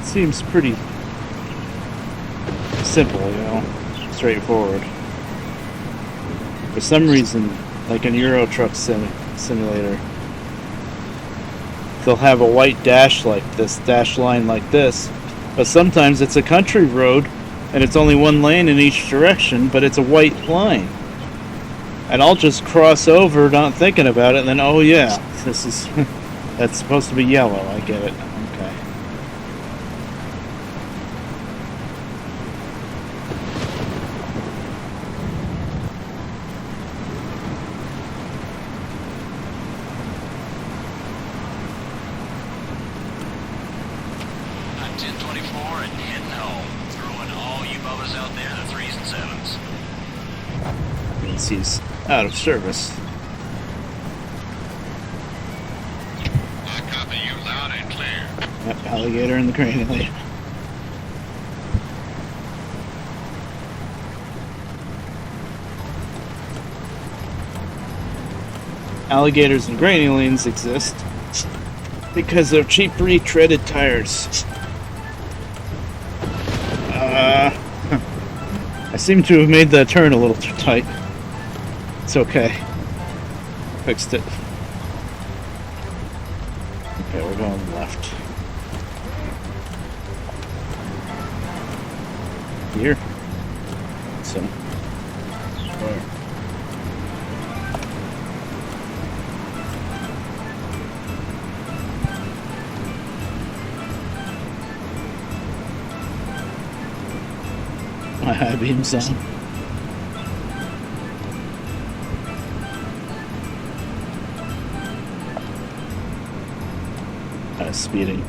seems pretty simple, you know, straightforward. For some reason, like in Euro Truck Simulator, they'll have a white dash like this, dash line like this, but sometimes it's a country road and it's only 1 lane in each direction, but it's a white line. And I'll just cross over not thinking about it, and then, oh yeah, this is that's supposed to be yellow. I get it. Okay. I'm 1024 and heading home. Throwing all you bubbas out there the 3s and 7s. Means he's out of service. I copy you loud and clear. Yep, alligator in the granny lane. Alligators and granny lanes exist because of cheap retreaded tires. I seem to have made that turn a little too tight. It's okay. Fixed it. Okay, we're going left. Here. So. Where? My high beam's on. Speeding.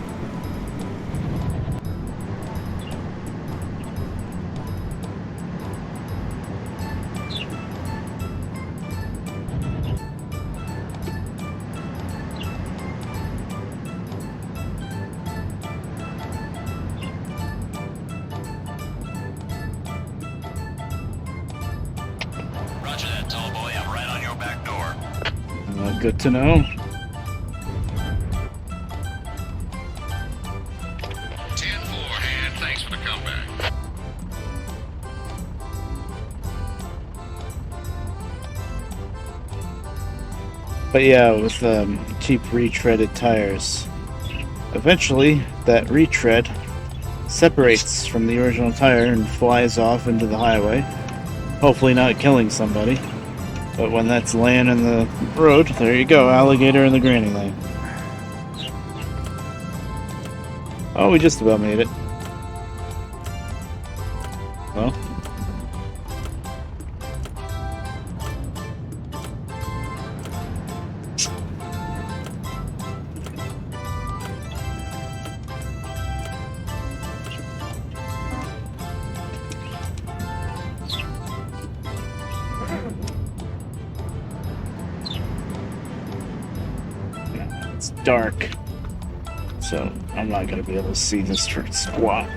Roger that, tall boy. I'm right on your back door. Good to know. 10-4, hand. Thanks for the comeback. But yeah, with cheap retreaded tires, eventually that retread separates from the original tire and flies off into the highway, hopefully not killing somebody. But when that's laying in the road, there you go, alligator in the granny lane. Oh, we just about made it. Well. It's dark, so I'm not gonna be able to see this for squat.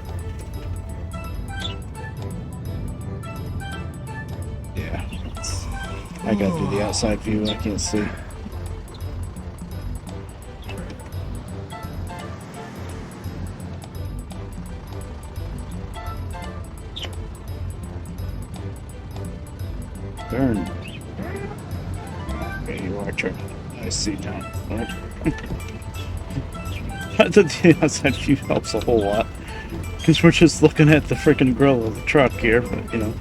Yeah, I gotta do the outside view. I can't see. Burn. Okay, you are turning. I see now. The outside view helps a whole lot. Because we're just looking at the freaking grill of the truck here, but you know.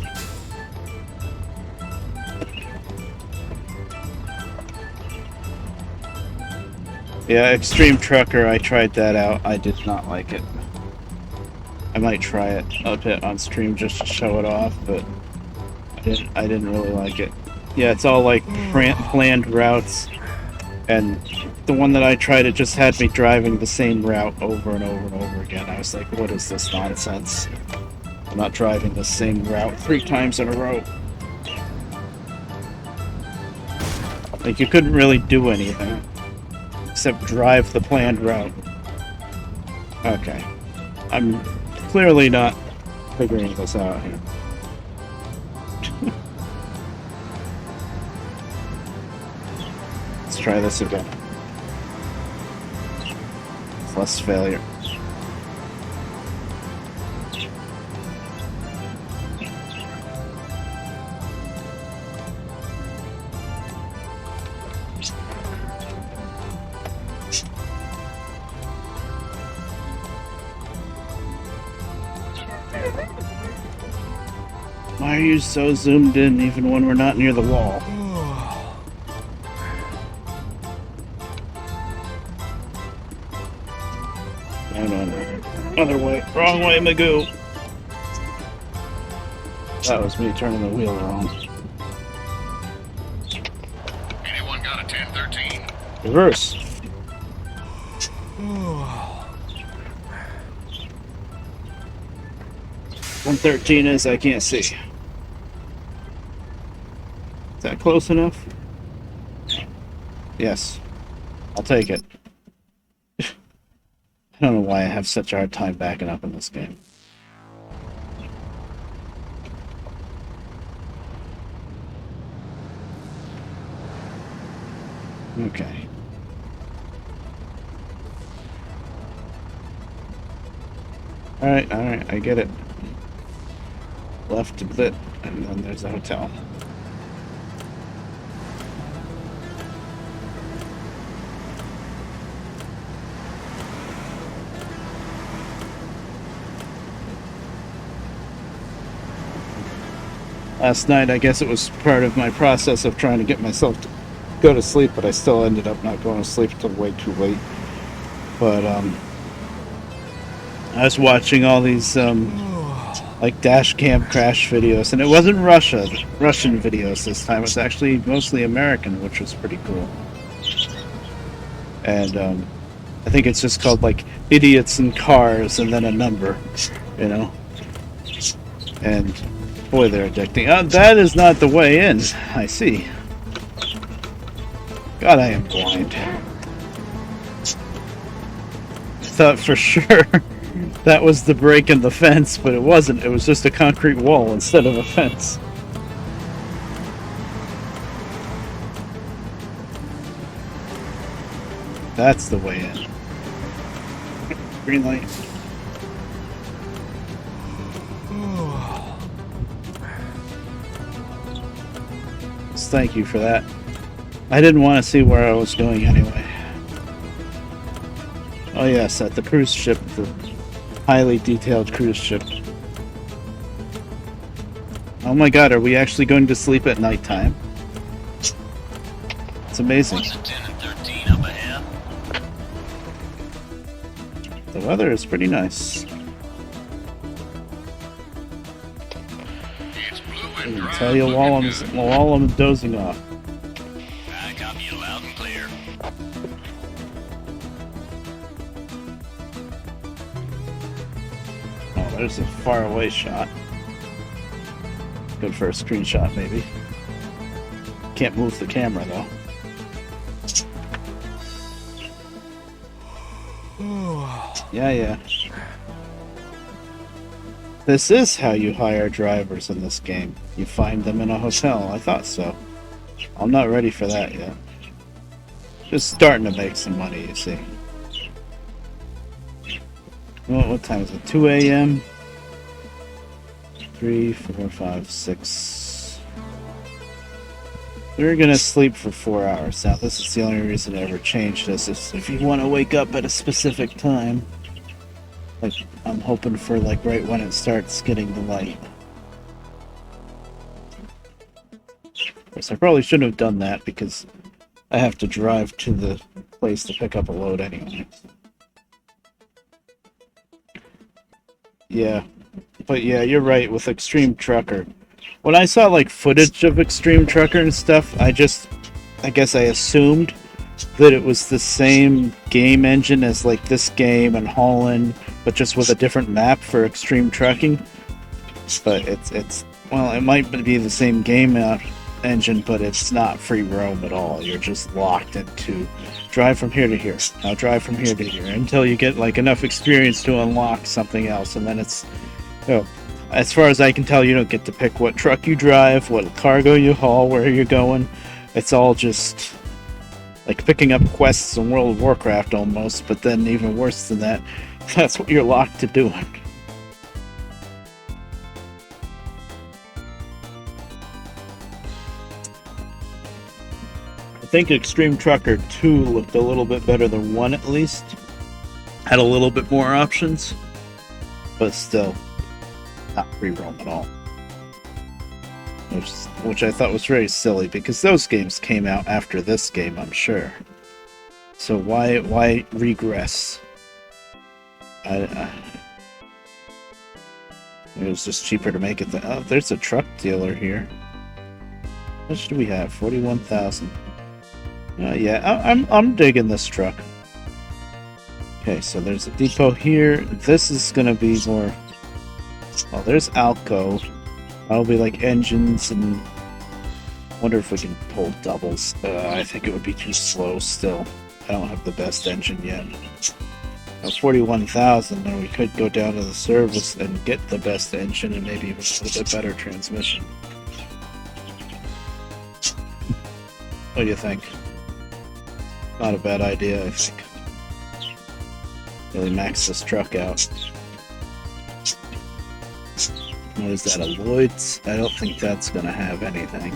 Yeah, Extreme Trucker, I tried that out. I did not like it. I might try it a bit on stream just to show it off, but I didn't really like it. Yeah, it's all like planned routes, and the one that I tried, it just had me driving the same route over and over and over again. I was like, what is this nonsense? I'm not driving the same route 3 times in a row. Like, you couldn't really do anything except drive the planned route. Okay. I'm clearly not figuring this out here. Let's try this again. It's less failure. Why are you so zoomed in even when we're not near the wall? No. Other way. Wrong way, Magoo. That was me turning the wheel wrong. Anyone got a 1013? Reverse. $113 is I can't see. Is that close enough? Yes. I'll take it. I don't know why I have such a hard time backing up in this game. Okay. Alright, I get it. Left a bit, and then there's a hotel. Last night, I guess it was part of my process of trying to get myself to go to sleep, but I still ended up not going to sleep until way too late. But, I was watching all these, like dash cam crash videos, and it wasn't Russian videos this time. It was actually mostly American, which was pretty cool. And I think it's just called like idiots in cars and then a number, you know. And boy, they're addicting. That is not the way in. I see. God, I am blind. I thought for sure that was the break in the fence, but it wasn't. It was just a concrete wall instead of a fence. That's the way in. Green light. Thank you for that. I didn't want to see where I was going anyway. Oh yes, at the cruise ship, the highly detailed cruise ship. Oh my god, are we actually going to sleep at nighttime? It's amazing. What's a 10 and 13 up ahead? The weather is pretty nice. It's blue I and can dry. tell you while I'm dozing off. I got you loud and clear. Oh, there's a far away shot. Good for a screenshot, maybe. Can't move the camera though. Yeah. This is how you hire drivers in this game. You find them in a hotel. I thought so. I'm not ready for that yet. Just starting to make some money, you see. Well, what time is it? 2 a.m.? 3, 4, 5, 6. We're gonna sleep for 4 hours. Now, this is the only reason I ever changed this. Is if you want to wake up at a specific time. Like, I'm hoping for, like, right when it starts getting the light. Of course, I probably shouldn't have done that because I have to drive to the place to pick up a load anyway. Yeah. But yeah, you're right, with Extreme Trucker. When I saw, like, footage of Extreme Trucker and stuff, I guess I assumed that it was the same game engine as, like, this game and Holland, but just with a different map for Extreme Trucking. But it's well, it might be the same game engine, but it's not free roam at all. You're just locked into drive from here to here. Now drive from here to here until you get, like, enough experience to unlock something else, and then it's, you know, as far as I can tell, you don't get to pick what truck you drive, what cargo you haul, where you're going. It's all just like picking up quests in World of Warcraft almost, but then even worse than that, that's what you're locked to doing. I think Extreme Trucker 2 looked a little bit better than 1 at least. Had a little bit more options, but still not free roam at all. Which I thought was very silly, because those games came out after this game, I'm sure. So why regress? It was just cheaper to make it. Oh, there's a truck dealer here. How much do we have? 41,000. Yeah, I'm digging this truck. Okay, so there's a depot here. This is gonna be more. Well, there's Alco. That'll be like engines, and wonder if we can pull doubles. I think it would be too slow still. I don't have the best engine yet. 41,000, then we could go down to the service and get the best engine and maybe even a little bit better transmission. What do you think? Not a bad idea, I think. Really max this truck out. What is that, a Lloyd's? I don't think that's gonna have anything.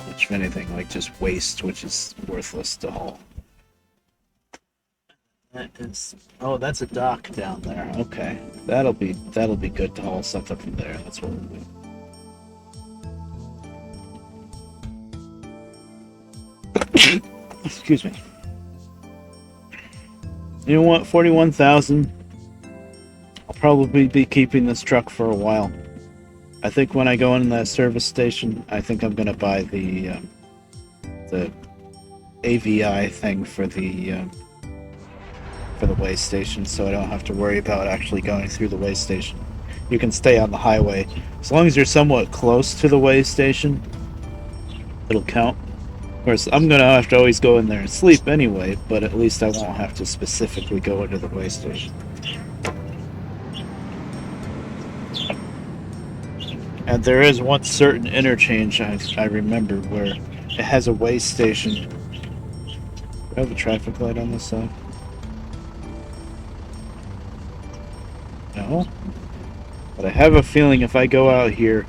Much of anything, like just waste, which is worthless to haul. That is. Oh, that's a dock down there. Okay, that'll be good to haul something from there. That's what we'll do. Excuse me. You know what? 41,000. I'll probably be keeping this truck for a while. I think when I go in that service station, I think I'm gonna buy the AVI thing for the way station, so I don't have to worry about actually going through the way station. You can stay on the highway as long as you're somewhat close to the way station. It'll count. Of course, I'm gonna have to always go in there and sleep anyway, but at least I won't have to specifically go into the way station. And there is one certain interchange I remember where it has a way station. Do I have a traffic light on this side? No. But I have a feeling if I go out here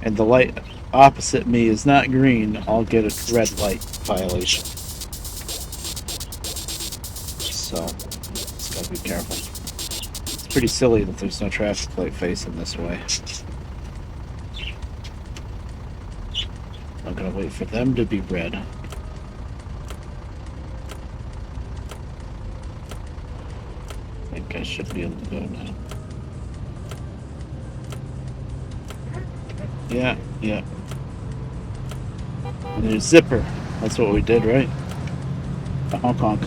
and the light opposite me is not green, I'll get a red light violation. So, just gotta be careful. It's pretty silly that there's no traffic light facing this way. I'm gonna wait for them to be red. I think I should be able to go now. Yeah. And there's zipper. That's what we did, right? Honk honk.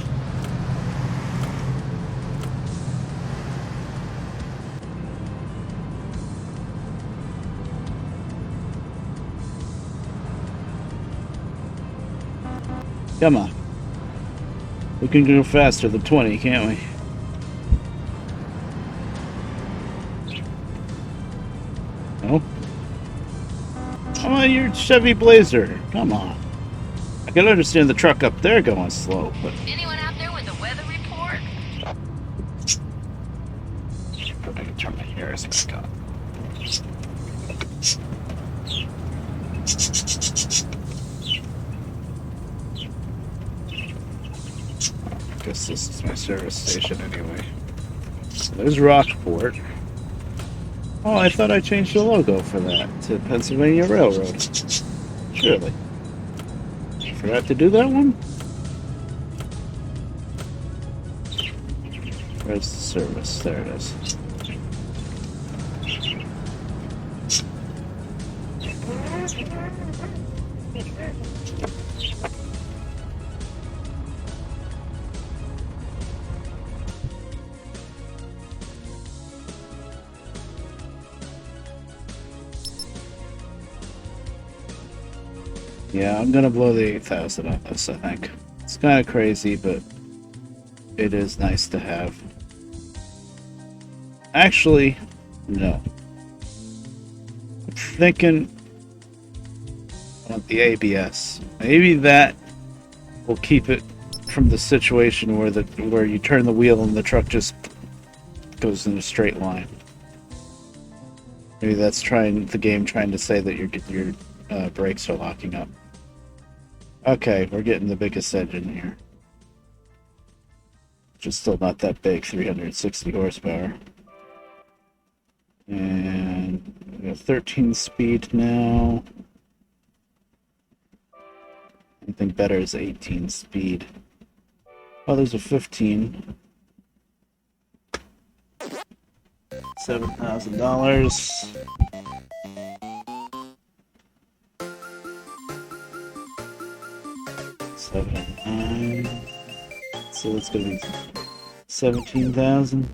Come on. We can go faster than 20, can't we? No? Come on, your Chevy Blazer. Come on. I can understand the truck up there going slow, but... Anyone out there with a weather report? I can turn my ears back on. guess this is my service station anyway. So there's Rockport. Oh, I thought I changed the logo for that to Pennsylvania Railroad. Surely. Forgot to do that one? Where's the service? There it is. Yeah, I'm gonna blow the 8,000 on this, I think. It's kind of crazy, but it is nice to have. Actually, no. I'm thinking of the ABS. Maybe that will keep it from the situation where you turn the wheel and the truck just goes in a straight line. Maybe that's the game trying to say that your brakes are locking up. Okay, we're getting the biggest engine here. Just still not that big, 360 horsepower. And we have 13 speed now. Anything better is 18 speed. Oh, there's a 15. $7,000. So it's gonna be 17,000.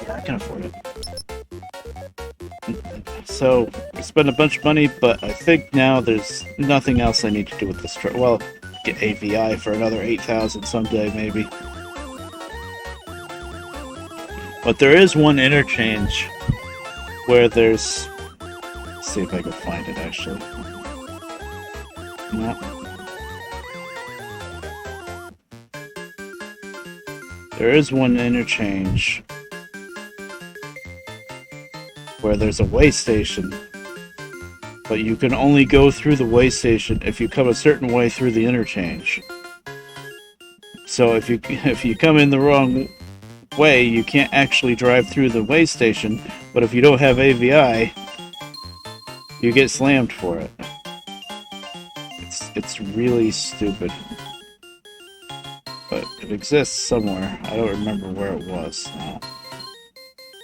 Yeah, I can afford it. So I spent a bunch of money, but I think now there's nothing else I need to do with this truck. Well, get AVI for another 8,000 someday, maybe. But there is one interchange where there's. Let's see if I can find it actually. No. There is one interchange where there's a way station, but you can only go through the way station if you come a certain way through the interchange. So if you come in the wrong way, you can't actually drive through the way station, but if you don't have AVI, you get slammed for it. It's really stupid. But it exists somewhere. I don't remember where it was now.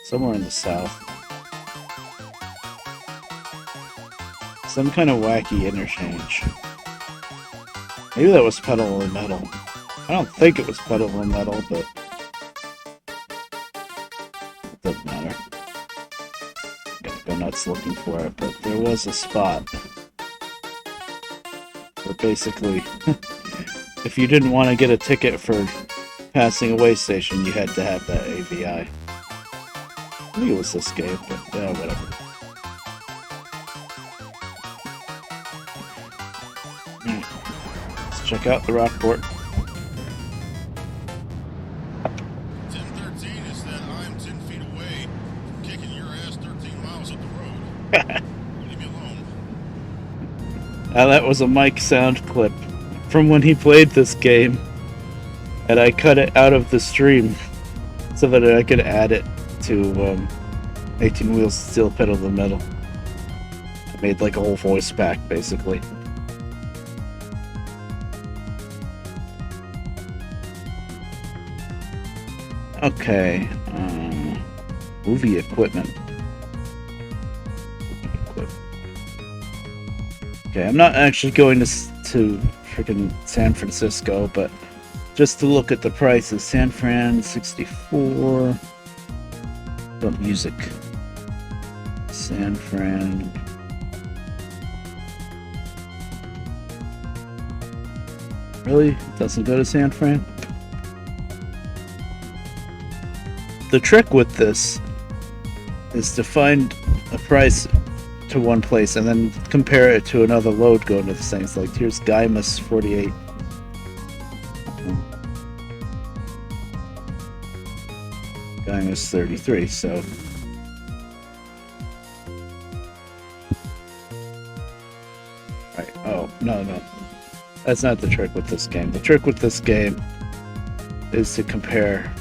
Somewhere in the south. Some kind of wacky interchange. Maybe that was pedal and metal. I don't think it was pedal and metal, but it doesn't matter. Gotta go nuts looking for it, but there was a spot where basically if you didn't want to get a ticket for passing a way station, you had to have that AVI. I think it was this game, but whatever. Let's check out the Rockport. 1013 is that I'm 10 feet away from kicking your ass 13 miles up the road. Leave me alone. That was a Mike sound clip from when he played this game, and I cut it out of the stream so that I could add it to 18 Wheels Steel Pedal to Metal. I made like a whole voice pack, basically. Okay, movie equipment. Okay, I'm not actually going to freaking San Francisco, but just to look at the prices. San Fran, 64. What music? San Fran. Really? It doesn't go to San Fran? The trick with this is to find a price to one place and then compare it to another load going to the same. It's like, here's Guymus 48. Guymus 33, so. Right, oh, no. That's not the trick with this game. The trick with this game is to compare.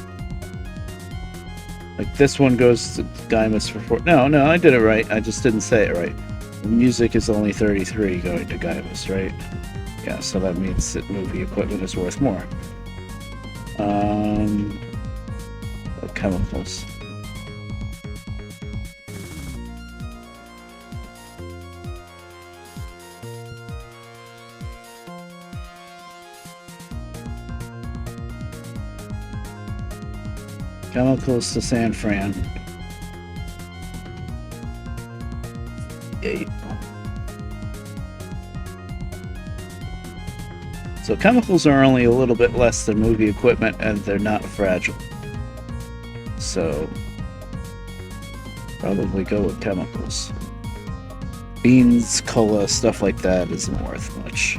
Like this one goes to Gaimus for 4. No, I did it right. I just didn't say it right. The music is only 33 going to Gaimus, right? Yeah, so that means that movie equipment is worth more. Chemicals. Chemicals to San Fran. 8. So chemicals are only a little bit less than movie equipment, and they're not fragile. So probably go with chemicals. Beans, cola, stuff like that isn't worth much.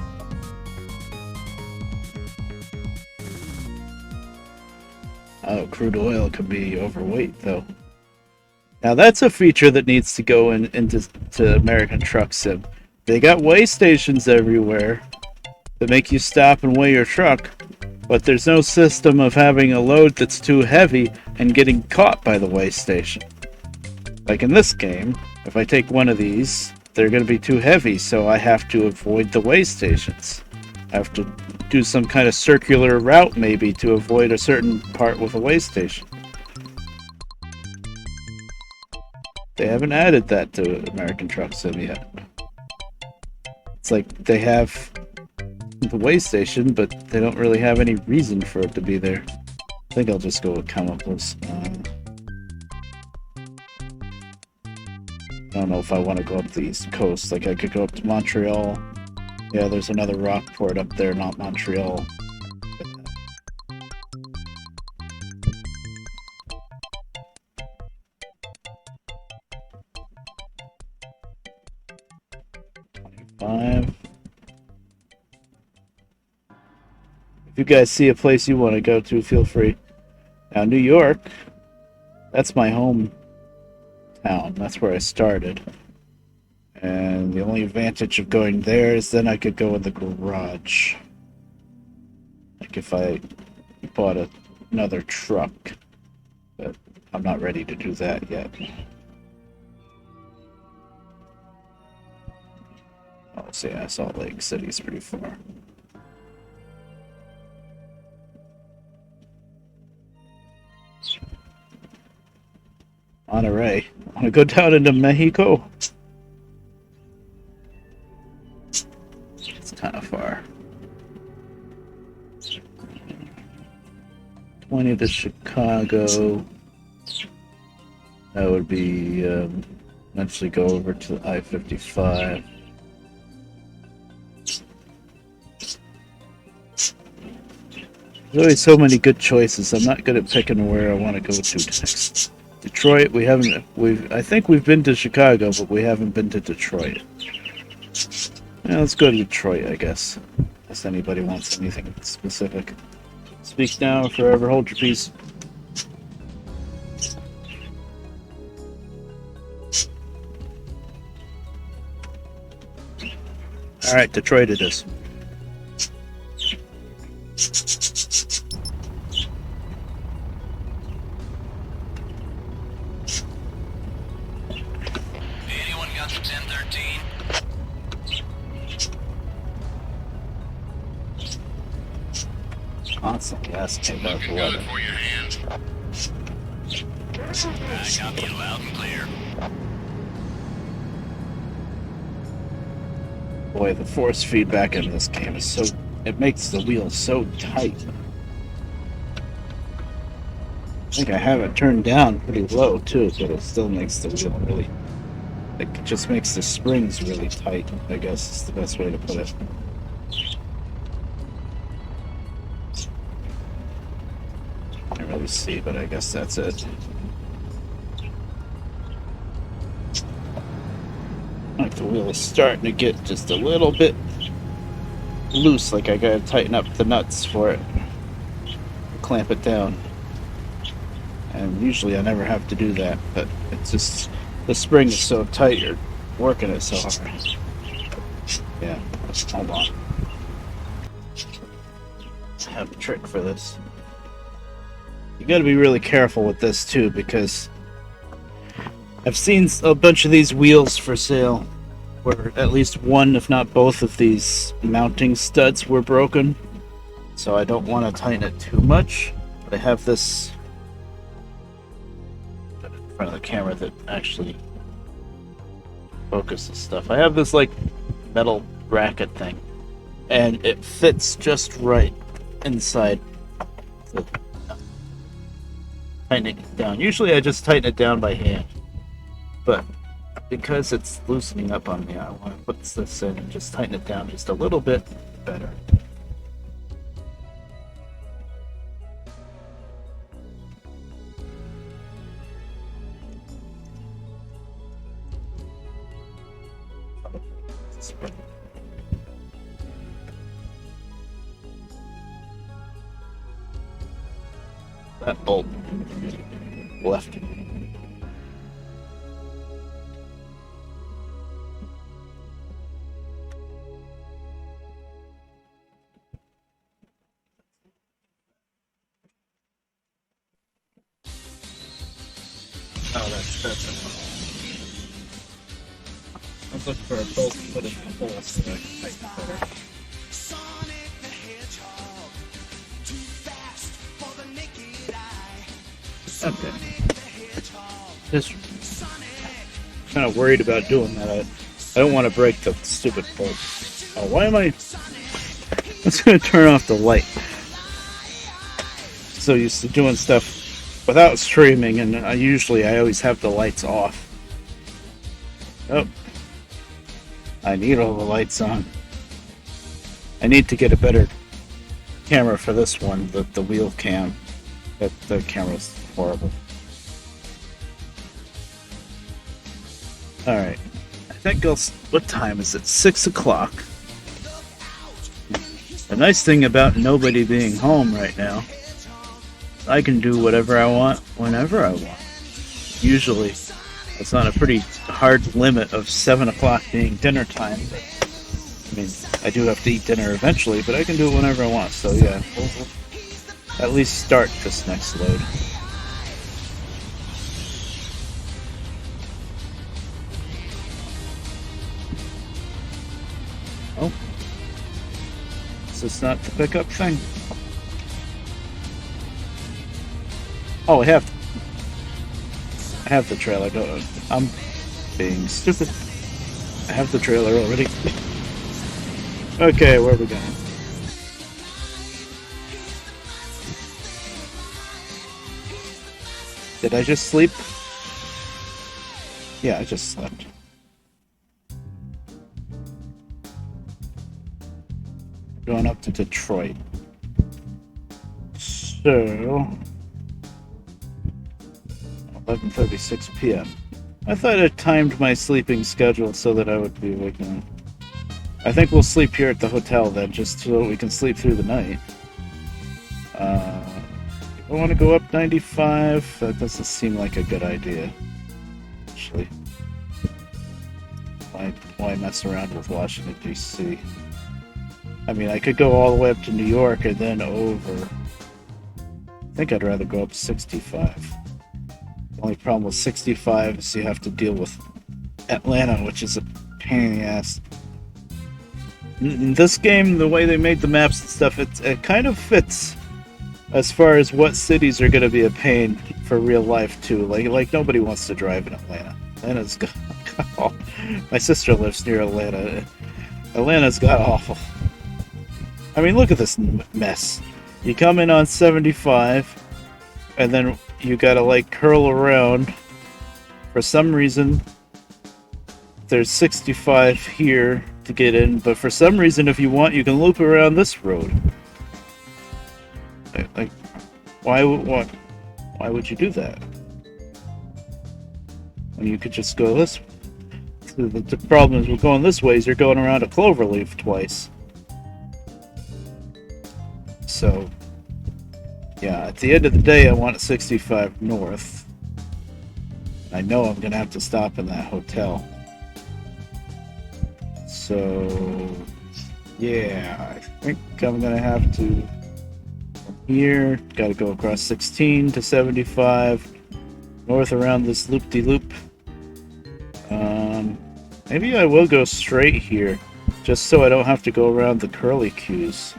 Oh, crude oil can be overweight, though. Now that's a feature that needs to go into American Truck Sim. They got weigh stations everywhere that make you stop and weigh your truck, but there's no system of having a load that's too heavy and getting caught by the weigh station. Like in this game, if I take one of these, they're going to be too heavy, so I have to avoid the weigh stations. I have to do some kind of circular route maybe to avoid a certain part with a weigh station. They haven't added that to American Truck Sim yet. It's like they have the weigh station, but they don't really have any reason for it to be there. I think I'll just go with chemicals. I don't know if I want to go up the East Coast. Like I could go up to Montreal. Yeah, there's another Rockport up there, not Montreal. $25. If you guys see a place you want to go to, feel free. Now, New York, that's my home town. That's where I started. And the only advantage of going there is then I could go in the garage. Like if I bought another truck. But I'm not ready to do that yet. Oh, so yeah, Salt Lake City's pretty far. Monterey. I want to go down into Mexico. It's kind of far. 20 to Chicago. That would be eventually go over to I-55. There's always so many good choices. I'm not good at picking where I want to go to next. Detroit, I think we've been to Chicago, but we haven't been to Detroit. Yeah, let's go to Detroit, I guess. Unless anybody wants anything specific. Speak now or forever hold your peace. Alright, Detroit it is. Anyone got the 1013? Constant gas came out for Good weather. for your hands. I got you loud and clear. Boy, the force feedback in this game is so... It makes the wheel so tight. I think I have it turned down pretty low too, but it still makes the wheel really... It just makes the springs really tight, I guess is the best way to put it. Can't really see, but I guess that's it. Like the wheel is starting to get just a little bit loose, like I gotta tighten up the nuts for it. Clamp it down. And usually I never have to do that, but it's just the spring is so tight, you're working it so hard. Yeah, hold on. have a trick for this. You got to be really careful with this too, because I've seen a bunch of these wheels for sale where at least one, if not both, of these mounting studs were broken. So I don't want to tighten it too much. But I have this in front of the camera that actually focuses stuff. I have this like metal bracket thing, and it fits just right inside the tightening it down. Usually I just tighten it down by hand, but because it's loosening up on me, I want to put this in and just tighten it down just a little bit better. That bolt left. Oh, that's it. Let's look for a bolt to put in the hole so that I can tighten it better. Okay. Just kind of worried about doing that. I don't want to break the stupid bolt. Oh, why am I? I'm just going to turn off the light. So used to doing stuff without streaming, and I always have the lights off. Oh, I need all the lights on. I need to get a better camera for this one, the wheel cam. The camera's horrible. Alright. I think what time is it? 6 o'clock. The nice thing about nobody being home right now, I can do whatever I want, whenever I want. Usually, it's on a pretty hard limit of 7 o'clock being dinner time. I mean, I do have to eat dinner eventually, but I can do it whenever I want, so yeah. We'll at least start this next load. Oh. Is this not the pickup thing? Oh, I have the trailer. I'm being stupid. I have the trailer already. Okay, where are we going? Did I just sleep? Yeah, I just slept. Going up to Detroit. So 11:36 p.m. I thought I timed my sleeping schedule so that I would be waking up. I think we'll sleep here at the hotel then, just so we can sleep through the night. I want to go up 95. That doesn't seem like a good idea, actually. Why mess around with Washington, D.C.? I mean, I could go all the way up to New York and then over. I think I'd rather go up 65. The only problem with 65 is you have to deal with Atlanta, which is a pain in the ass. In this game, the way they made the maps and stuff, it kind of fits as far as what cities are going to be a pain for real life too. Like nobody wants to drive in Atlanta. Atlanta's got awful. My sister lives near Atlanta. Atlanta's got awful. I mean, look at this mess. You come in on 75, and then you gotta like curl around. For some reason, there's 65 here to get in, but for some reason, if you want, you can loop around this road. Like, why would you do that? When you could just go this way. The problem is with going this way is you're going around a cloverleaf twice. So, yeah, at the end of the day, I want 65 north. I know I'm gonna have to stop in that hotel. So, yeah, I think I'm gonna have to here. Got to go across 16 to 75. North around this loop-de-loop. Maybe I will go straight here, just so I don't have to go around the curly cues.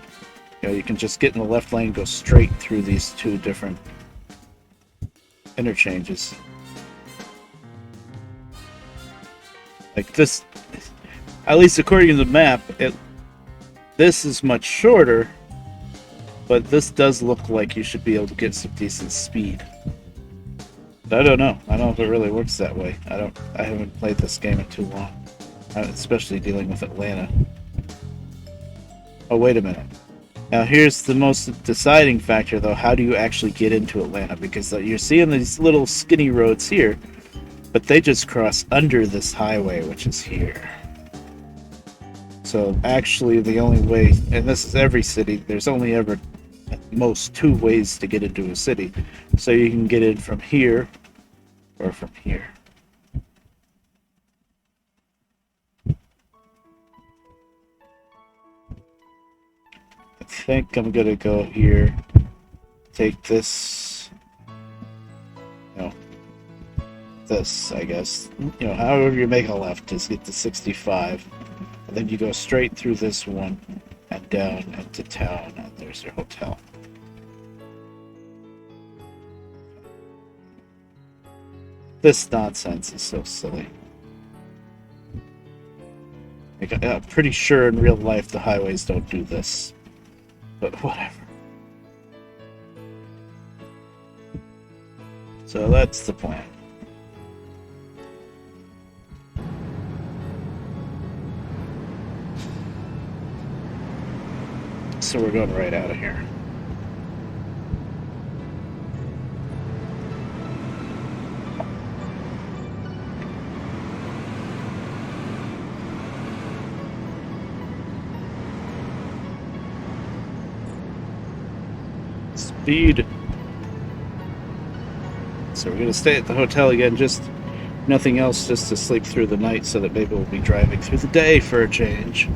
You know, you can just get in the left lane, go straight through these two different interchanges. Like this, at least according to the map, this is much shorter, but this does look like you should be able to get some decent speed. But I don't know. I don't know if it really works that way. I haven't played this game in too long, especially dealing with Atlanta. Oh, wait a minute. Now here's the most deciding factor, though. How do you actually get into Atlanta? Because you're seeing these little skinny roads here, but they just cross under this highway, which is here. So actually the only way, and this is every city, there's only ever at most 2 ways to get into a city. So you can get in from here or from here. I think I'm gonna go here, take this, no, this, I guess. You know, however you make a left, just get to 65. And then you go straight through this one and down into town, and there's your hotel. This nonsense is so silly. Like, I'm pretty sure in real life the highways don't do this. But whatever. So that's the plan. So we're going right out of here. Speed. So we're going to stay at the hotel again, just nothing else, just to sleep through the night so that maybe we'll be driving through the day for a change.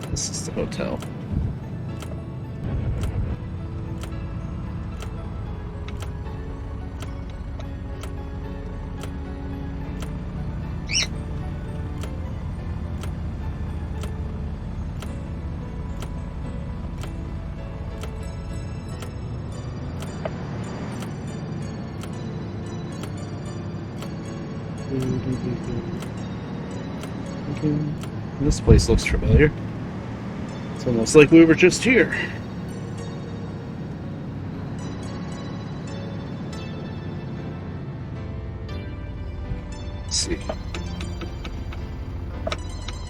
This is the hotel. This place looks familiar. It's almost like we were just here. Let's see.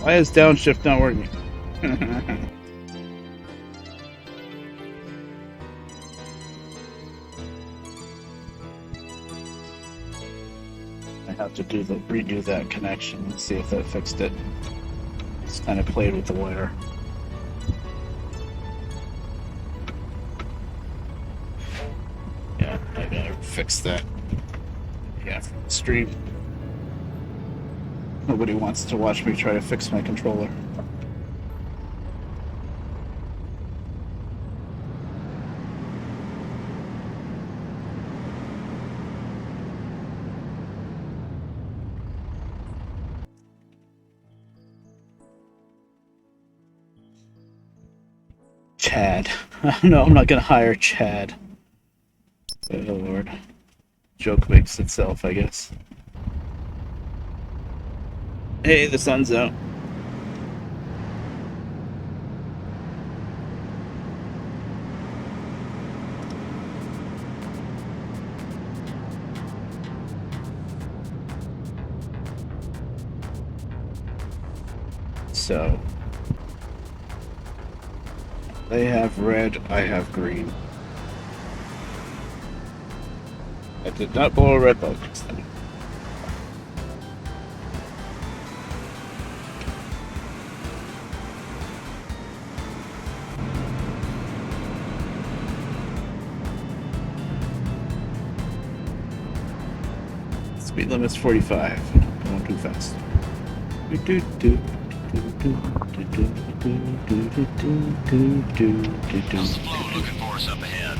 Why is downshift not working? I have to redo that connection and see if that fixed it. It's kind of played with the wire. Yeah, I gotta fix that. Yeah, from the stream. Nobody wants to watch me try to fix my controller. Chad. No, I'm not gonna hire Chad. Oh Lord. Joke makes itself, I guess. Hey, the sun's out. So they have red, I have green. I did not blow a red bug just then. Speed limit's 45. Going too fast. How's the flow looking for us up ahead?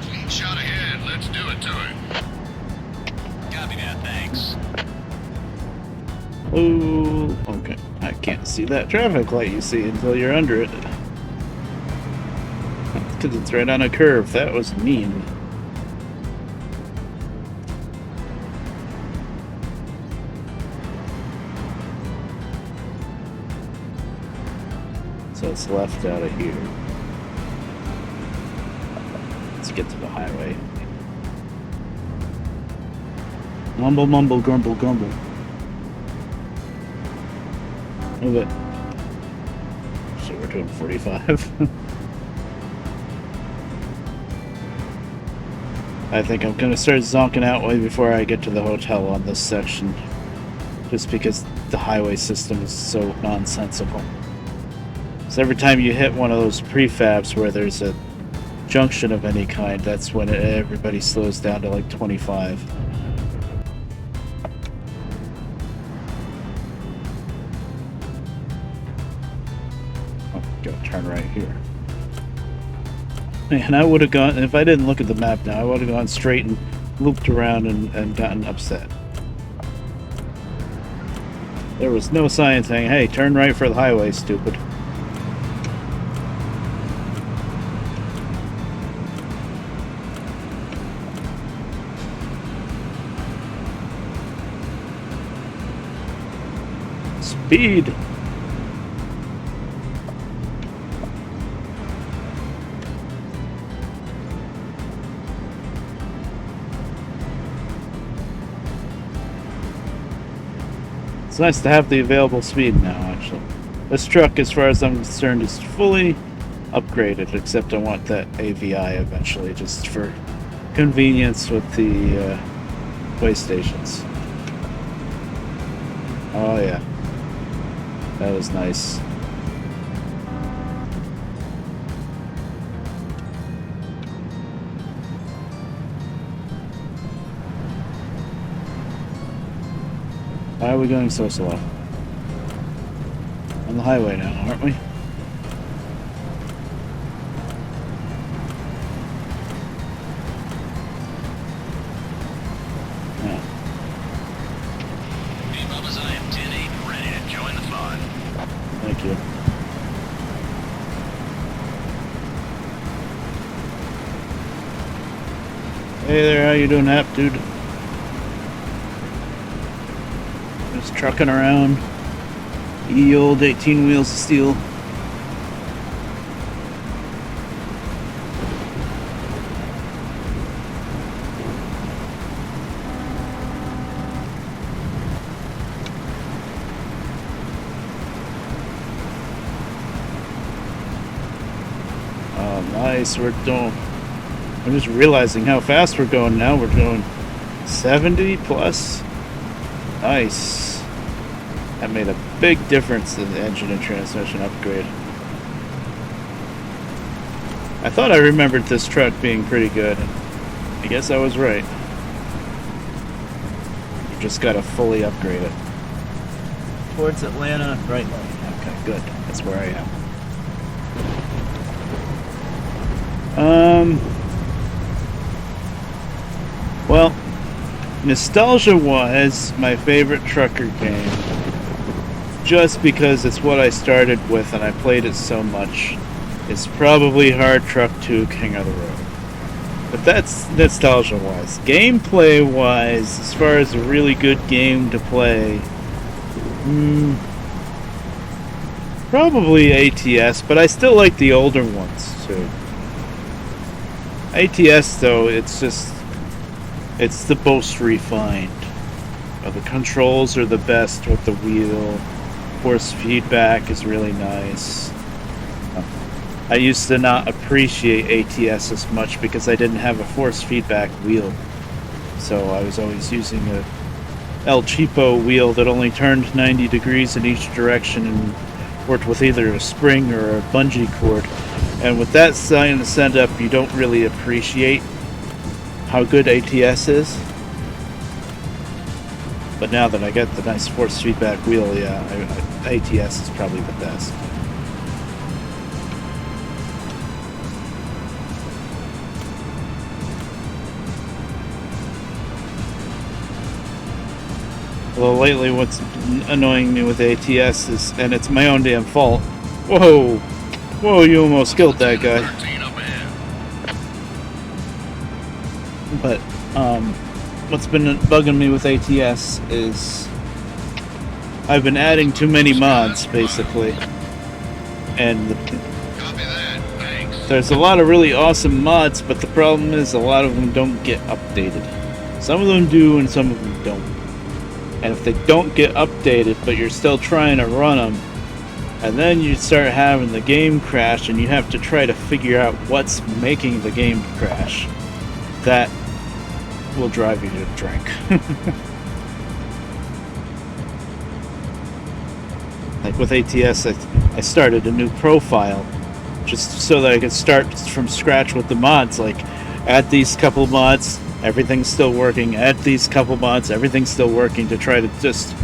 Clean shot ahead. Let's do it to it. Copy that, thanks. Oh, okay. I can't see that traffic light you see until you're under it. Because it's right on a curve. That was mean. So it's left out of here. Let's get to the highway. Mumble, mumble, grumble, grumble. Move it. So we're doing 45. I think I'm gonna start zonking out way before I get to the hotel on this section. Just because the highway system is so nonsensical. So every time you hit one of those prefabs where there's a junction of any kind, that's when everybody slows down to like 25. Oh, gotta turn right here. Man, I would have gone, if I didn't look at the map now, I would have gone straight and looped around and gotten upset. There was no sign saying, hey, turn right for the highway, stupid. Speed! It's nice to have the available speed now, actually. This truck, as far as I'm concerned, is fully upgraded, except I want that AVI eventually, just for convenience with the way stations. Oh yeah. That was nice. Why are we going so slow? On the highway now, aren't we? Yeah. Hey, Bubba's, I am 10-8 and ready to join the fun. Thank you. Hey there, how you doing, Hap, dude? Just trucking around. Ye old 18 wheels of steel. Oh, nice. We're doing. I'm just realizing how fast we're going now. We're going 70 plus. Nice. That made a big difference in the engine and transmission upgrade. I thought I remembered this truck being pretty good. I guess I was right. You just gotta fully upgrade it. Towards Atlanta, right lane. Okay, good. That's where I am. Well, Nostalgia was my favorite trucker game. Just because it's what I started with and I played it so much. It's probably Hard Truck 2 King of the Road. But that's nostalgia-wise. Gameplay-wise, as far as a really good game to play, probably ATS, but I still like the older ones too. ATS though, it's the most refined. The controls are the best with the wheel. Force feedback is really nice. I used to not appreciate ATS as much because I didn't have a force feedback wheel. So I was always using a El Cheapo wheel that only turned 90 degrees in each direction and worked with either a spring or a bungee cord. And with that kind of setup, you don't really appreciate how good ATS is. But now that I get the nice force feedback wheel, yeah, ATS is probably the best. Although lately what's annoying me with ATS is, and it's my own damn fault. Whoa! Whoa, you almost killed that guy. 13 up ahead. But, what's been bugging me with ATS is I've been adding too many mods, basically. And Copy that. Thanks. there's a lot of really awesome mods, but the problem is a lot of them don't get updated. Some of them do, and some of them don't. And if they don't get updated, but you're still trying to run them, and then you start having the game crash, and you have to try to figure out what's making the game crash, that will drive you to drink. Like with ATS, I started a new profile just so that I could start from scratch with the mods. Like, add these couple mods, everything's still working. Add these couple mods, everything's still working, to try to just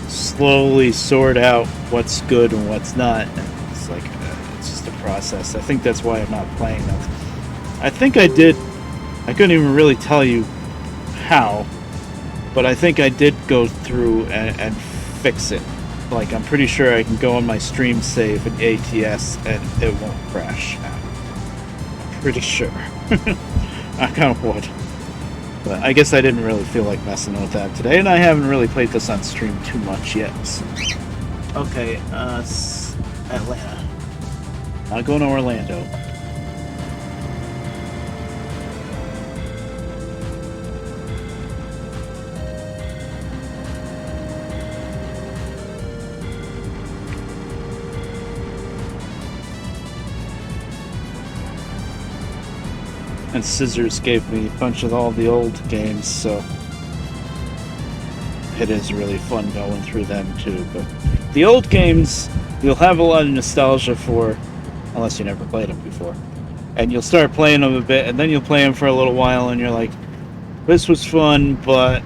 slowly sort out what's good and what's not. And it's like, it's just a process. I think that's why I'm not playing them. I think I couldn't even really tell you how, but I think I did go through and fix it. Like, I'm pretty sure I can go on my stream save in ATS and it won't crash now. I'm pretty sure. Knock on wood. But I guess I didn't really feel like messing with that today, and I haven't really played this on stream too much yet. So. Okay, Atlanta. Not going to Orlando. And Scissors gave me a bunch of all the old games, so it is really fun going through them too. But the old games, you'll have a lot of nostalgia for, unless you never played them before. And you'll start playing them a bit, and then you'll play them for a little while, and you're like, this was fun, but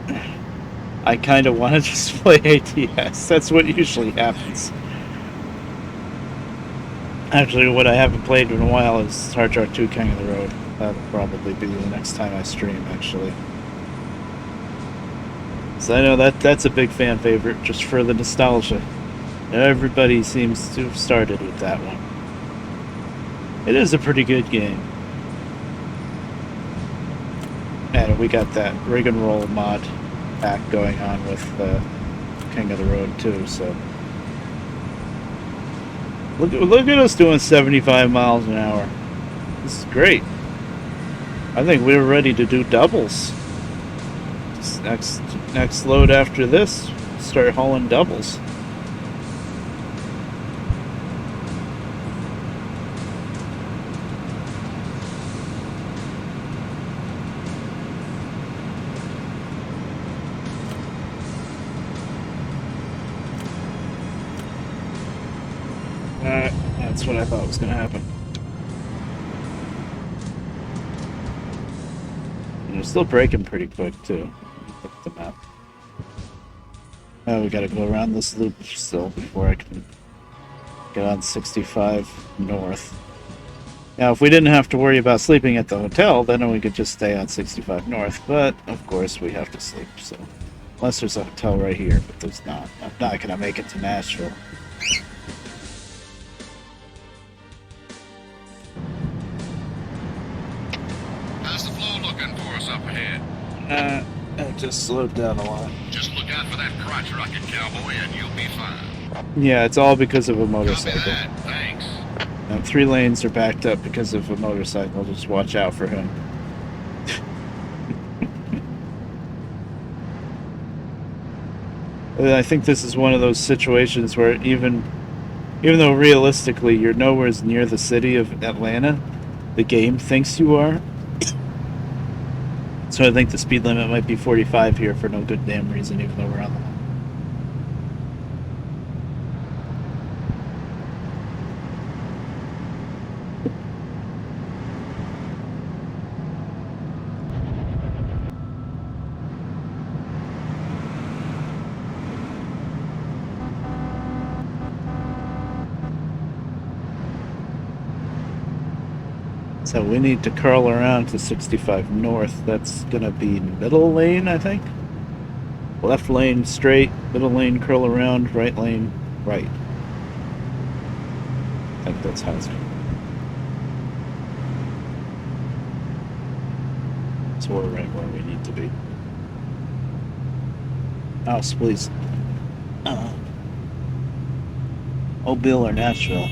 I kind of want to just play ATS. That's what usually happens. Actually, what I haven't played in a while is Hard Rock 2 King of the Road. That'll probably be the next time I stream, actually. So I know that's a big fan favorite, just for the nostalgia. Everybody seems to have started with that one. It is a pretty good game. And we got that rig and roll mod pack going on with King of the Road too, so... Look at us doing 75 miles an hour. This is great. I think we're ready to do doubles. Next load after this, start hauling doubles. That's what I thought was going to happen. And they're still braking pretty quick, too. Look at the map. Oh, we gotta go around this loop still before I can get on 65 north. Now, if we didn't have to worry about sleeping at the hotel, then we could just stay on 65 north, but of course we have to sleep, so... Unless there's a hotel right here, but there's not. I'm not gonna make it to Nashville. How's the flow looking for us up ahead? It just slowed down a lot. Just look out for that crotch rocket, cowboy, and you'll be fine. Yeah, it's all because of a Copy motorcycle. that. Thanks. And 3 lanes are backed up because of a motorcycle. Just watch out for him. I think this is one of those situations where even though realistically you're nowhere near the city of Atlanta, the game thinks you are. So I think the speed limit might be 45 here for no good damn reason, even though we're on the line. So we need to curl around to 65 north. That's gonna be middle lane, I think. Left lane straight, middle lane curl around, right lane right. I think that's how it's going. So we're right where we need to be. House, please. Mobile or Nashville?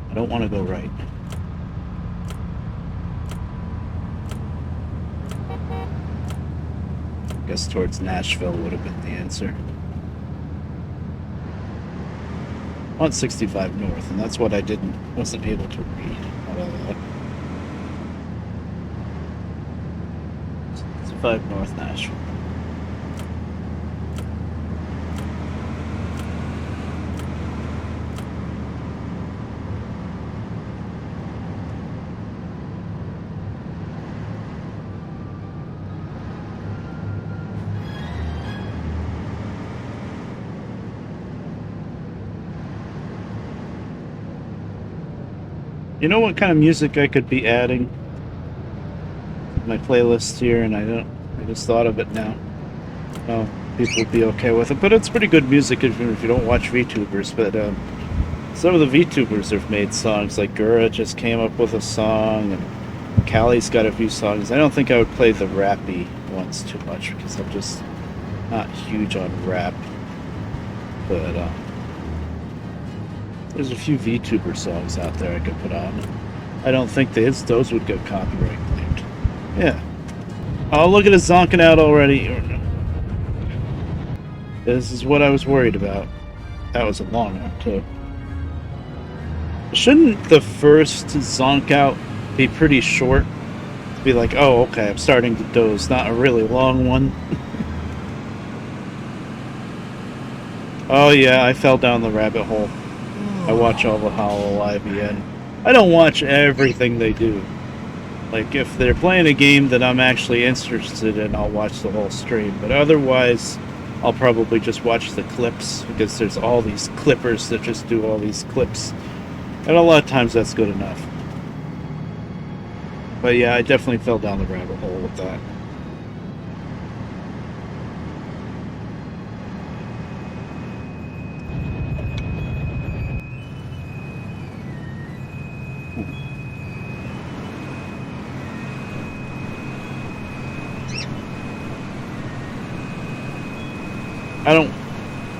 I don't want to go right. Guess towards Nashville would have been the answer. On 65 north, and that's what I wasn't able to read. 65 north Nashville. You know what kind of music I could be adding to my playlist here, and I just thought of it now. Oh, people would be okay with it, but it's pretty good music even if you don't watch VTubers. But some of the VTubers have made songs, like Gura just came up with a song, and Callie's got a few songs. I don't think I would play the rappy ones too much because I'm just not huge on rap. But there's a few VTuber songs out there I could put on. I don't think those would get copyright claimed. Yeah. Oh, look at us zonking out already. This is what I was worried about. That was a long one, too. Shouldn't the first zonk out be pretty short? Be like, oh, okay, I'm starting to doze. Not a really long one. Oh, yeah, I fell down the rabbit hole. I watch all the Hollow IBN. I don't watch everything they do. Like, if they're playing a game that I'm actually interested in, I'll watch the whole stream. But otherwise, I'll probably just watch the clips, because there's all these clippers that just do all these clips. And a lot of times that's good enough. But yeah, I definitely fell down the rabbit hole with that.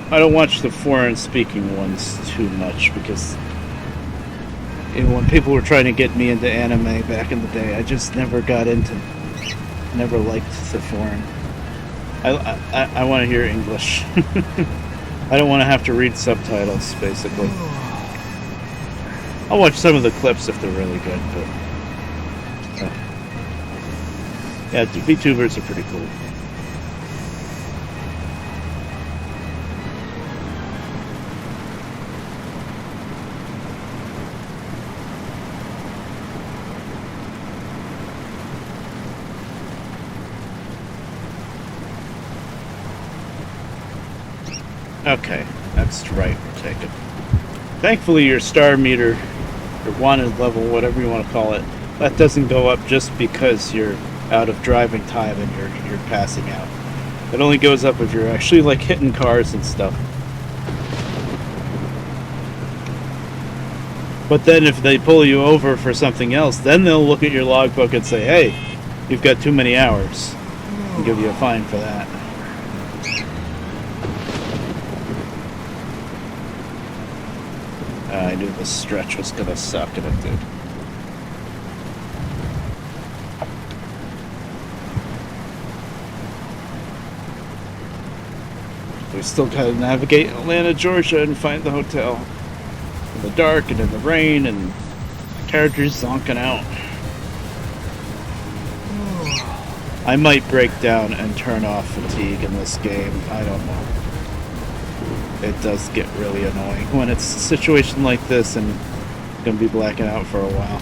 I don't watch the foreign speaking ones too much because when people were trying to get me into anime back in the day, I just never never liked the foreign. I want to hear English. I don't want to have to read subtitles, basically. I'll watch some of the clips if they're really good, but yeah, VTubers are pretty cool. Okay, that's right, we're taking. Thankfully your star meter, your wanted level, whatever you want to call it, that doesn't go up just because you're out of driving time and you're passing out. It only goes up if you're actually like hitting cars and stuff. But then if they pull you over for something else, then they'll look at your logbook and say, hey, you've got too many hours, and give you a fine for that. I knew this stretch was gonna suck, and it did. We still gotta navigate Atlanta, Georgia, and find the hotel. In the dark and in the rain, and characters zonking out. I might break down and turn off fatigue in this game. I don't know. It does get really annoying when it's a situation like this and I'm gonna be blacking out for a while.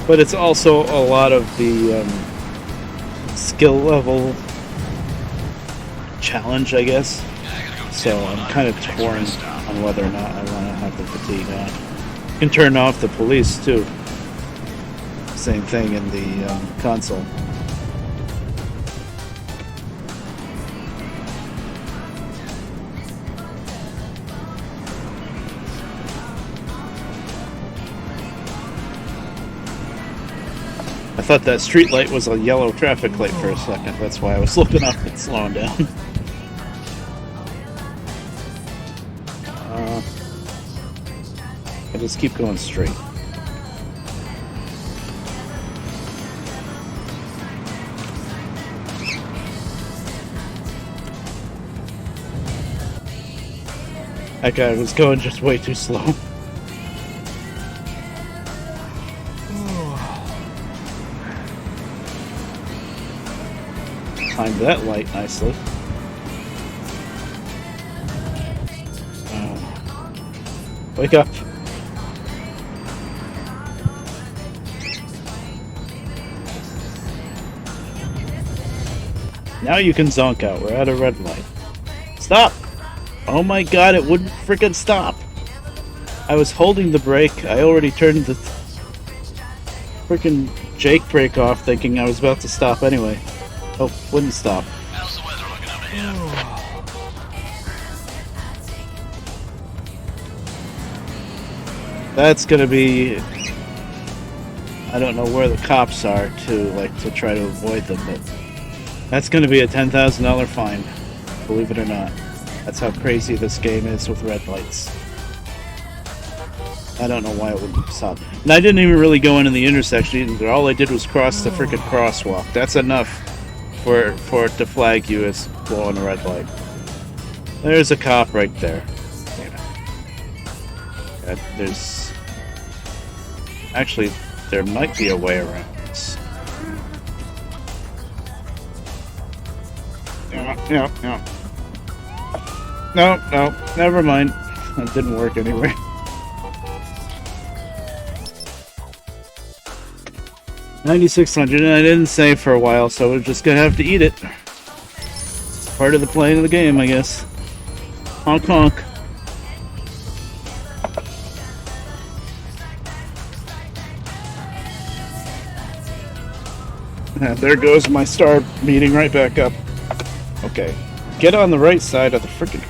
But it's also a lot of the skill level challenge, I guess. So I'm kind of torn on on whether or not I want to have the fatigue on. You can turn off the police too. Same thing in the console. I thought that street light was a yellow traffic light for a second. That's why I was looking up and slowing down. I just keep going straight. That guy was going just way too slow. Timed that light nicely. Wake up. Now you can zonk out. We're at a red light. Stop! Oh my god, it wouldn't freaking stop. I was holding the brake. I already turned the freaking Jake brake off thinking I was about to stop anyway. Oh, wouldn't stop. How's the weather looking up ahead? That's gonna be... I don't know where the cops are to try to avoid them, but that's gonna be a $10,000 fine, believe it or not. That's how crazy this game is with red lights. I don't know why it wouldn't stop. And I didn't even really go into the intersection either. All I did was cross the freaking crosswalk. That's enough for it to flag you as blowing a red light. There's a cop right there. There's... Actually, there might be a way around this. Yeah. No, never mind. That didn't work anyway. $9,600, and I didn't save for a while, so we're just gonna have to eat it. Part of the playing of the game, I guess. Honk honk. And there goes my star meeting right back up. Okay. Get on the right side of the frickin'...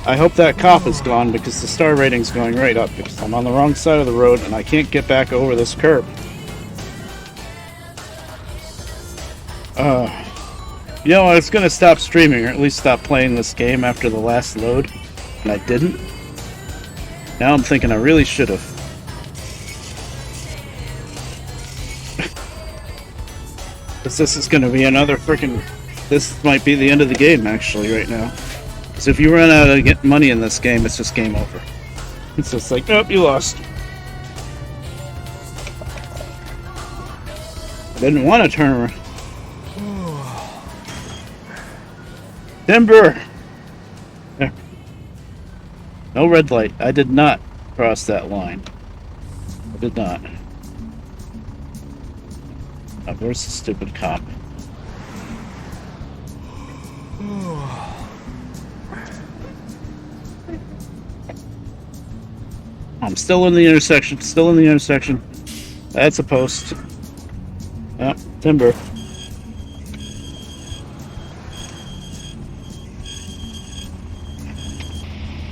I hope that cop is gone because the star rating's going right up because I'm on the wrong side of the road and I can't get back over this curb. You know, I was gonna stop streaming or at least stop playing this game after the last load, and I didn't. Now I'm thinking I really should have. Because this is gonna be another freaking... This might be the end of the game actually right now. So if you run out of get money in this game, it's just game over. It's just like, nope, you lost. I didn't want to turn around. Timber! There. No red light. I did not cross that line. I did not. Now, where's the stupid cop? I'm still in the intersection. Still in the intersection. That's a post. Yep, timber.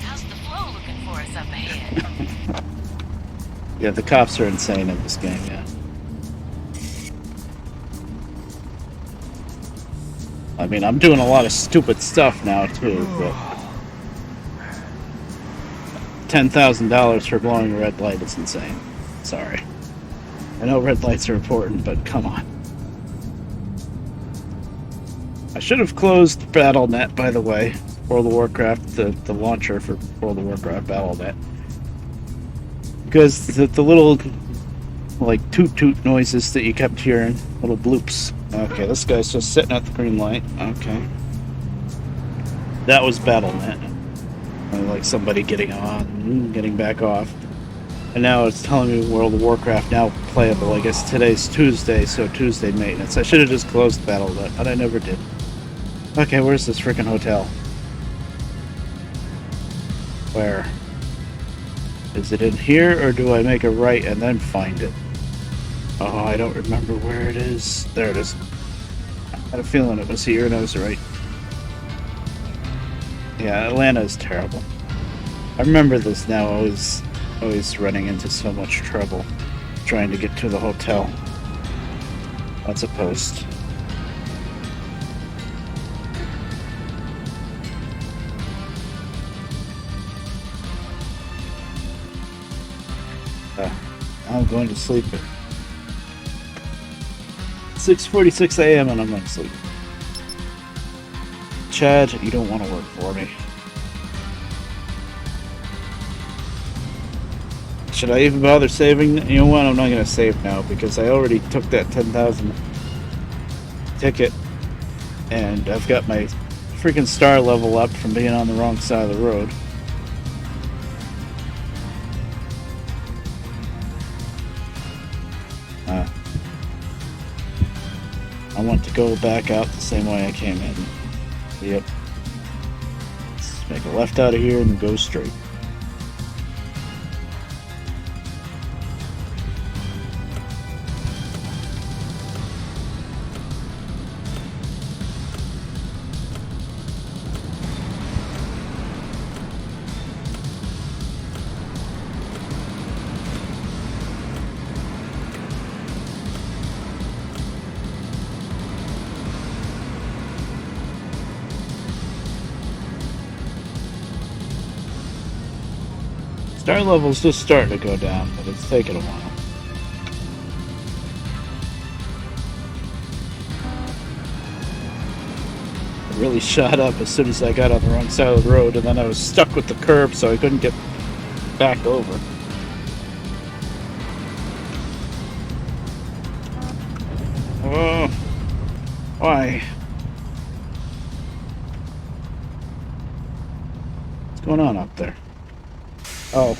How's the flow looking for us up ahead? Yeah, the cops are insane in this game, yeah. I mean, I'm doing a lot of stupid stuff now, too, but... $10,000 for blowing a red light is insane. Sorry. I know red lights are important, but come on. I should have closed Battle.net, by the way. World of Warcraft, the launcher for World of Warcraft Battle.net. Because the little, like, toot-toot noises that you kept hearing, little bloops. Okay, this guy's just sitting at the green light. Okay. That was Battle.net. Like somebody getting on, getting back off. And now it's telling me World of Warcraft now playable. I guess today's Tuesday, so Tuesday maintenance. I should have just closed Battle.net, but I never did. Okay, where's this freaking hotel? Where? Is it in here, or do I make a right and then find it? Oh, I don't remember where it is. There it is. I had a feeling it was here, and I was right. Yeah, Atlanta is terrible. I remember this now. Always running into so much trouble trying to get to the hotel. That's a post. I'm going to sleep at 6:46 a.m. and I'm going to sleep. Chad, you don't want to work for me. Should I even bother saving? You know what? I'm not going to save now because I already took that 10,000 ticket and I've got my freaking star level up from being on the wrong side of the road. I want to go back out the same way I came in. Yep. Let's make a left out of here and go straight. Star level's just starting to go down, but it's taking a while. It really shot up as soon as I got on the wrong side of the road, and then I was stuck with the curb, so I couldn't get back over. Oh, why? What's going on up there? Oh,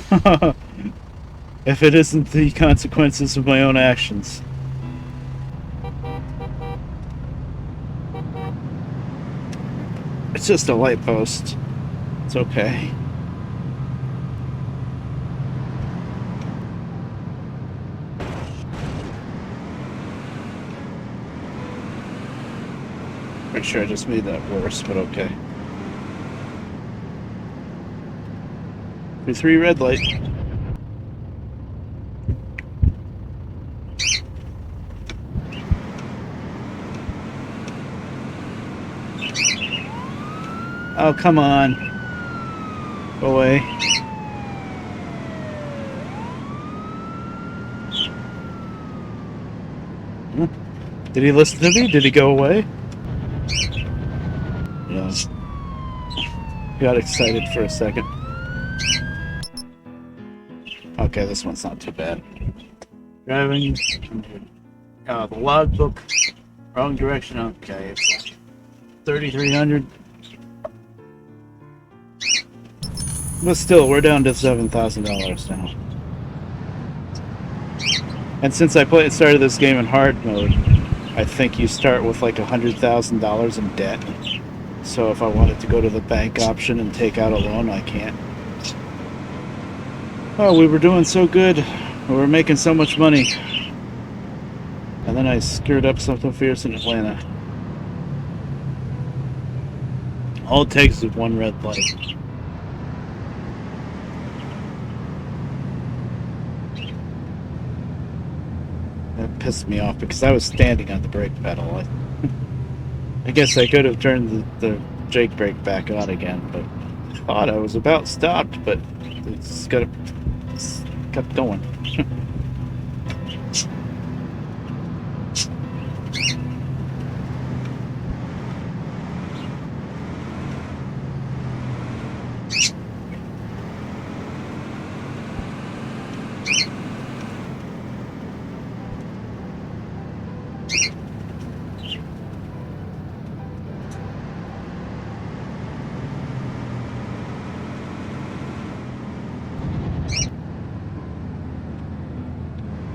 if it isn't the consequences of my own actions. It's just a light post. It's okay. Pretty sure I just made that worse, but okay. 3 red light. Oh, come on. Go away. Huh? Did he listen to me? Did he go away? Yeah. Got excited for a second. Okay, this one's not too bad. Driving. The logbook. Wrong direction. Okay, it's 3,300. But still, we're down to $7,000 now. And since I started this game in hard mode, I think you start with like $100,000 in debt. So if I wanted to go to the bank option and take out a loan, I can't. Oh, we were doing so good. We were making so much money. And then I screwed up something fierce in Atlanta. All it takes is one red light. That pissed me off because I was standing on the brake pedal. I guess I could have turned the Jake brake back on again, but I thought I was about stopped, but it's kept going.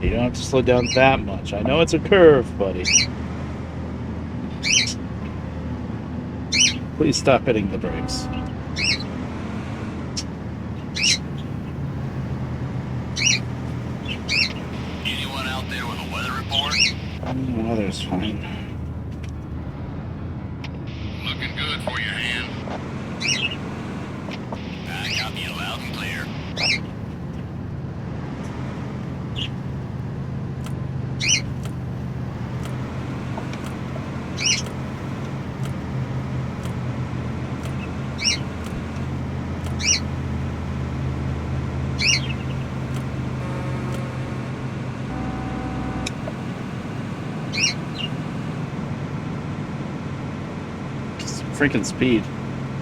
You don't have to slow down that much. I know it's a curve, buddy. Please stop hitting the brakes. freaking speed.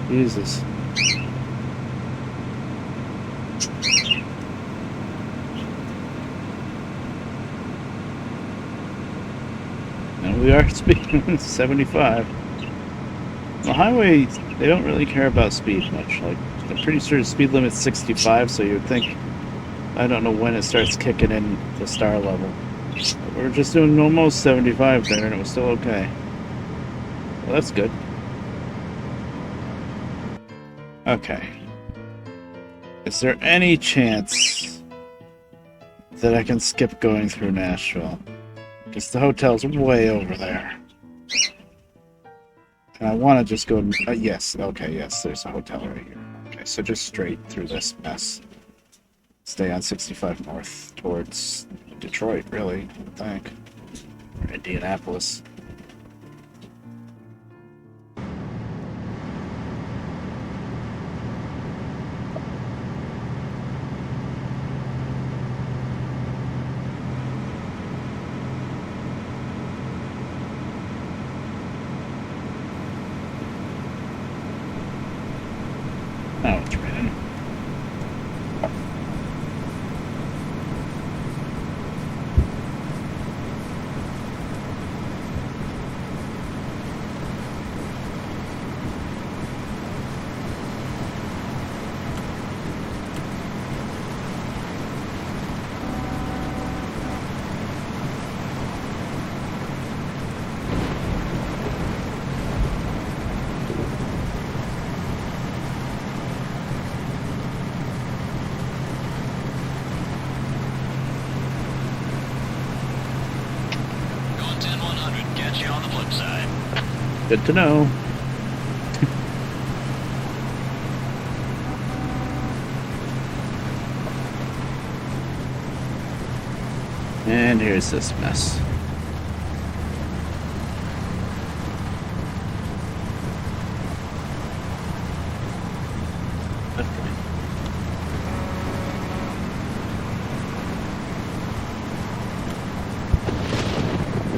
Jesus. And we are speeding 75. The highway, they don't really care about speed much. Like, I'm pretty sure the speed limit's 65, so you'd think, I don't know when it starts kicking in the star level. But we're just doing almost 75 there, and it was still okay. Well, that's good. Okay. Is there any chance that I can skip going through Nashville? Because the hotel's way over there. And I want to just go... yes, okay, yes, there's a hotel right here. Okay, so just straight through this mess. Stay on 65 north towards Detroit, really, I would think. Or Indianapolis. Oh, it's raining. Going 10-100. Catch you on the flip side. Good to know. And here's this mess. Okay.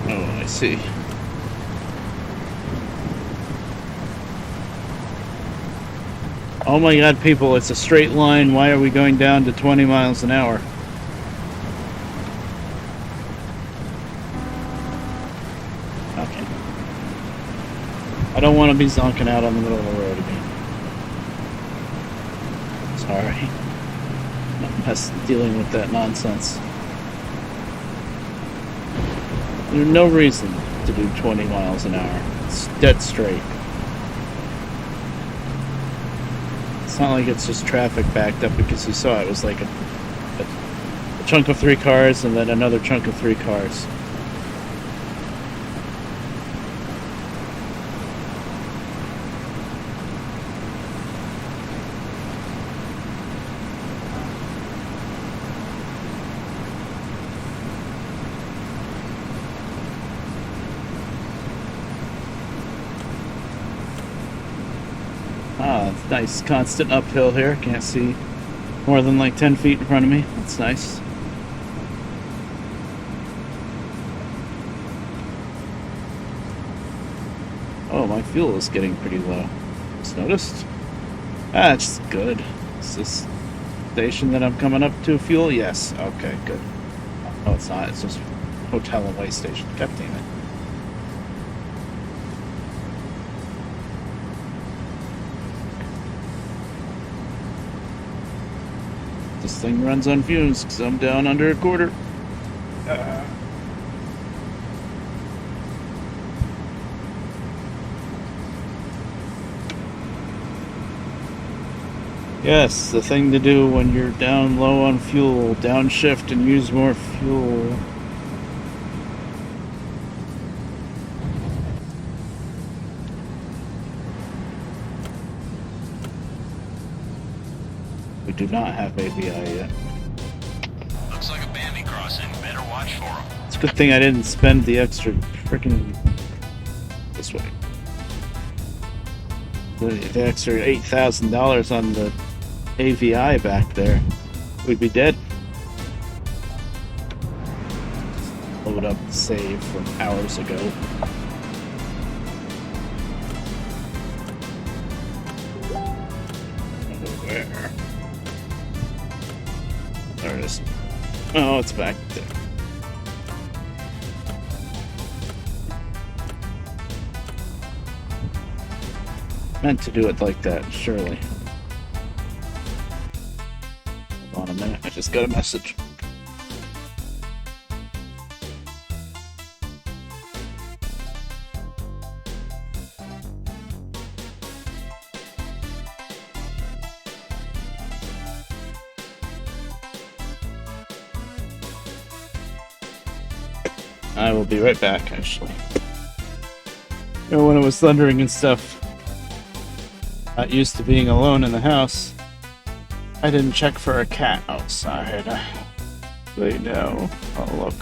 Oh, I see. Oh my god, people, it's a straight line. Why are we going down to 20 miles an hour? Okay. I don't want to be zonking out on the middle of the road again. Sorry. I'm just dealing with that nonsense. There's no reason to do 20 miles an hour. It's dead straight. It's not like it's just traffic backed up, because you saw it was like a chunk of 3 cars and then another chunk of 3 cars. Ah, nice constant uphill here. Can't see more than like 10 feet in front of me. That's nice. Oh, my fuel is getting pretty low. Just noticed. Ah, it's good. Is this station that I'm coming up to fuel? Yes. Okay, good. Oh, it's not. It's just hotel and way station. God damn it. This thing runs on fumes because I'm down under a quarter. Yes, the thing to do when you're down low on fuel. Downshift and use more fuel. We do not have ABI yet. Looks like a Bambi crossing. Better watch for them. It's a good thing I didn't spend the extra freaking this way. The extra $8,000 on the AVI back there. We'd be dead. Load up the save from hours ago. Oh, it's back there. Meant to do it like that, surely. Hold on a minute, I just got a message. I will be right back, actually. You know, when it was thundering and stuff, not used to being alone in the house, I didn't check for a cat outside. They know. Oh, look.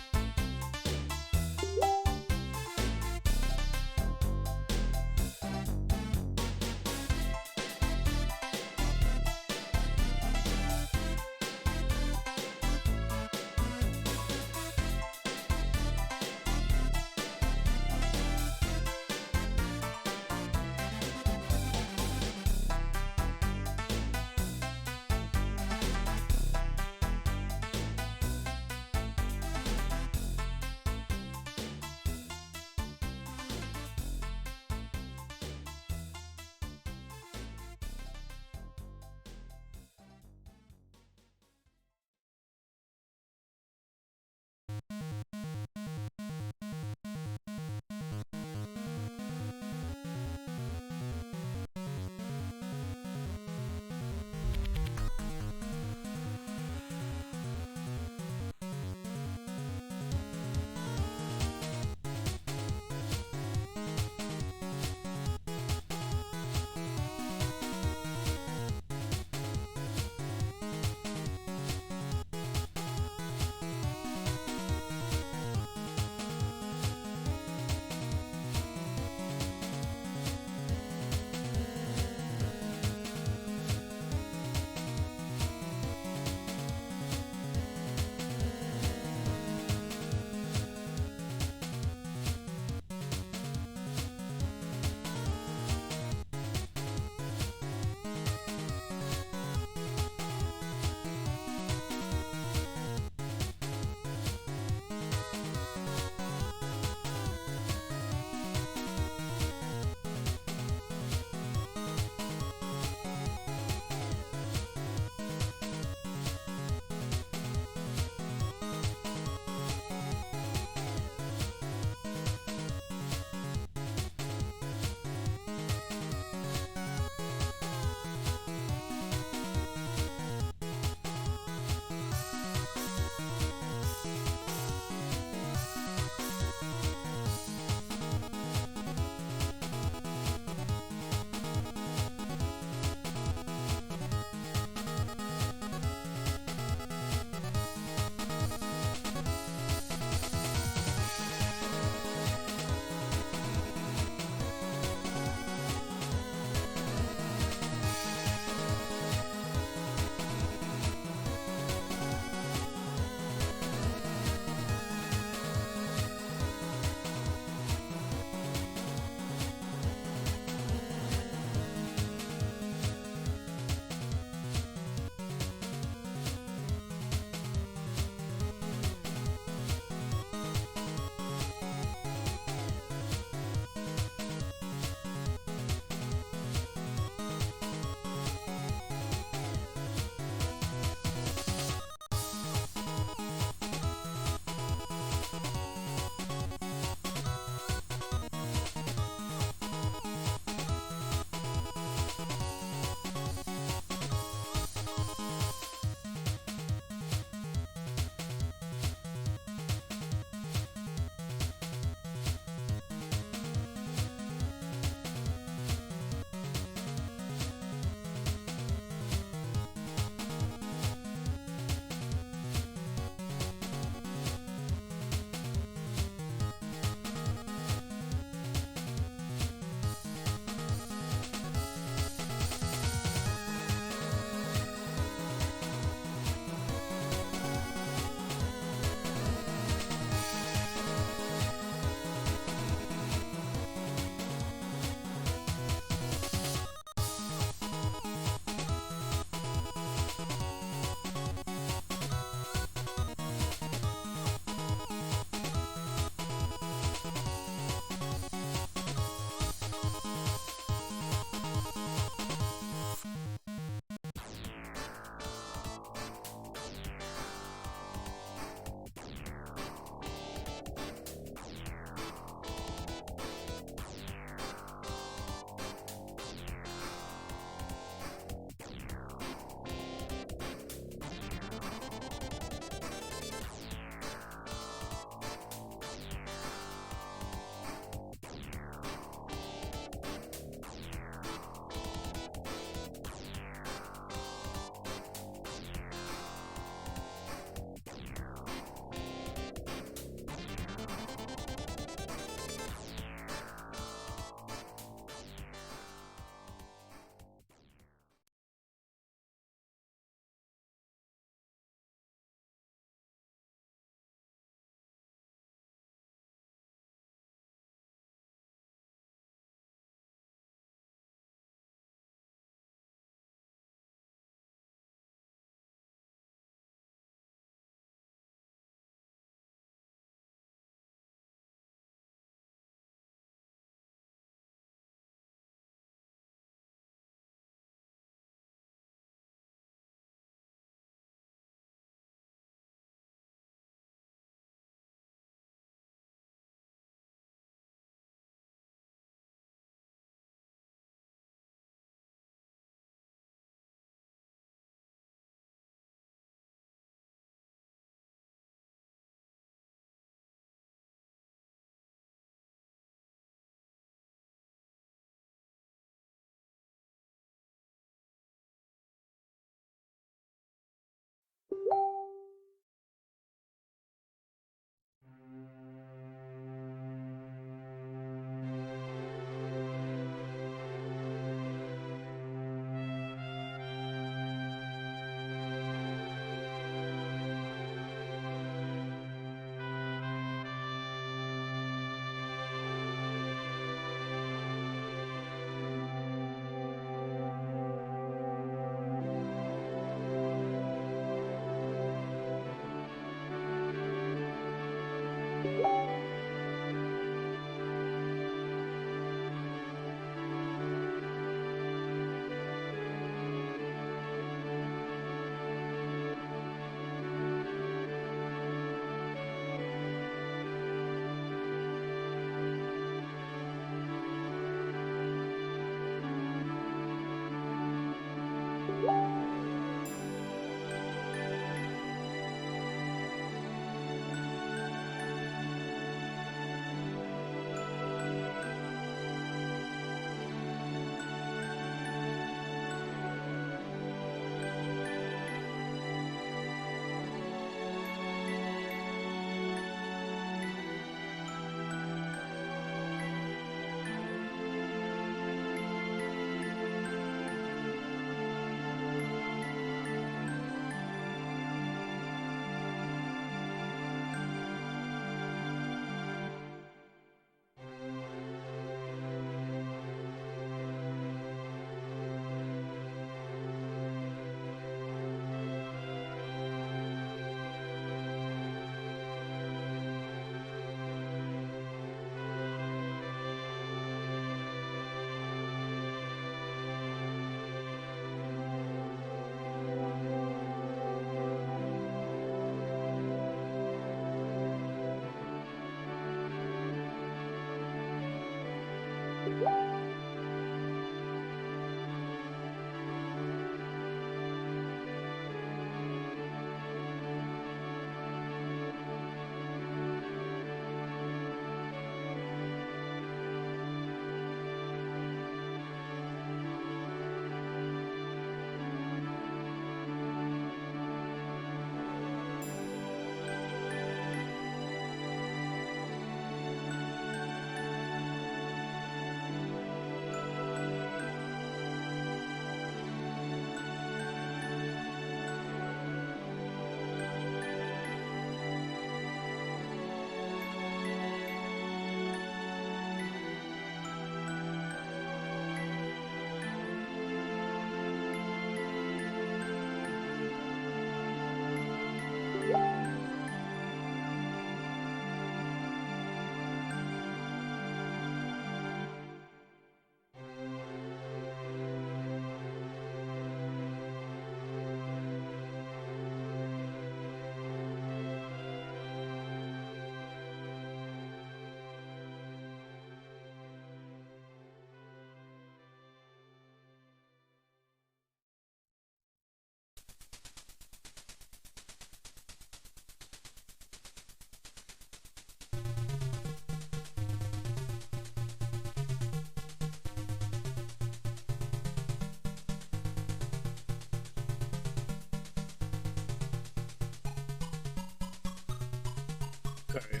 Sorry.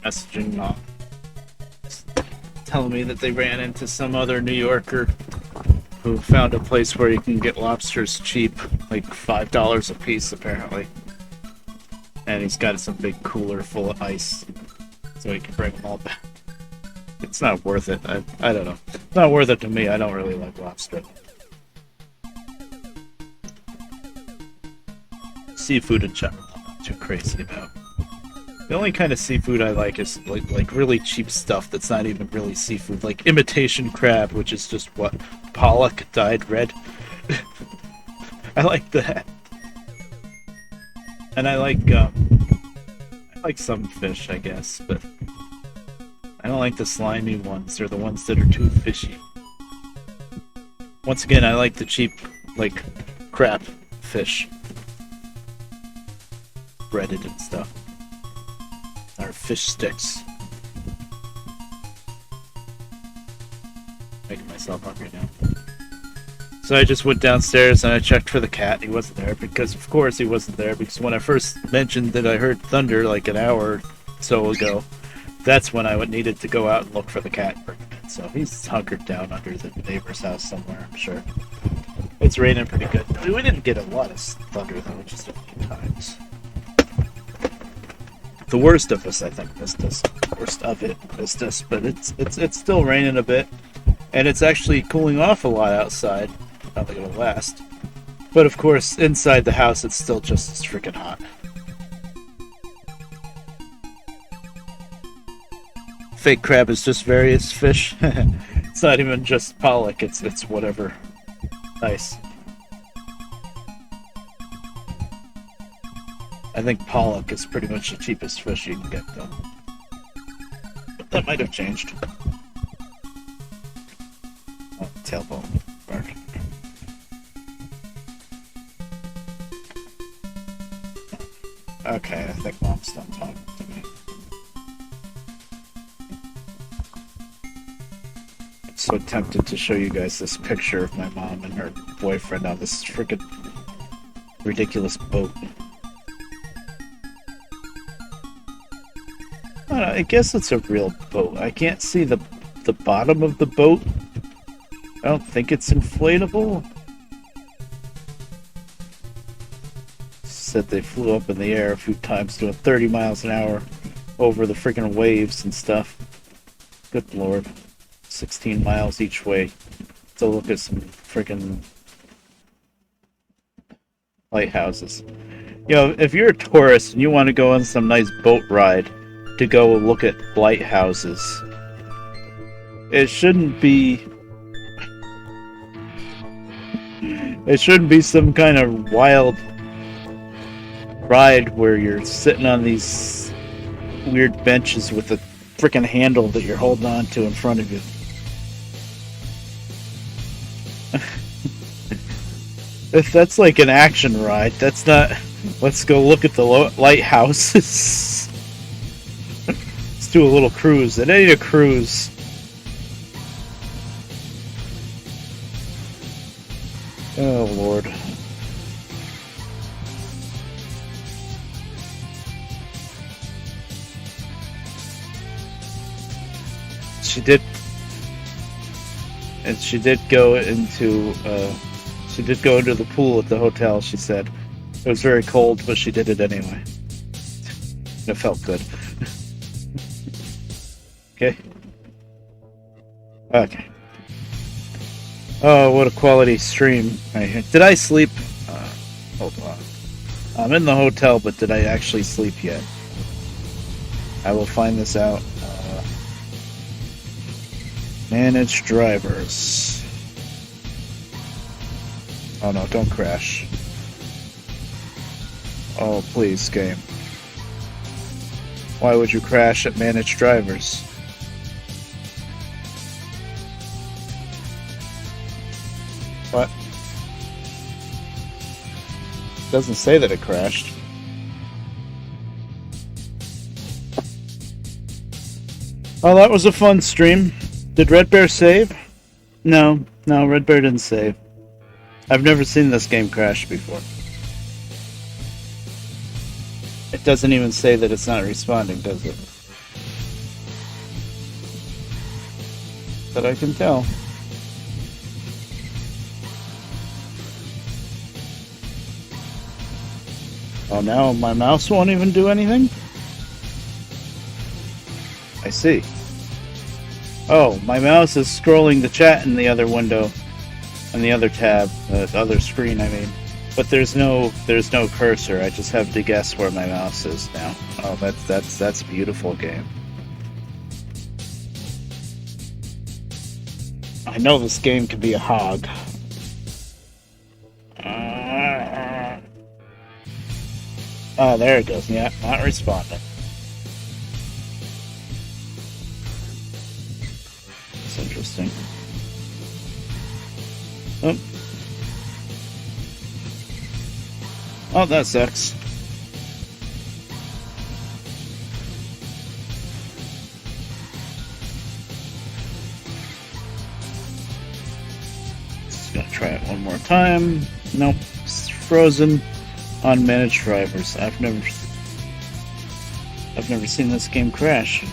Messaging mom. Telling me that they ran into some other New Yorker who found a place where you can get lobsters cheap, like $5 a piece apparently. And he's got some big cooler full of ice, so he can bring them all back. It's not worth it. I don't know. It's not worth it to me. I don't really like lobster. Seafood in general, I'm not too crazy about. The only kind of seafood I like is like really cheap stuff that's not even really seafood, like imitation crab, which is just what, pollock dyed red. I like that, and I like some fish, I guess, but I don't like the slimy ones or the ones that are too fishy. Once again, I like the cheap, like crab fish, breaded and stuff. Or fish sticks. Making myself hungry now. So I just went downstairs and I checked for the cat. He wasn't there because, of course, he wasn't there. Because when I first mentioned that I heard thunder like an hour or so ago, that's when I needed to go out and look for the cat. So he's hunkered down under the neighbor's house somewhere, I'm sure. It's raining pretty good. We didn't get a lot of thunder though, just a few times. The worst of us, I think, missed us. Worst of it missed us, but it's still raining a bit, and it's actually cooling off a lot outside. Not that it'll last, but of course, inside the house, it's still just as freaking hot. Fake crab is just various fish. It's not even just pollock. It's whatever. Nice. I think pollock is pretty much the cheapest fish you can get, though. But that might have changed. Oh, tailbone. Bark. Okay, I think Mom's done talking to me. I'm so tempted to show you guys this picture of my mom and her boyfriend on this freaking ridiculous boat. I guess it's a real boat. I can't see the bottom of the boat. I don't think it's inflatable. Said they flew up in the air a few times doing 30 miles an hour over the freaking waves and stuff. Good lord. 16 miles each way to look at some freaking lighthouses. You know, if you're a tourist and you want to go on some nice boat ride to go look at lighthouses, it shouldn't be some kind of wild ride where you're sitting on these weird benches with a freaking handle that you're holding on to in front of you. If that's like an action ride, that's not. Let's go look at the lighthouses. Let's do a little cruise. It ain't a cruise. Oh Lord. She did, and she did go into. She did go into the pool at the hotel. She said it was very cold, but she did it anyway. It felt good. Okay. Okay. Oh, what a quality stream! Did I sleep? Hold on. I'm in the hotel, but did I actually sleep yet? I will find this out. Manage drivers. Oh no, don't crash. Oh, please, game. Why would you crash at manage drivers? What? Doesn't say that it crashed. Oh, that was a fun stream. Did Red Bear save? No, Red Bear didn't save. I've never seen this game crash before. It doesn't even say that it's not responding, does it? But I can tell. Oh, now my mouse won't even do anything? I see. Oh, my mouse is scrolling the chat in the other window, in the other tab, the other screen, I mean. But there's no cursor. I just have to guess where my mouse is now. Oh, that's a beautiful game. I know this game can be a hog. Oh, there it goes. Yeah, not responding. That's interesting. Oh. Oh, that sucks. Just gonna try it one more time. Nope, it's frozen. Unmanaged drivers. I've never seen this game crash.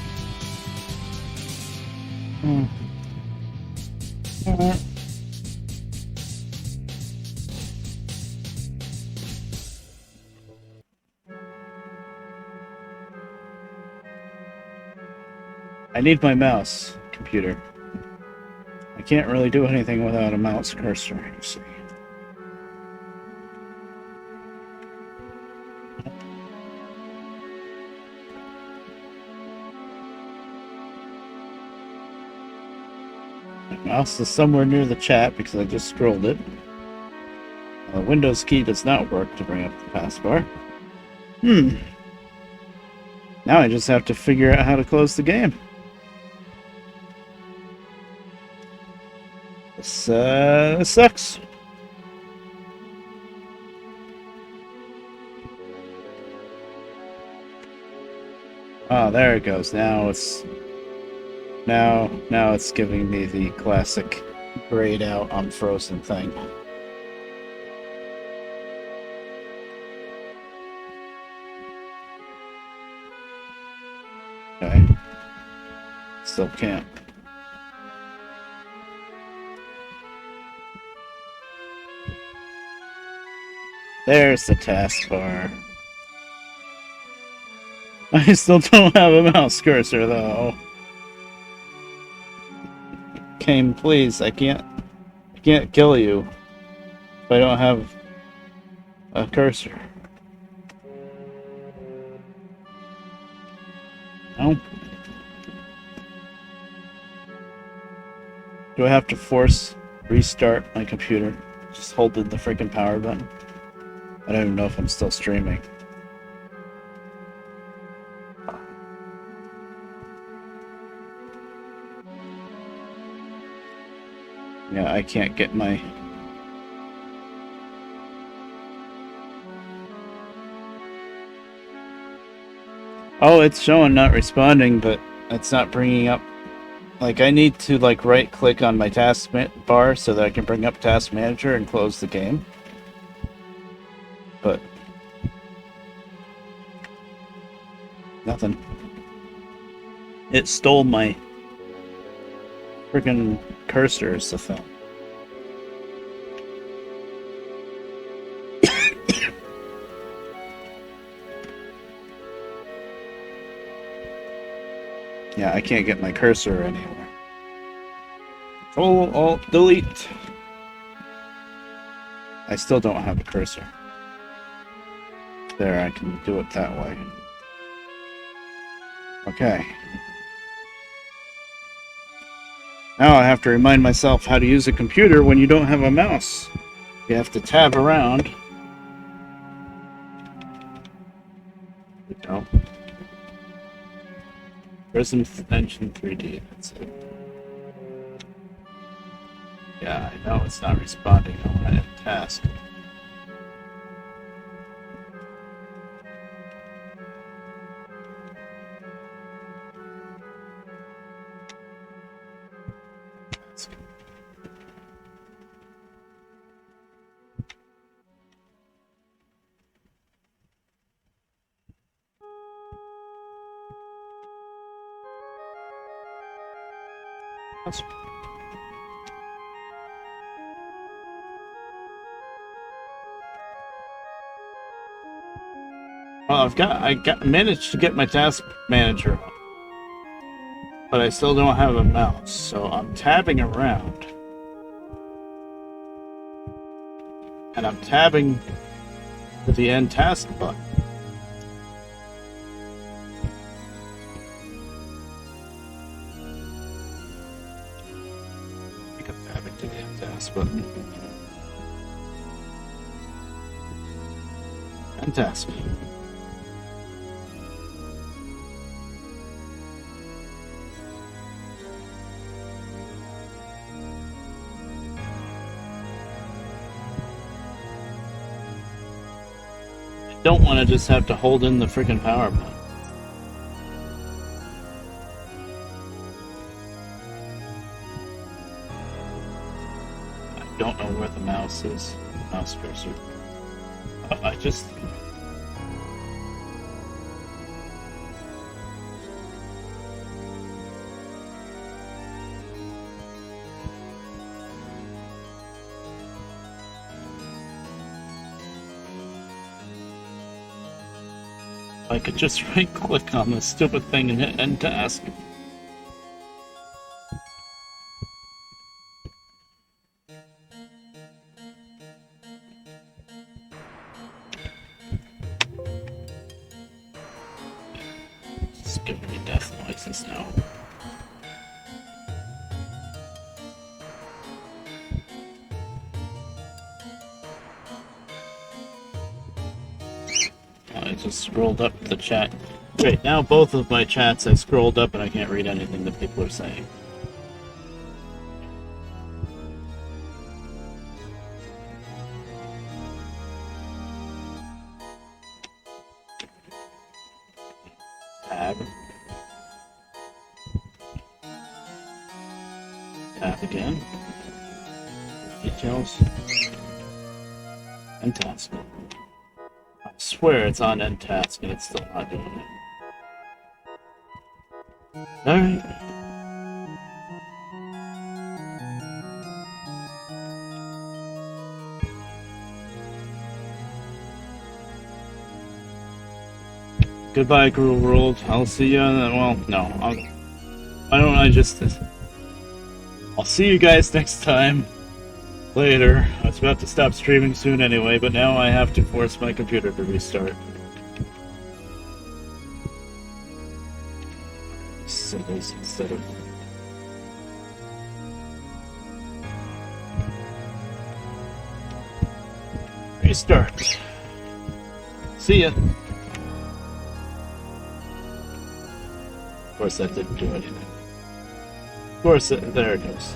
I need my mouse, computer. I can't really do anything without a mouse cursor, you see. My mouse is somewhere near the chat because I just scrolled it. The Windows key does not work to bring up the taskbar. Now I just have to figure out how to close the game. This sucks. Oh, there it goes. Now it's giving me the classic grayed out on frozen thing. Okay. Still can't. There's the taskbar. I still don't have a mouse cursor though. Game, please, I can't kill you if I don't have a cursor. No. Do I have to force restart my computer? Just holding the freaking power button? I don't even know if I'm still streaming. Yeah, I can't get my... Oh, it's showing not responding, but it's not bringing up... Like, I need to, like, right-click on my task bar so that I can bring up Task Manager and close the game. But... nothing. It stole my friggin' cursor is the thing. Yeah, I can't get my cursor anywhere. Control, Alt, Delete. I still don't have a cursor. There, I can do it that way. Okay. Now I have to remind myself how to use a computer when you don't have a mouse. You have to tab around. There we go. Prism Engine 3D, that's it. Yeah, I know it's not responding. I want to end task. That's... Well, I managed to get my task manager up, but I still don't have a mouse, so I'm tabbing around. And I'm tabbing with the end task button. I think I'm tabbing to the end task button. End task. Don't want to just have to hold in the freaking power button. I don't know where the mouse is. Mouse cursor. Oh, I just... I could just right-click on this stupid thing and hit end task. It's giving me death noises now. I just scrolled up the chat. Great, now both of my chats I scrolled up and I can't read anything that people are saying. Tab. Tab again. Details. And task. I swear it's on end task and it's still not doing it. Alright. Goodbye, Gruel World. I'll see you on that. Well, no. Why don't I just... I'll see you guys next time. Later. I was about to stop streaming soon anyway, but now I have to force my computer to restart. Symbols instead of... Restart. See ya. Of course that didn't do anything. Of course, there it goes.